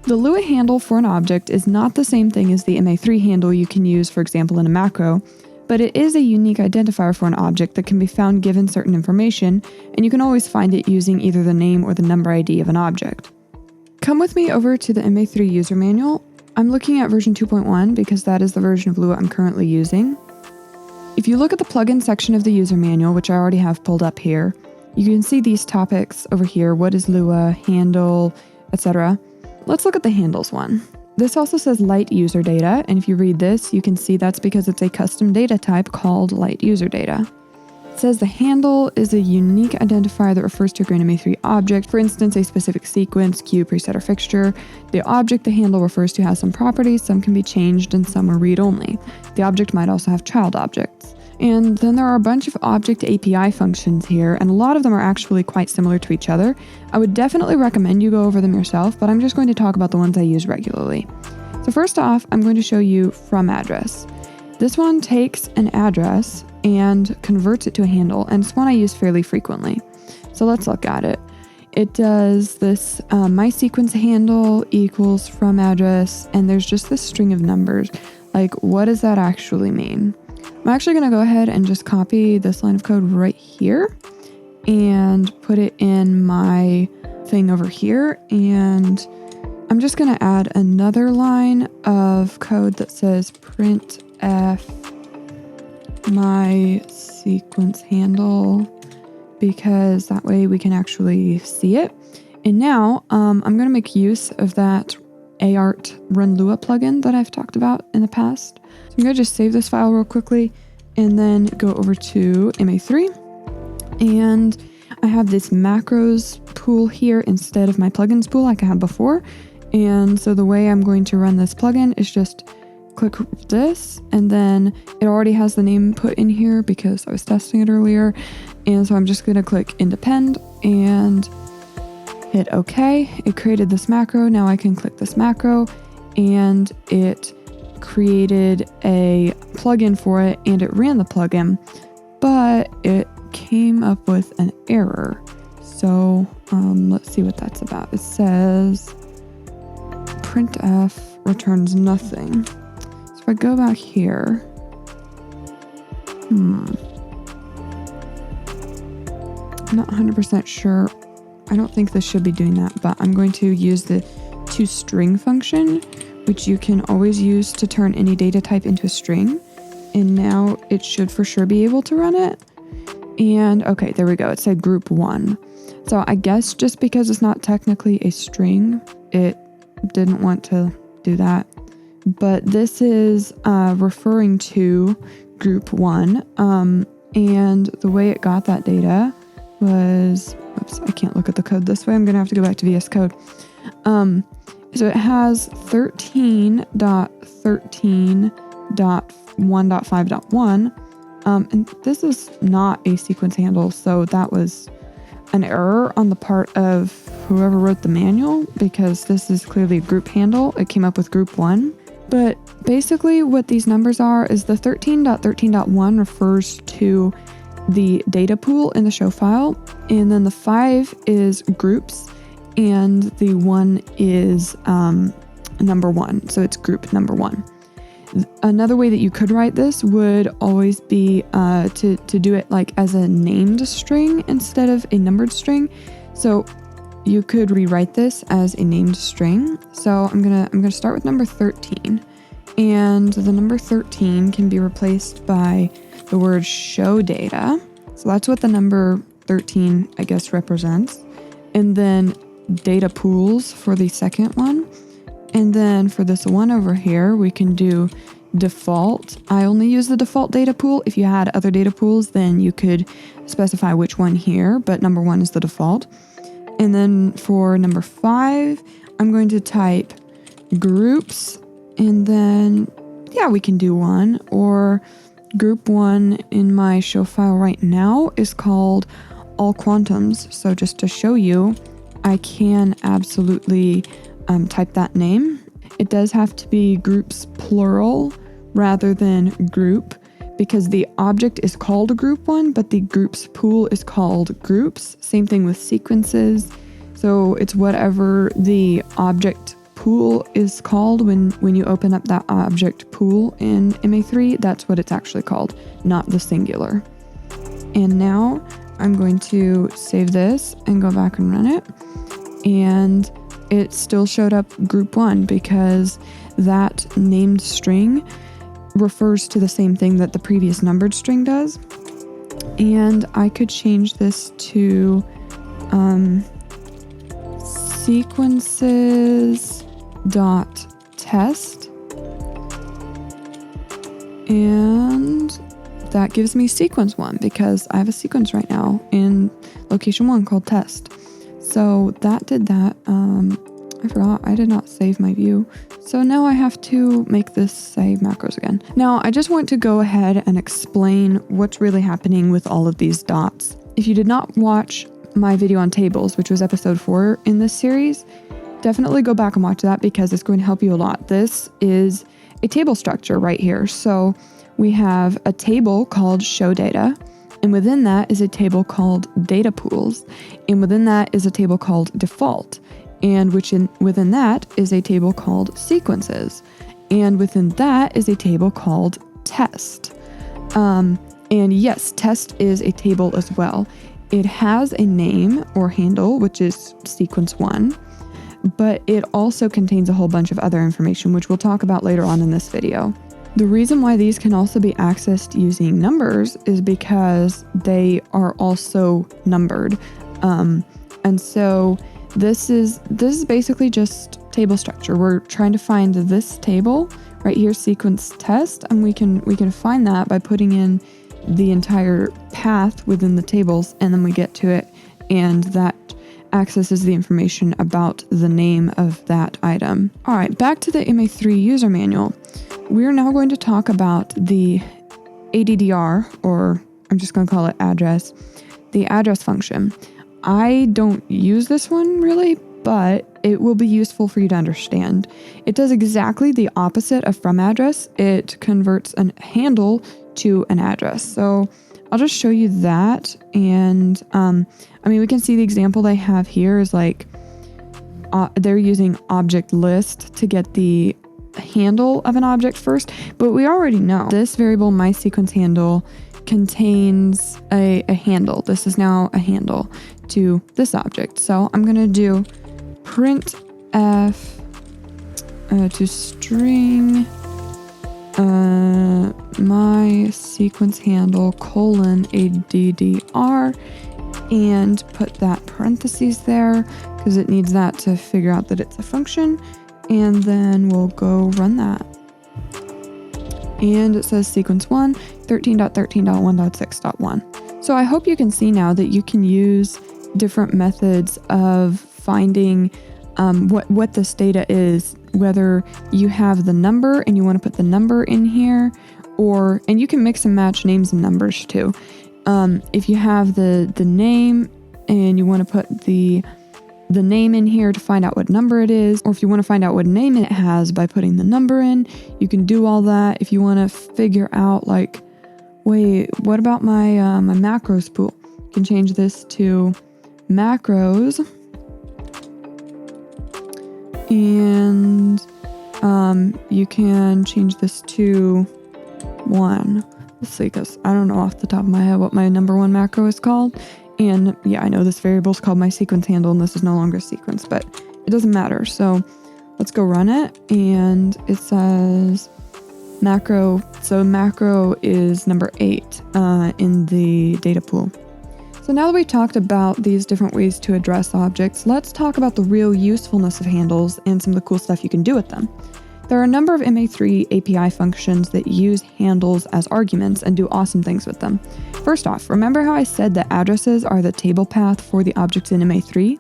The Lua handle for an object is not the same thing as the MA3 handle you can use, for example, in a macro, but it is a unique identifier for an object that can be found given certain information, and you can always find it using either the name or the number ID of an object. Come with me over to the MA3 user manual. I'm looking at version 2.1 because that is the version of Lua I'm currently using. If you look at the plugin section of the user manual, which I already have pulled up here, you can see these topics over here. What is Lua, handle, etc. Let's look at the handles one. This also says light user data, and if you read this, you can see that's because it's a custom data type called light user data. It says the handle is a unique identifier that refers to a grandMA 3 object, for instance, a specific sequence, queue, preset, or fixture. The object the handle refers to has some properties, some can be changed, and some are read-only. The object might also have child objects. And then there are a bunch of object API functions here, and a lot of them are actually quite similar to each other. I would definitely recommend you go over them yourself, but I'm just going to talk about the ones I use regularly. So first off, I'm going to show you from address. This one takes an address and converts it to a handle, and it's one I use fairly frequently. So let's look at it. It does this my sequence handle equals from address, and there's just this string of numbers. Like, what does that actually mean? I'm actually going to go ahead and just copy this line of code right here and put it in my thing over here. And I'm just going to add another line of code that says printf my sequence handle, because that way we can actually see it. And now I'm going to make use of that Aart Run Lua plugin that I've talked about in the past. So I'm going to just save this file real quickly and then go over to MA3. And I have this macros pool here instead of my plugins pool like I had before. And so the way I'm going to run this plugin is just click this, and then it already has the name put in here because I was testing it earlier. And so I'm just going to click independ and hit OK. It created this macro. Now I can click this macro and it created a plugin for it and it ran the plugin, but it came up with an error. So let's see what that's about. It says printf returns nothing. So if I go back here I'm not 100% sure. I don't think this should be doing that, but I'm going to use the toString function, which you can always use to turn any data type into a string. And now it should for sure be able to run it. And okay, there we go. It said group 1. So I guess just because it's not technically a string, it didn't want to do that. But this is referring to group 1. And the way it got that data was, oops, I can't look at the code this way. I'm going to have to go back to VS Code. So it has 13.13.1.5.1. And this is not a sequence handle, so that was an error on the part of whoever wrote the manual, because this is clearly a group handle. It came up with group 1. But basically what these numbers are is the 13.13.1 refers to the data pool in the show file, and then the 5 is groups, and the 1 is number 1. So it's group number 1. Another way that you could write this would always be to do it like as a named string instead of a numbered string. So you could rewrite this as a named string. So I'm gonna start with number 13, and the number 13 can be replaced by the word show data. So that's what the number 13, I guess, represents. And then data pools for the second one. And then for this one over here, we can do default. I only use the default data pool. If you had other data pools, then you could specify which one here, but number 1 is the default. And then for number 5, I'm going to type groups, and then, yeah, we can do 1, or group 1 in my show file right now is called all quantums. So just to show you, I can absolutely type that name. It does have to be groups plural rather than group, because the object is called group 1, but the groups pool is called groups. Same thing with sequences. So it's whatever the object pool is called when you open up that object pool in MA3, that's what it's actually called, not the singular. And now I'm going to save this and go back and run it. And it still showed up group 1 because that named string refers to the same thing that the previous numbered string does. And I could change this to sequences.test, and that gives me sequence 1 because I have a sequence right now in location 1 called test. So that did that. I forgot I did not save my view. So now I have to make this say macros again. Now I just want to go ahead and explain what's really happening with all of these dots. If you did not watch my video on tables, which was episode 4 in this series, definitely go back and watch that because it's going to help you a lot. This is a table structure right here. So we have a table called show data, and within that is a table called data pools, and within that is a table called default, and within that is a table called sequences, and within that is a table called test. And yes, test is a table as well. It has a name or handle, which is sequence 1, but it also contains a whole bunch of other information, which we'll talk about later on in this video. The reason why these can also be accessed using numbers is because they are also numbered. And so this is basically just table structure. We're trying to find this table right here, sequence test, and we can find that by putting in the entire path within the tables, and then we get to it, and that accesses the information about the name of that item. All right, back to the MA3 user manual. We're now going to talk about the ADDR, or I'm just going to call it address, the address function. I don't use this one really, but it will be useful for you to understand. It does exactly the opposite of from address. It converts a handle to an address. So I'll just show you that. And we can see the example they have here is like they're using object list to get the handle of an object first, but we already know this variable mySequenceHandle contains a handle. This is now a handle to this object. So I'm going to do printf to string my sequence handle :addr, and put that parentheses there because it needs that to figure out that it's a function. And then we'll go run that. And it says sequence 1, 13.13.1.6.1. So I hope you can see now that you can use different methods of finding what this data is, whether you have the number and you want to put the number in here, and you can mix and match names and numbers too. If you have the name and you want to put the name in here to find out what number it is, or if you want to find out what name it has by putting the number in, you can do all that. If you want to figure out like, wait, what about my macros pool? You can change this to macros, and you can change this to 1. Let's see, because I don't know off the top of my head what my number 1 macro is called. And yeah, I know this variable is called my sequence handle, and this is no longer a sequence, but it doesn't matter. So let's go run it, and it says macro. So macro is number 8 in the data pool. So now that we talked about these different ways to address objects, let's talk about the real usefulness of handles and some of the cool stuff you can do with them. There are a number of MA3 API functions that use handles as arguments and do awesome things with them. First off, remember how I said that addresses are the table path for the objects in MA3?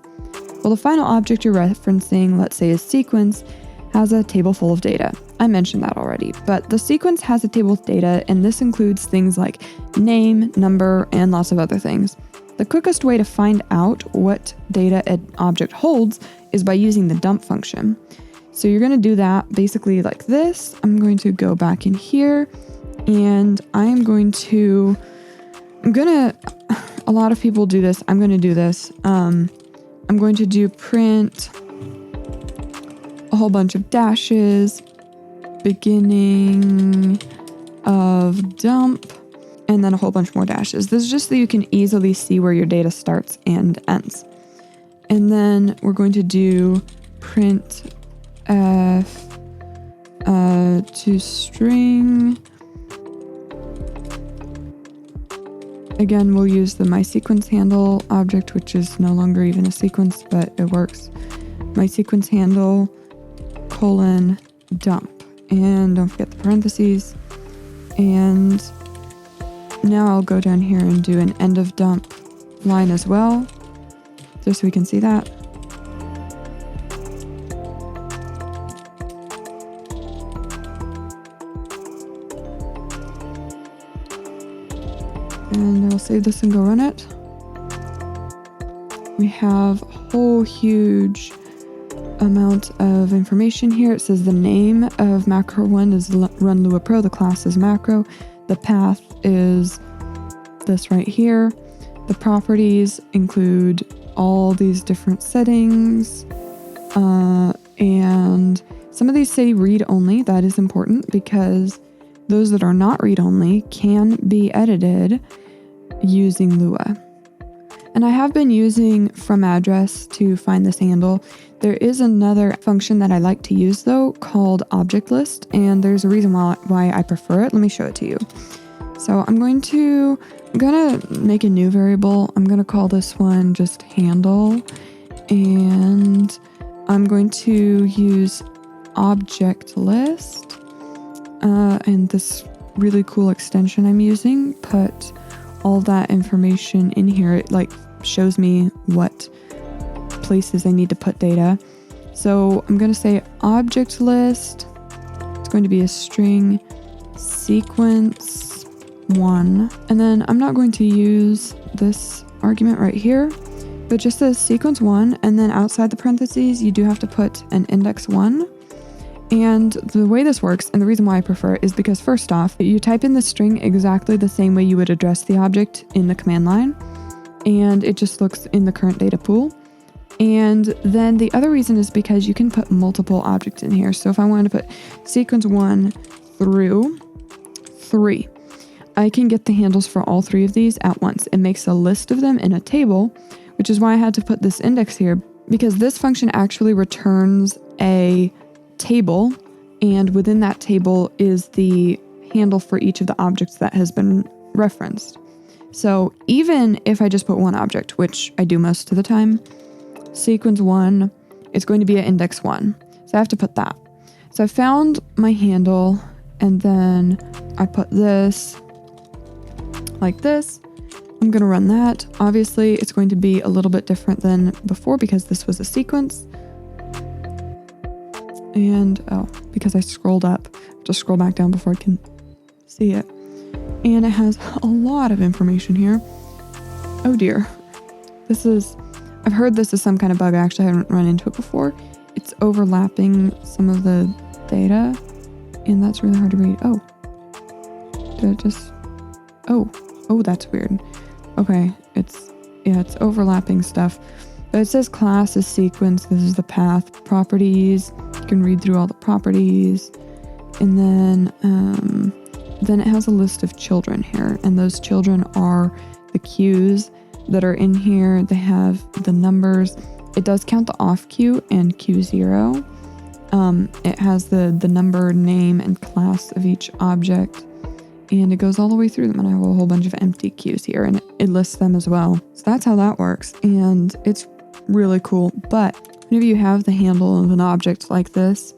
Well, the final object you're referencing, let's say is sequence, has a table full of data. I mentioned that already, but the sequence has a table with data, and this includes things like name, number, and lots of other things. The quickest way to find out what data an object holds is by using the dump function. So you're going to do that basically like this. I'm going to go back in here, and a lot of people do this. I'm going to do this. I'm going to do print a whole bunch of dashes, beginning of dump, and then a whole bunch more dashes. This is just so you can easily see where your data starts and ends. And then we're going to do print to string. Again, we'll use the mySequence handle object, which is no longer even a sequence, but it works. MySequence handle :dump. And don't forget the parentheses. And now I'll go down here and do an end of dump line as well, just so we can see that. And I'll save this and go run it. We have a whole huge amount of information here. It says the name of macro 1 is run Lua Pro. The class is macro. The path is this right here. The properties include all these different settings. And some of these say read only. That is important because those that are not read only can be edited using Lua. And I have been using from address to find this handle. There is another function that I like to use though called object list, and there's a reason why I prefer it. Let me show it to you. So I'm gonna make a new variable. I'm gonna call this one just handle, and I'm going to use object list and this really cool extension I'm using. Put all that information in here. It like shows me what places I need to put data. So I'm going to say object list. It's going to be a string sequence 1. And then I'm not going to use this argument right here, but just says sequence 1. And then outside the parentheses, you do have to put an index 1. And the way this works, and the reason why I prefer it, is because first off, you type in the string exactly the same way you would address the object in the command line, and it just looks in the current data pool. And then the other reason is because you can put multiple objects in here. So if I wanted to put sequence 1 through 3, I can get the handles for all 3 of these at once. It makes a list of them in a table, which is why I had to put this index here, because this function actually returns a table, and within that table is the handle for each of the objects that has been referenced. So even if I just put one object, which I do most of the time, sequence 1, it's going to be at index 1. So I have to put that. So I found my handle, and then I put this like this. I'm going to run that. Obviously, it's going to be a little bit different than before because this was a sequence. And, because I scrolled up, just scroll back down before I can see it. And it has a lot of information here. Oh dear. I've heard this is some kind of bug. I actually haven't run into it before. It's overlapping some of the data, and that's really hard to read. Oh. Did it just... Oh, that's weird. Okay, it's overlapping stuff. But it says class is sequence. This is the path. Properties. You can read through all the properties. And then it has a list of children here, and those children are the cues that are in here. They have the numbers. It does count the off cue and Q0. It has the number, name, and class of each object, and it goes all the way through them. And I have a whole bunch of empty cues here, and it lists them as well. So that's how that works, and it's really cool. But whenever you have the handle of an object like this,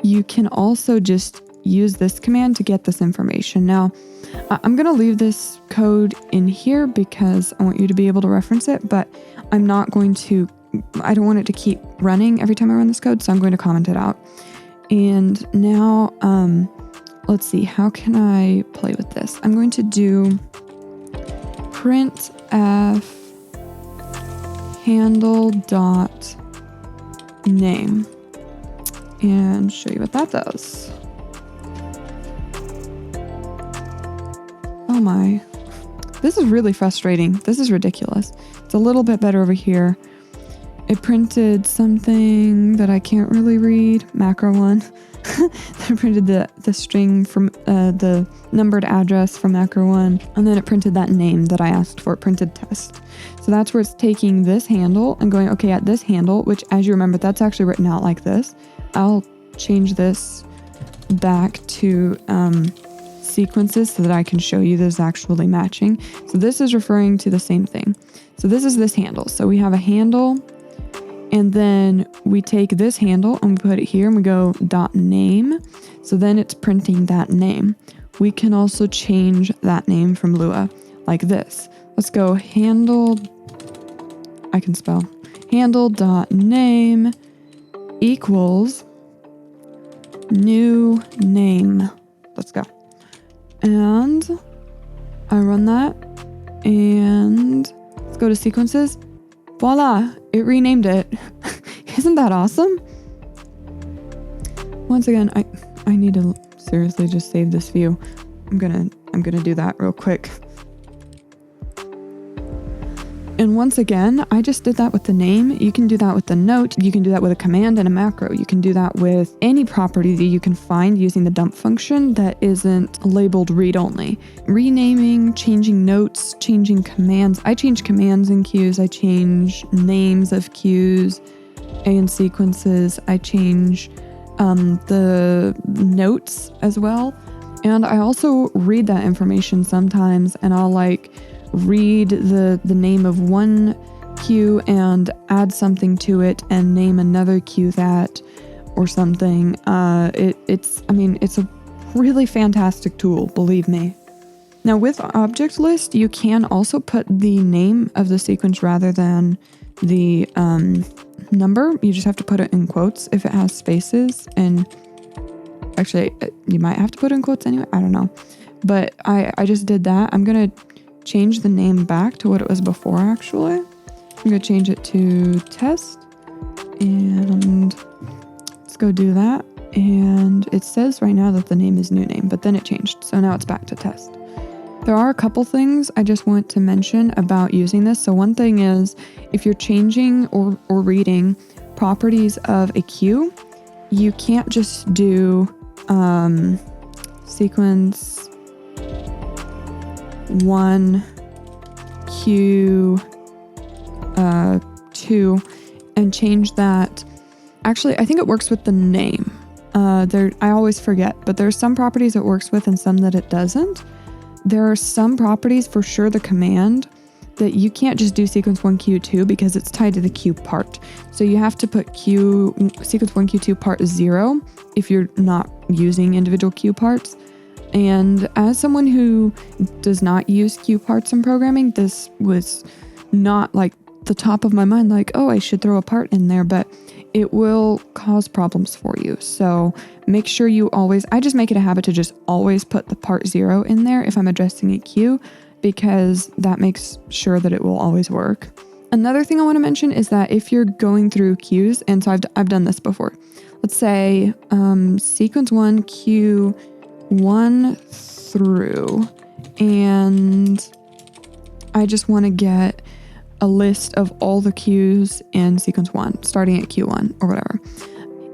you can also just use this command to get this information. Now, I'm going to leave this code in here because I want you to be able to reference it, but I don't want it to keep running every time I run this code, so I'm going to comment it out. And now, let's see, how can I play with this? I'm going to do printf handle dot name and show you what that does. Oh my, this is really frustrating. This is ridiculous. It's a little bit better over here. It printed something that I can't really read, macro 1. It printed the string from the numbered address from macro 1, and then it printed that name that I asked for. It printed test. So that's where it's taking this handle and going, okay, at this handle, which as you remember, that's actually written out like this. I'll change this back to sequences so that I can show you this actually matching. So this is referring to the same thing. So this is this handle. So we have a handle, and then we take this handle and we put it here and we go dot name. So then it's printing that name. We can also change that name from Lua like this. Let's go handle, I can spell, handle dot name equals new name. Let's go. And I run that, and let's go to sequences. Voila, it renamed it. Isn't that awesome? Once again, I need to seriously just save this view. I'm gonna do that real quick. And once again, I just did that with the name. You can do that with the note. You can do that with a command and a macro. You can do that with any property that you can find using the dump function that isn't labeled read-only. Renaming, changing notes, changing commands. I change commands in queues. I change names of queues and sequences. I change the notes as well. And I also read that information sometimes, and I'll read the name of one queue and add something to it and name another queue that or something. It's a really fantastic tool, believe me. Now with object list, you can also put the name of the sequence rather than the number. You just have to put it in quotes if it has spaces, and actually you might have to put it in quotes anyway, I don't know. But I just did that. I'm gonna change the name back to what it was before actually. I'm gonna change it to test, and let's go do that. And it says right now that the name is new name, but then it changed, so now it's back to test. There are a couple things I just want to mention about using this. So one thing is, if you're changing or reading properties of a queue, you can't just do sequence 1 Q2 and change that. Actually, I think it works with the name. I always forget, but there's some properties it works with and some that it doesn't. There are some properties, for sure, the command, that you can't just do sequence 1 Q2 because it's tied to the Q part. So you have to put sequence 1 Q2 part 0 if you're not using individual Q parts. And as someone who does not use Q parts in programming, this was not like the top of my mind, like, oh, I should throw a part in there, but it will cause problems for you. So make sure I just make it a habit to just always put the part 0 in there if I'm addressing a Q, because that makes sure that it will always work. Another thing I want to mention is that if you're going through Qs, and so I've done this before. Let's say sequence 1 Q 1 through, and I just want to get a list of all the Qs in sequence 1, starting at Q1 or whatever.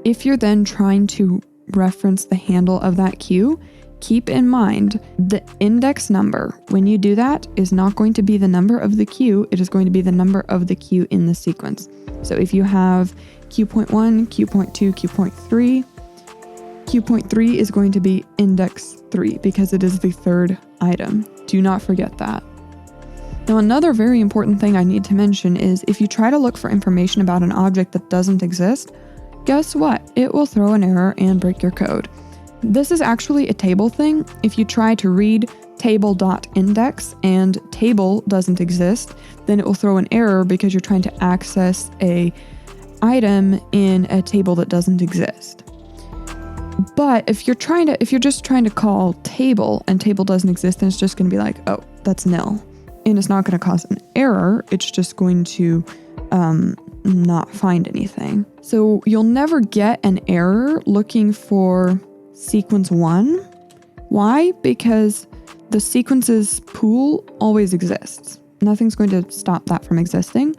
If you're then trying to reference the handle of that Q, keep in mind the index number when you do that is not going to be the number of the Q, it is going to be the number of the Q in the sequence. So if you have Q.1, Q.2, Q.3, Q.3 is going to be index 3 because it is the third item. Do not forget that. Now, another very important thing I need to mention is if you try to look for information about an object that doesn't exist, guess what? It will throw an error and break your code. This is actually a table thing. If you try to read table.index and table doesn't exist, then it will throw an error because you're trying to access a item in a table that doesn't exist. But if you're just trying to call table and table doesn't exist, then it's just going to be like, oh, that's nil. And it's not going to cause an error. It's just going to not find anything. So you'll never get an error looking for sequence 1. Why? Because the sequences pool always exists. Nothing's going to stop that from existing.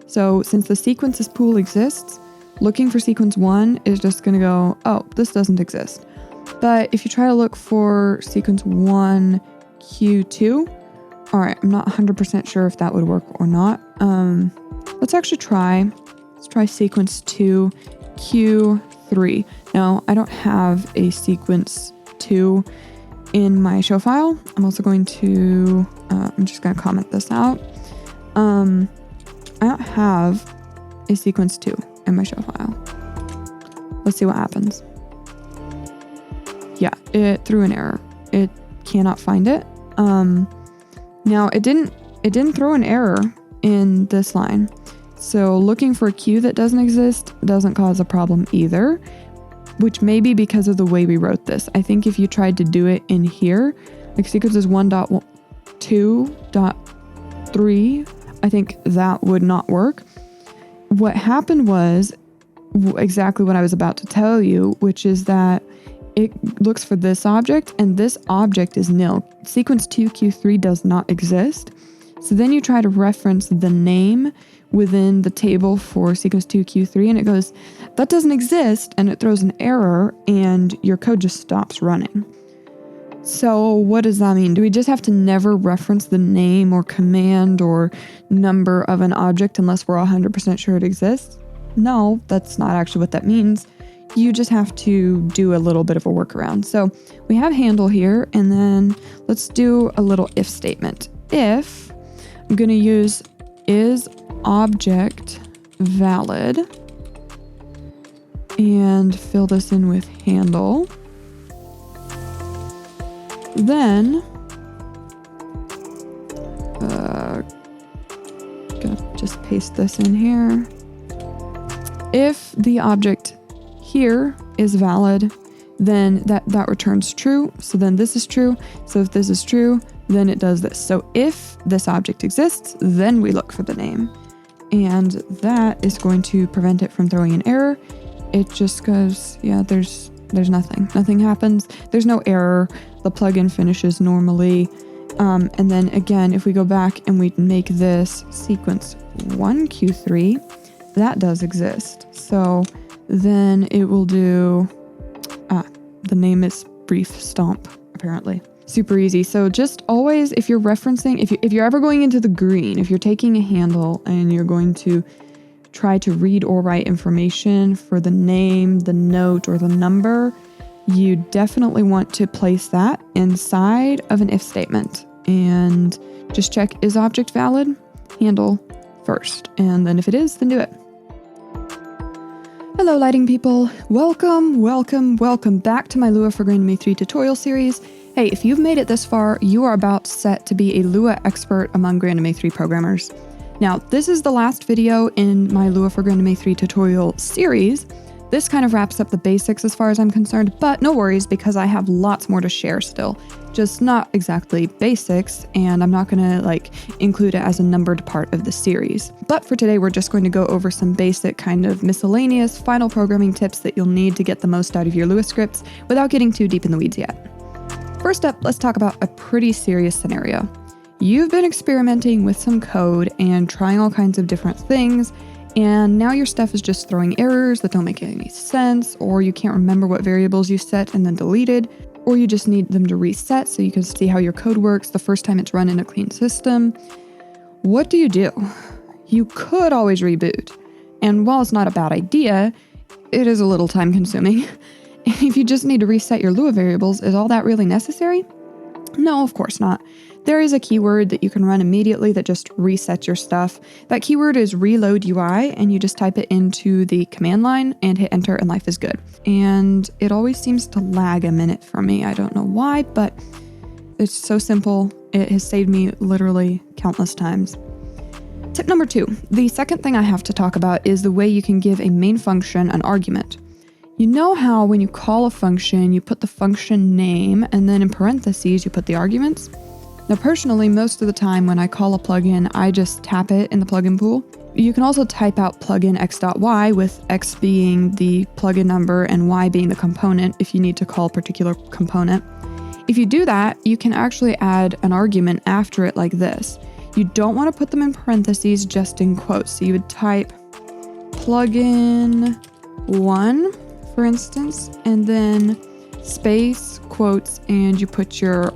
So since the sequences pool exists, looking for sequence 1 is just going to go, oh, this doesn't exist. But if you try to look for sequence 1 Q2, all right, I'm not 100% sure if that would work or not. Let's actually try. Let's try sequence 2 Q3. Now, I don't have a sequence 2 in my show file. I'm also going to, I'm just going to comment this out. I don't have a sequence 2 in my show file. Let's see what happens. Yeah, it threw an error. It cannot find it. Now it didn't throw an error in this line. So looking for a Q that doesn't exist doesn't cause a problem either, which may be because of the way we wrote this. I think if you tried to do it in here, like sequences 1.2.3, I think that would not work. What happened was exactly what I was about to tell you, which is that it looks for this object and this object is nil. Sequence 2 Q3 does not exist. So then you try to reference the name within the table for sequence 2 Q3 and it goes, that doesn't exist, and it throws an error and your code just stops running. So what does that mean? Do we just have to never reference the name or command or number of an object unless we're 100% sure it exists? No, that's not actually what that means. You just have to do a little bit of a workaround. So we have handle here, and then let's do a little if statement. If I'm going to use is object valid and fill this in with handle. Then gonna just paste this in here. If the object here is valid, then that returns true. So then this is true. So if this is true, then it does this. So if this object exists, then we look for the name. And that is going to prevent it from throwing an error. It just goes, yeah, there's nothing. Nothing happens. There's no error. The plugin finishes normally. And then again, if we go back and we make this sequence 1 Q3, that does exist. So then it will do, the name is brief stomp, apparently. super easy. So just always, if you're referencing, if you're ever going into the green, if you're taking a handle and you're going to try to read or write information for the name, the note, or the number, you definitely want to place that inside of an if statement and just check, is object valid? Handle first. And then if it is, then do it. Hello, lighting people. Welcome back to my Lua for GrandMA 3 tutorial series. Hey, if you've made it this far, you are about set to be a Lua expert among GrandMA 3 programmers. Now, this is the last video in my Lua for GrandMA 3 tutorial series. This kind of wraps up the basics as far as I'm concerned, but no worries because I have lots more to share still. Just not exactly basics, and I'm not gonna include it as a numbered part of the series. But for today, we're just going to go over some basic kind of miscellaneous final programming tips that you'll need to get the most out of your Lua scripts without getting too deep in the weeds yet. First up, let's talk about a pretty serious scenario. You've been experimenting with some code and trying all kinds of different things, and now your stuff is just throwing errors that don't make any sense, or you can't remember what variables you set and then deleted, or you just need them to reset so you can see how your code works the first time it's run in a clean system. What do? You could always reboot, and while it's not a bad idea, it is a little time consuming. And if you just need to reset your Lua variables, is all that really necessary? No, of course not. There is a keyword that you can run immediately that just resets your stuff. That keyword is reload UI, and you just type it into the command line and hit enter and life is good. And it always seems to lag a minute for me. I don't know why, but it's so simple. It has saved me literally countless times. Tip number 2. The second thing I have to talk about is the way you can give a main function an argument. You know how when you call a function, you put the function name and then in parentheses, you put the arguments? Now, personally, most of the time when I call a plugin, I just tap it in the plugin pool. You can also type out plugin x.y with x being the plugin number and y being the component if you need to call a particular component. If you do that, you can actually add an argument after it like this. You don't want to put them in parentheses, just in quotes. So you would type plugin 1, for instance, and then space, quotes, and you put your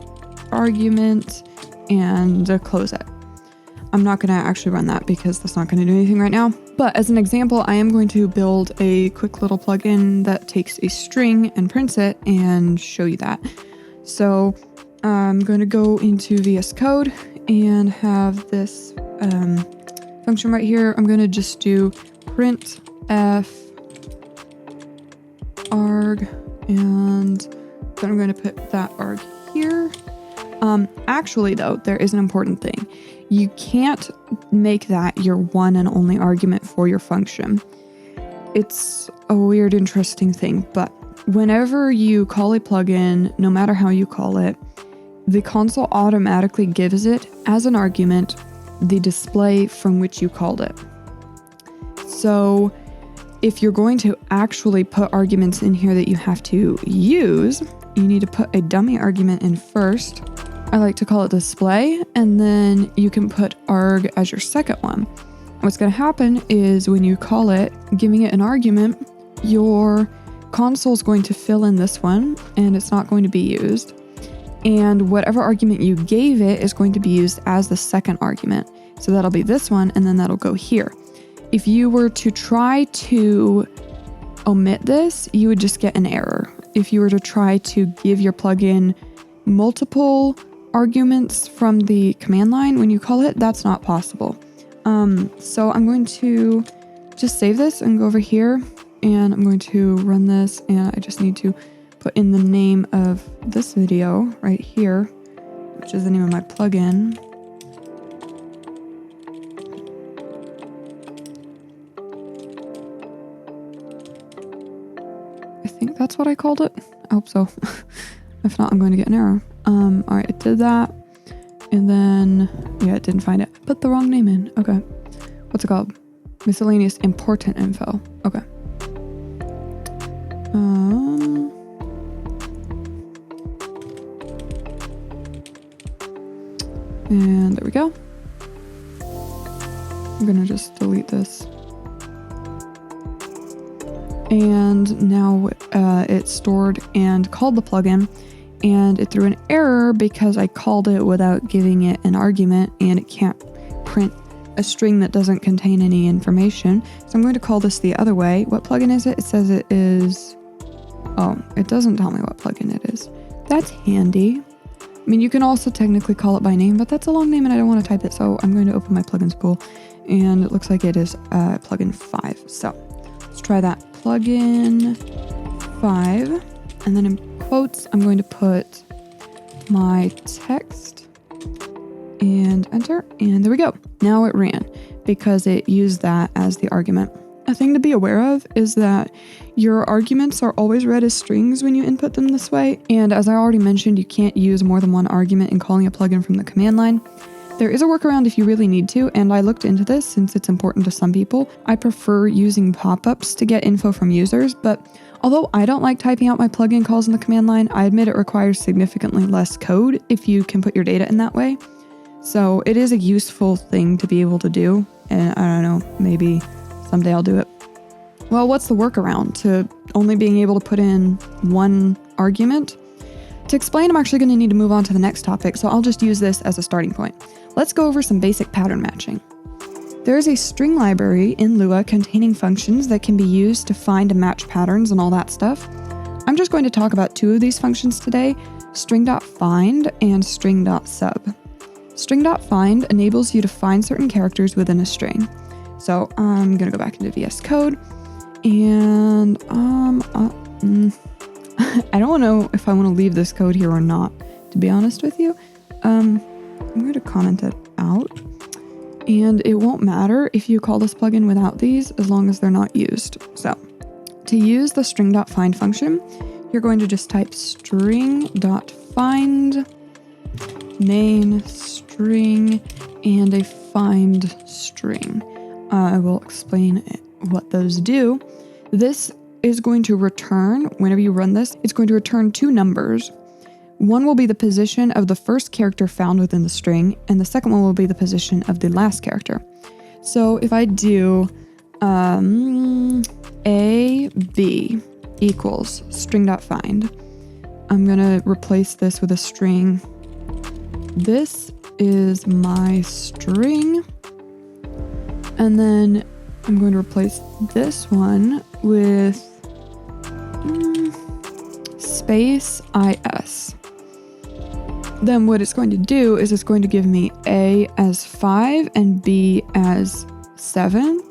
argument and close it. I'm not going to actually run that because that's not going to do anything right now. But as an example, I am going to build a quick little plugin that takes a string and prints it and show you that. So I'm going to go into VS Code and have this function right here. I'm going to just do print f arg, and then I'm going to put that arg here. Actually though, there is an important thing. You can't make that your one and only argument for your function. It's a weird, interesting thing, but whenever you call a plugin, no matter how you call it, the console automatically gives it as an argument the display from which you called it. So if you're going to actually put arguments in here that you have to use, you need to put a dummy argument in first. I like to call it display, and then you can put arg as your second one. What's going to happen is when you call it, giving it an argument, your console is going to fill in this one, and it's not going to be used. And whatever argument you gave it is going to be used as the second argument. So that'll be this one, and then that'll go here. If you were to try to omit this, you would just get an error. If you were to try to give your plugin multiple arguments from the command line when you call it, that's not possible. So I'm going to just save this and go over here, and I'm going to run this, and I just need to put in the name of this video right here, which is the name of my plugin. I think that's what I called it. I hope so. If not, I'm going to get an error. All right, it did that. And then, yeah, it didn't find it. Put the wrong name in. Okay. What's it called? Miscellaneous important info. Okay. And there we go. I'm gonna just delete this. And now it's stored and called the plugin. and it threw an error because I called it without giving it an argument, and it can't print a string that doesn't contain any information. So I'm going to call this the other way. What plugin is it? It says it is... Oh, it doesn't tell me what plugin it is. That's handy. I mean, you can also technically call it by name, but that's a long name and I don't want to type it, so I'm going to open my plugins pool, and it looks like it is plugin 5. So let's try that. Plugin 5, and then in quotes, I'm going to put my text and enter, and there we go. Now it ran because it used that as the argument. A thing to be aware of is that your arguments are always read as strings when you input them this way, and as I already mentioned, you can't use more than one argument in calling a plugin from the command line. There is a workaround if you really need to, and I looked into this since it's important to some people. I prefer using pop-ups to get info from users, but although I don't like typing out my plugin calls in the command line, I admit it requires significantly less code if you can put your data in that way. So it is a useful thing to be able to do, and I don't know, maybe someday I'll do it. Well, what's the workaround to only being able to put in one argument? To explain, I'm actually going to need to move on to the next topic, so I'll just use this as a starting point. Let's go over some basic pattern matching. There is a string library in Lua containing functions that can be used to find and match patterns and all that stuff. I'm just going to talk about two of these functions today, string.find and string.sub. String.find enables you to find certain characters within a string. So I'm going to go back into VS Code, and I don't know if I want to leave this code here or not, to be honest with you. I'm going to comment it out, and it won't matter if you call this plugin without these as long as they're not used. So to use the string.find function, you're going to just type string.find main string and a find string. I will explain what those do. This is going to return, whenever you run this, it's going to return two numbers. One will be the position of the first character found within the string, and the second one will be the position of the last character. So if I do A, B equals string.find, I'm going to replace this with a string. This is my string. And then I'm going to replace this one with space IS. Then what it's going to do is it's going to give me A as 5 and B as 7.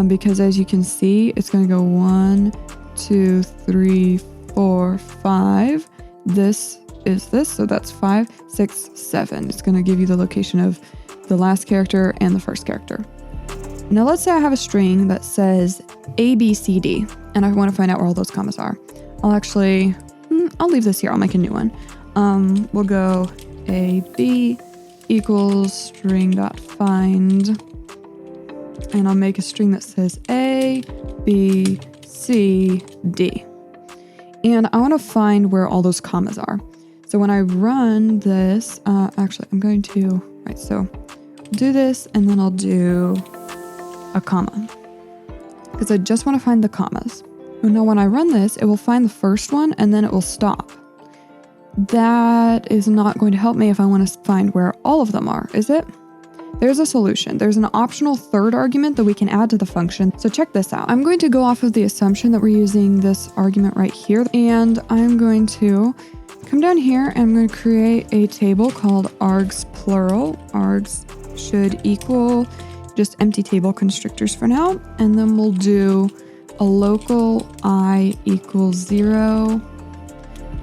Because as you can see, it's going to go 1, 2, 3, 4, 5. This is this, so that's 5, 6, 7. It's going to give you the location of the last character and the first character. Now let's say I have a string that says ABCD, and I want to find out where all those commas are. I'll leave this here. I'll make a new one. We'll go AB equals string.find, and I'll make a string that says A, B, C, D. And I want to find where all those commas are. So when I run this, I'm going to, so do this, and then I'll do a comma, because I just want to find the commas. Now when I run this, it will find the first one and then it will stop. That is not going to help me if I want to find where all of them are, is it? There's a solution. There's an optional third argument that we can add to the function. So check this out. I'm going to go off of the assumption that we're using this argument right here, and I'm going to come down here and I'm going to create a table called args plural. Args should equal just empty table constructors for now, and then we'll do a local I equals 0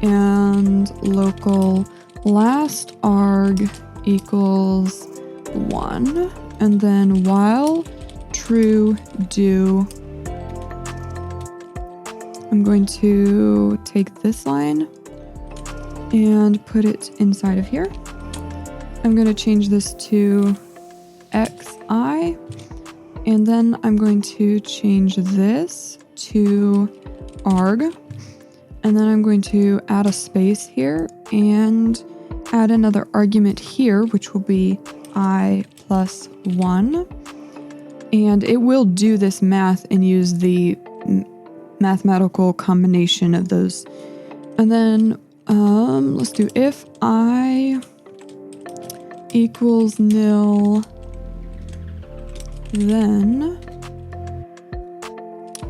and local last arg equals 1, and then while true do, I'm going to take this line and put it inside of here. I'm going to change this to xi, and then I'm going to change this to arg, and then I'm going to add a space here and add another argument here, which will be I plus 1, and it will do this math and use the mathematical combination of those. And then Let's do if I equals nil, then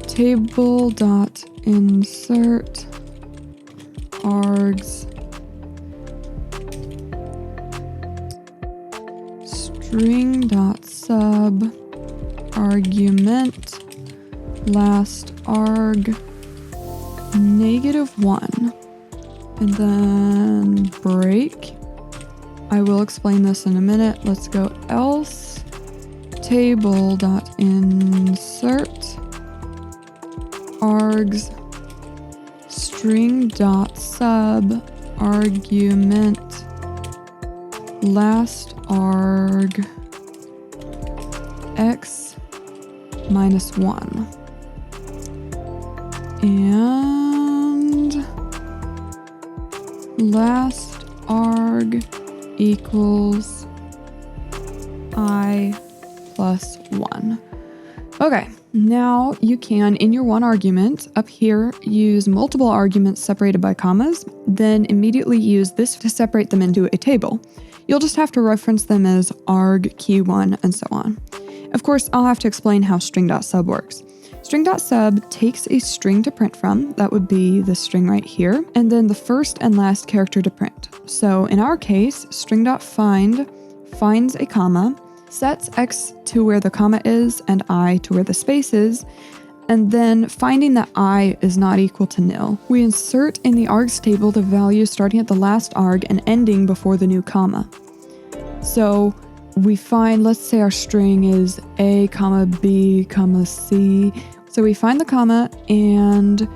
table dot insert args string dot sub argument last arg -1, and then break. I will explain this in a minute. Let's go else table dot insert args string dot sub argument last arg x -1, and last arg equals I plus 1. Okay, now you can, in your one argument up here, use multiple arguments separated by commas, then immediately use this to separate them into a table. You'll just have to reference them as arg key1 and so on. Of course, I'll have to explain how string.sub works. String.sub takes a string to print from, that would be this string right here, and then the first and last character to print. So in our case, string.find finds a comma, sets x to where the comma is and I to where the space is, and then finding that I is not equal to nil. We insert in the args table the value starting at the last arg and ending before the new comma. So we find, let's say our string is A, B, C. So we find the comma and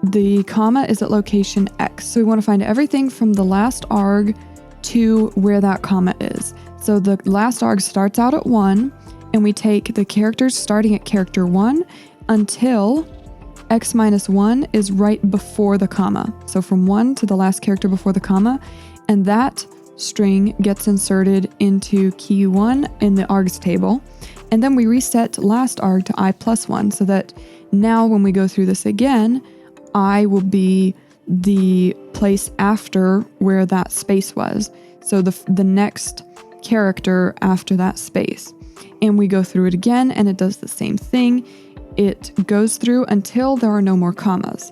the comma is at location X. So we want to find everything from the last arg to where that comma is. So the last arg starts out at 1 and we take the characters starting at character 1 until X -1 is right before the comma. So from 1 to the last character before the comma, and that string gets inserted into key 1 in the args table, and then we reset last arg to I plus 1 so that now when we go through this again, I will be the place after where that space was. So the next character after that space. And we go through it again and it does the same thing. It goes through until there are no more commas.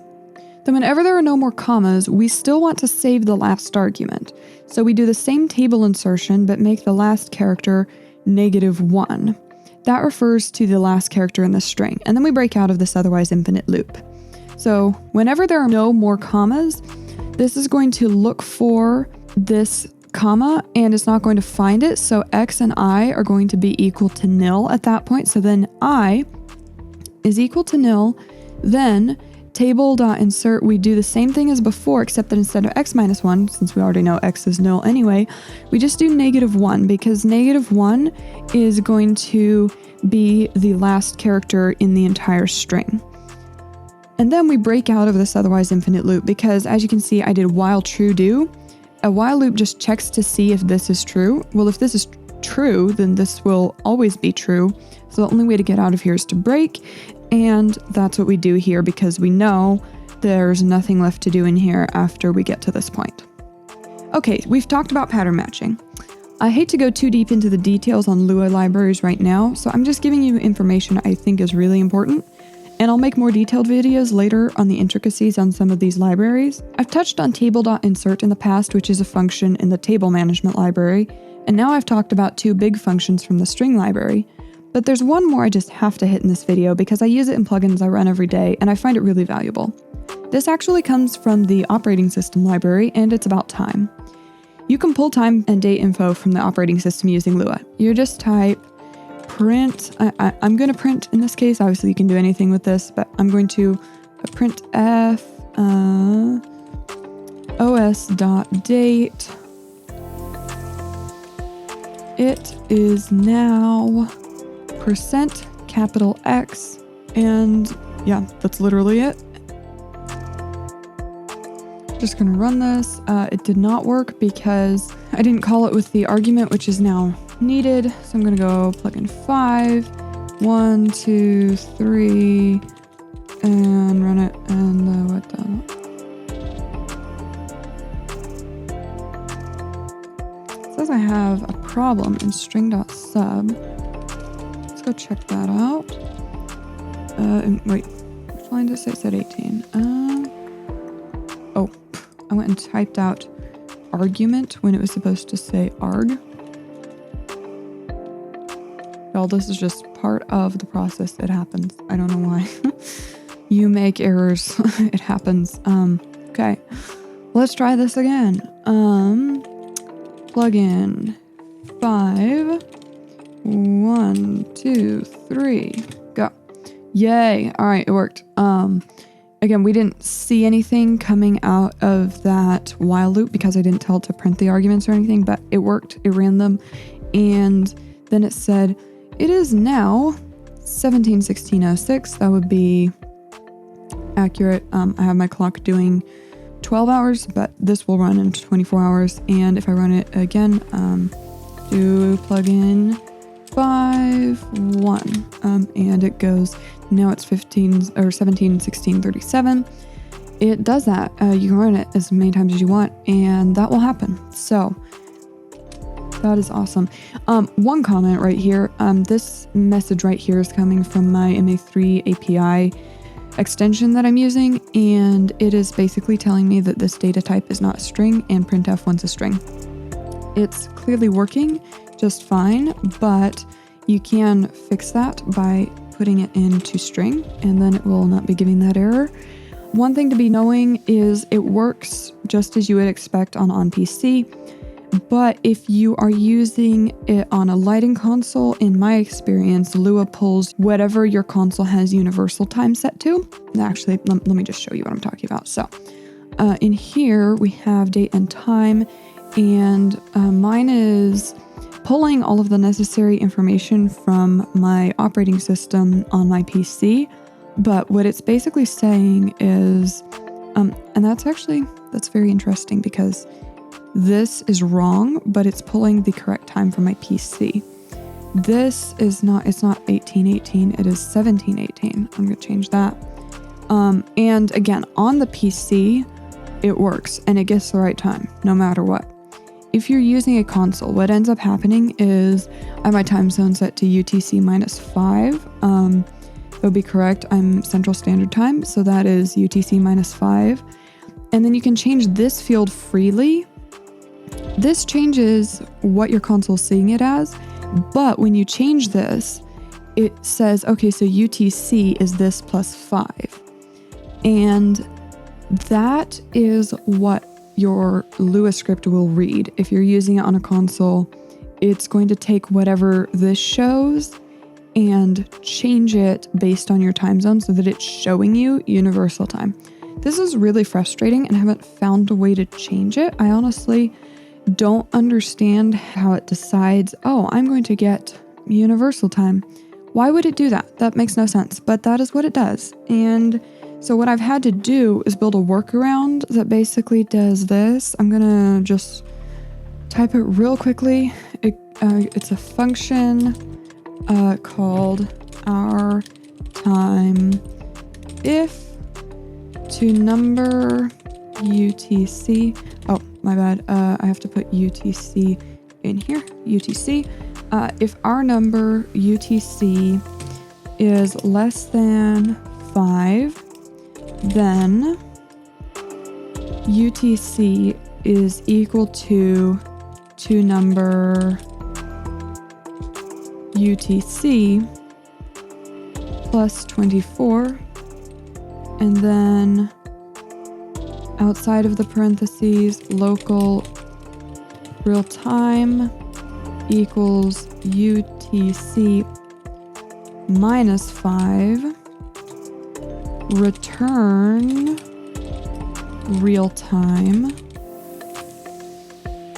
Then whenever there are no more commas, we still want to save the last argument. So we do the same table insertion, but make the last character -1. That refers to the last character in the string. And then we break out of this otherwise infinite loop. So whenever there are no more commas, this is going to look for this comma and it's not going to find it. So X and I are going to be equal to nil at that point. So then I is equal to nil. Then table.insert, we do the same thing as before, except that instead of X -1, since we already know X is nil anyway, we just do -1 because -1 is going to be the last character in the entire string. And then we break out of this otherwise infinite loop because as you can see, I did while true do. A while loop just checks to see if this is true. Well, if this is true, then this will always be true. So the only way to get out of here is to break. And that's what we do here because we know there's nothing left to do in here after we get to this point. Okay, we've talked about pattern matching. I hate to go too deep into the details on Lua libraries right now, so I'm just giving you information I think is really important. And I'll make more detailed videos later on the intricacies on some of these libraries. I've touched on table.insert in the past, which is a function in the table management library, and now I've talked about two big functions from the string library. But there's one more I just have to hit in this video because I use it in plugins I run every day and I find it really valuable. This actually comes from the operating system library and it's about time. You can pull time and date info from the operating system using Lua. You just type print, I'm going to print in this case, obviously you can do anything with this, but I'm going to print f os.date. It is now %X, and yeah, that's literally it. Just gonna run this. It did not work because I didn't call it with the argument, which is now needed. So I'm gonna go plugin 5, 1, 2, 3, and run it. And what the? says I have a problem in string.sub. Let's go check that out. Wait, which line did it say? It said 18. Oh, I went and typed out argument when it was supposed to say arg. Well, this is just part of the process. It happens. I don't know why. You make errors. It happens. Okay. Let's try this again. Plug in 5. 1, 2, 3. Go. Yay. All right, it worked. Again, we didn't see anything coming out of that while loop because I didn't tell it to print the arguments or anything, but it worked. It ran them. And then it said, it is now 17:16:06. That would be accurate. I have my clock doing 12 hours, but this will run in 24 hours. And if I run it again, do plug in 5, 1, and it goes, now it's 17:16:37. It does that. You can run it as many times as you want, and that will happen. So that is awesome. One comment right here. This message right here is coming from my MA3 API extension that I'm using, and it is basically telling me that this data type is not a string and printf wants a string. It's clearly working just fine, but you can fix that by putting it into string, and then it will not be giving that error. One thing to be knowing is it works just as you would expect on PC, but if you are using it on a lighting console, in my experience, Lua pulls whatever your console has universal time set to. Actually, let me just show you what I'm talking about. So in here, we have date and time, and mine is pulling all of the necessary information from my operating system on my PC. But what it's basically saying is, and that's very interesting because this is wrong, but it's pulling the correct time from my PC. This is not, it's not 18:18, it is 17:18. I'm gonna change that. And again, on the PC, it works and it gets the right time, no matter what. If you're using a console, what ends up happening is I have my time zone set to UTC -5. It'll be correct. I'm Central Standard Time, so that is UTC -5. And then you can change this field freely. This changes what your console is seeing it as, but when you change this, it says, okay, so UTC is this +5. And that is what your Lua script will read. If you're using it on a console, it's going to take whatever this shows and change it based on your time zone so that it's showing you universal time. This is really frustrating and I haven't found a way to change it. I honestly don't understand how it decides, oh, I'm going to get universal time. Why would it do that? That makes no sense, but that is what it does. And so what I've had to do is build a workaround that basically does this. I'm gonna just type it real quickly. It's a function called our time if to number UTC. Oh, my bad. I have to put UTC in here. UTC. If our number UTC is less than 5, then UTC is equal to number UTC plus 24, and then outside of the parentheses, local real time equals UTC -5, return real time,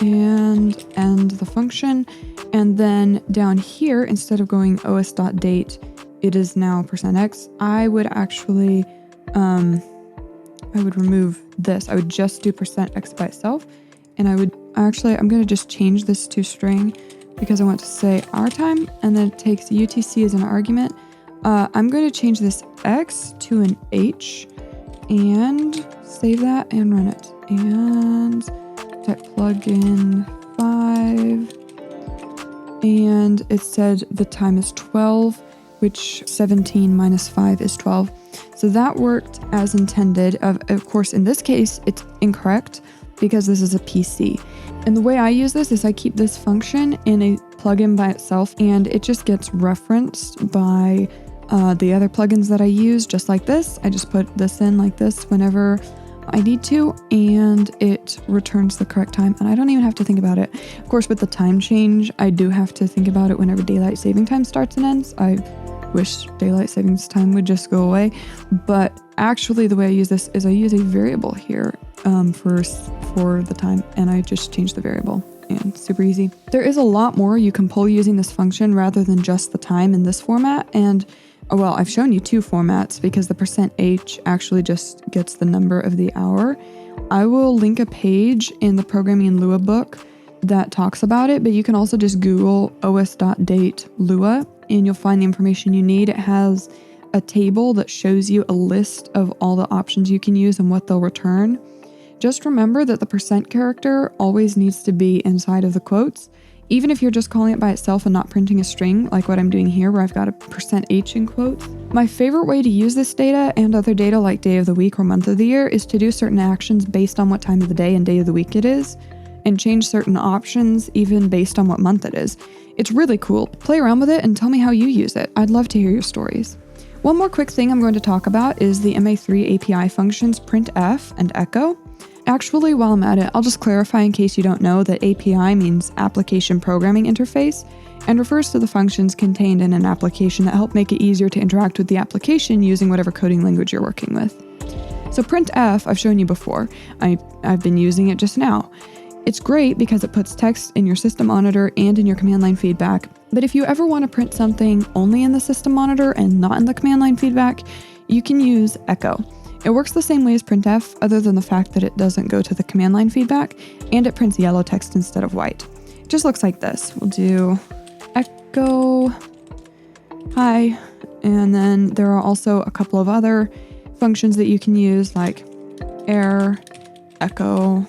and end the function. And then down here, instead of going os.date, it is now %x. I would actually, I would remove this. I would just do %x by itself. And I would actually, I'm going to just change this to string because I want to say our time, and then it takes UTC as an argument. I'm going to change this X to an H and save that and run it. And type plugin 5 5, and it said the time is 12, which 17 minus 5 is 12. So that worked as intended. Of course, in this case, it's incorrect because this is a PC. And the way I use this is I keep this function in a plugin by itself, and it just gets referenced by the other plugins that I use, just like this. I just put this in like this whenever I need to, and it returns the correct time, and I don't even have to think about it. Of course, with the time change, I do have to think about it whenever daylight saving time starts and ends. I wish daylight savings time would just go away, but actually the way I use this is I use a variable here for the time, and I just change the variable, and super easy. There is a lot more you can pull using this function rather than just the time in this format, and well, I've shown you 2 formats because the %h actually just gets the number of the hour. I will link a page in the Programming in Lua book that talks about it, but you can also just Google os.date Lua and you'll find the information you need. It has a table that shows you a list of all the options you can use and what they'll return. Just remember that the % character always needs to be inside of the quotes, even if you're just calling it by itself and not printing a string like what I'm doing here where I've got a %h in quotes. My favorite way to use this data and other data like day of the week or month of the year is to do certain actions based on what time of the day and day of the week it is, and change certain options even based on what month it is. It's really cool. Play around with it and tell me how you use it. I'd love to hear your stories. One more quick thing I'm going to talk about is the MA3 API functions printf and echo. Actually, while I'm at it, I'll just clarify in case you don't know that API means Application Programming Interface and refers to the functions contained in an application that help make it easier to interact with the application using whatever coding language you're working with. So printf, I've shown you before. I've been using it just now. It's great because it puts text in your system monitor and in your command line feedback, but if you ever want to print something only in the system monitor and not in the command line feedback, you can use echo. It works the same way as printf, other than the fact that it doesn't go to the command line feedback, and it prints yellow text instead of white. It just looks like this. We'll do echo hi, and then there are also a couple of other functions that you can use, like air, echo,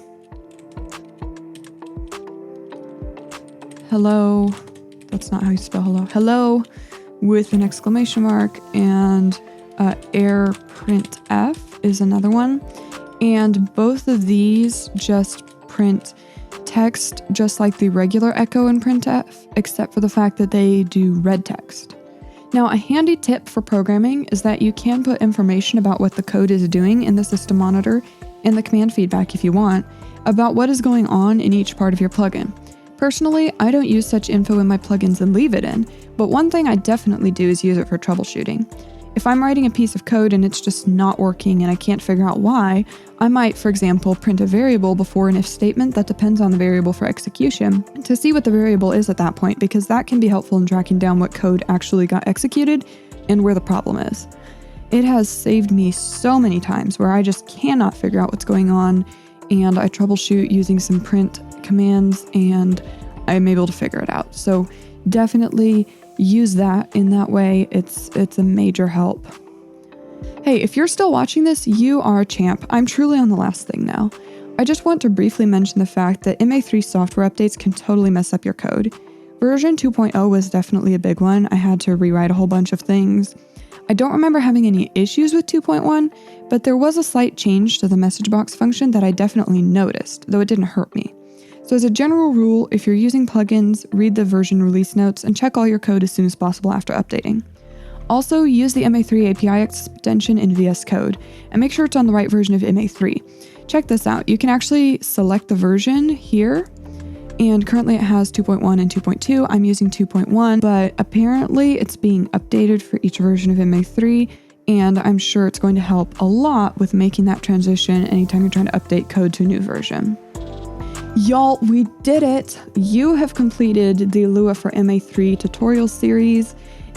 hello, that's not how you spell hello, hello with an exclamation mark, and air printf is another one. And both of these just print text just like the regular echo and printf, except for the fact that they do red text. Now, a handy tip for programming is that you can put information about what the code is doing in the system monitor and the command feedback if you want, about what is going on in each part of your plugin. Personally, I don't use such info in my plugins and leave it in, but one thing I definitely do is use it for troubleshooting. If I'm writing a piece of code and it's just not working and I can't figure out why, I might, for example, print a variable before an if statement that depends on the variable for execution to see what the variable is at that point, because that can be helpful in tracking down what code actually got executed and where the problem is. It has saved me so many times where I just cannot figure out what's going on, and I troubleshoot using some print commands and I'm able to figure it out. So definitely use that in that way. It's a major help. Hey, if you're still watching this, you are a champ. I'm truly on the last thing now. I just want to briefly mention the fact that MA3 software updates can totally mess up your code. Version 2.0 was definitely a big one. I had to rewrite a whole bunch of things. I don't remember having any issues with 2.1, but there was a slight change to the message box function that I definitely noticed, though it didn't hurt me. So as a general rule, if you're using plugins, read the version release notes and check all your code as soon as possible after updating. Also, use the MA3 API extension in VS Code, and make sure it's on the right version of MA3. Check this out. You can actually select the version here, and currently it has 2.1 and 2.2. I'm using 2.1, but apparently it's being updated for each version of MA3, and I'm sure it's going to help a lot with making that transition anytime you're trying to update code to a new version. Y'all, we did it! You have completed the Lua for MA3 tutorial series,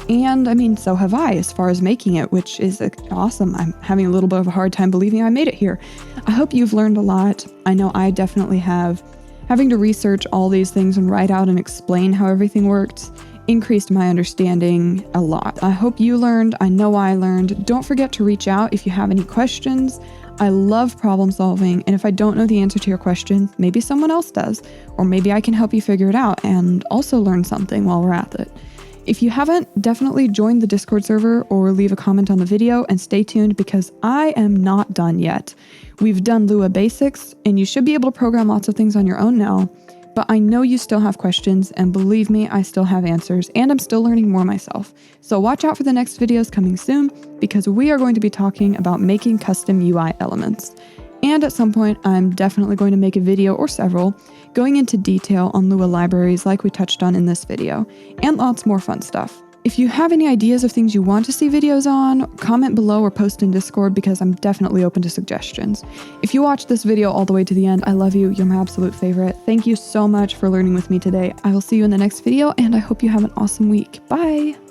and I mean, so have I as far as making it, which is awesome. I'm having a little bit of a hard time believing I made it here. I hope you've learned a lot. I know I definitely have. Having to research all these things and write out and explain how everything worked increased my understanding a lot. I hope you learned. I know I learned. Don't forget to reach out if you have any questions. I love problem solving, and if I don't know the answer to your question, maybe someone else does, or maybe I can help you figure it out and also learn something while we're at it. If you haven't, definitely join the Discord server or leave a comment on the video and stay tuned because I am not done yet. We've done Lua basics, and you should be able to program lots of things on your own now. But I know you still have questions, and believe me, I still have answers, and I'm still learning more myself. So watch out for the next videos coming soon, because we are going to be talking about making custom UI elements. And at some point, I'm definitely going to make a video or several going into detail on Lua libraries like we touched on in this video, and lots more fun stuff. If you have any ideas of things you want to see videos on, comment below or post in Discord because I'm definitely open to suggestions. If you watched this video all the way to the end, I love you. You're my absolute favorite. Thank you so much for learning with me today. I will see you in the next video, and I hope you have an awesome week. Bye!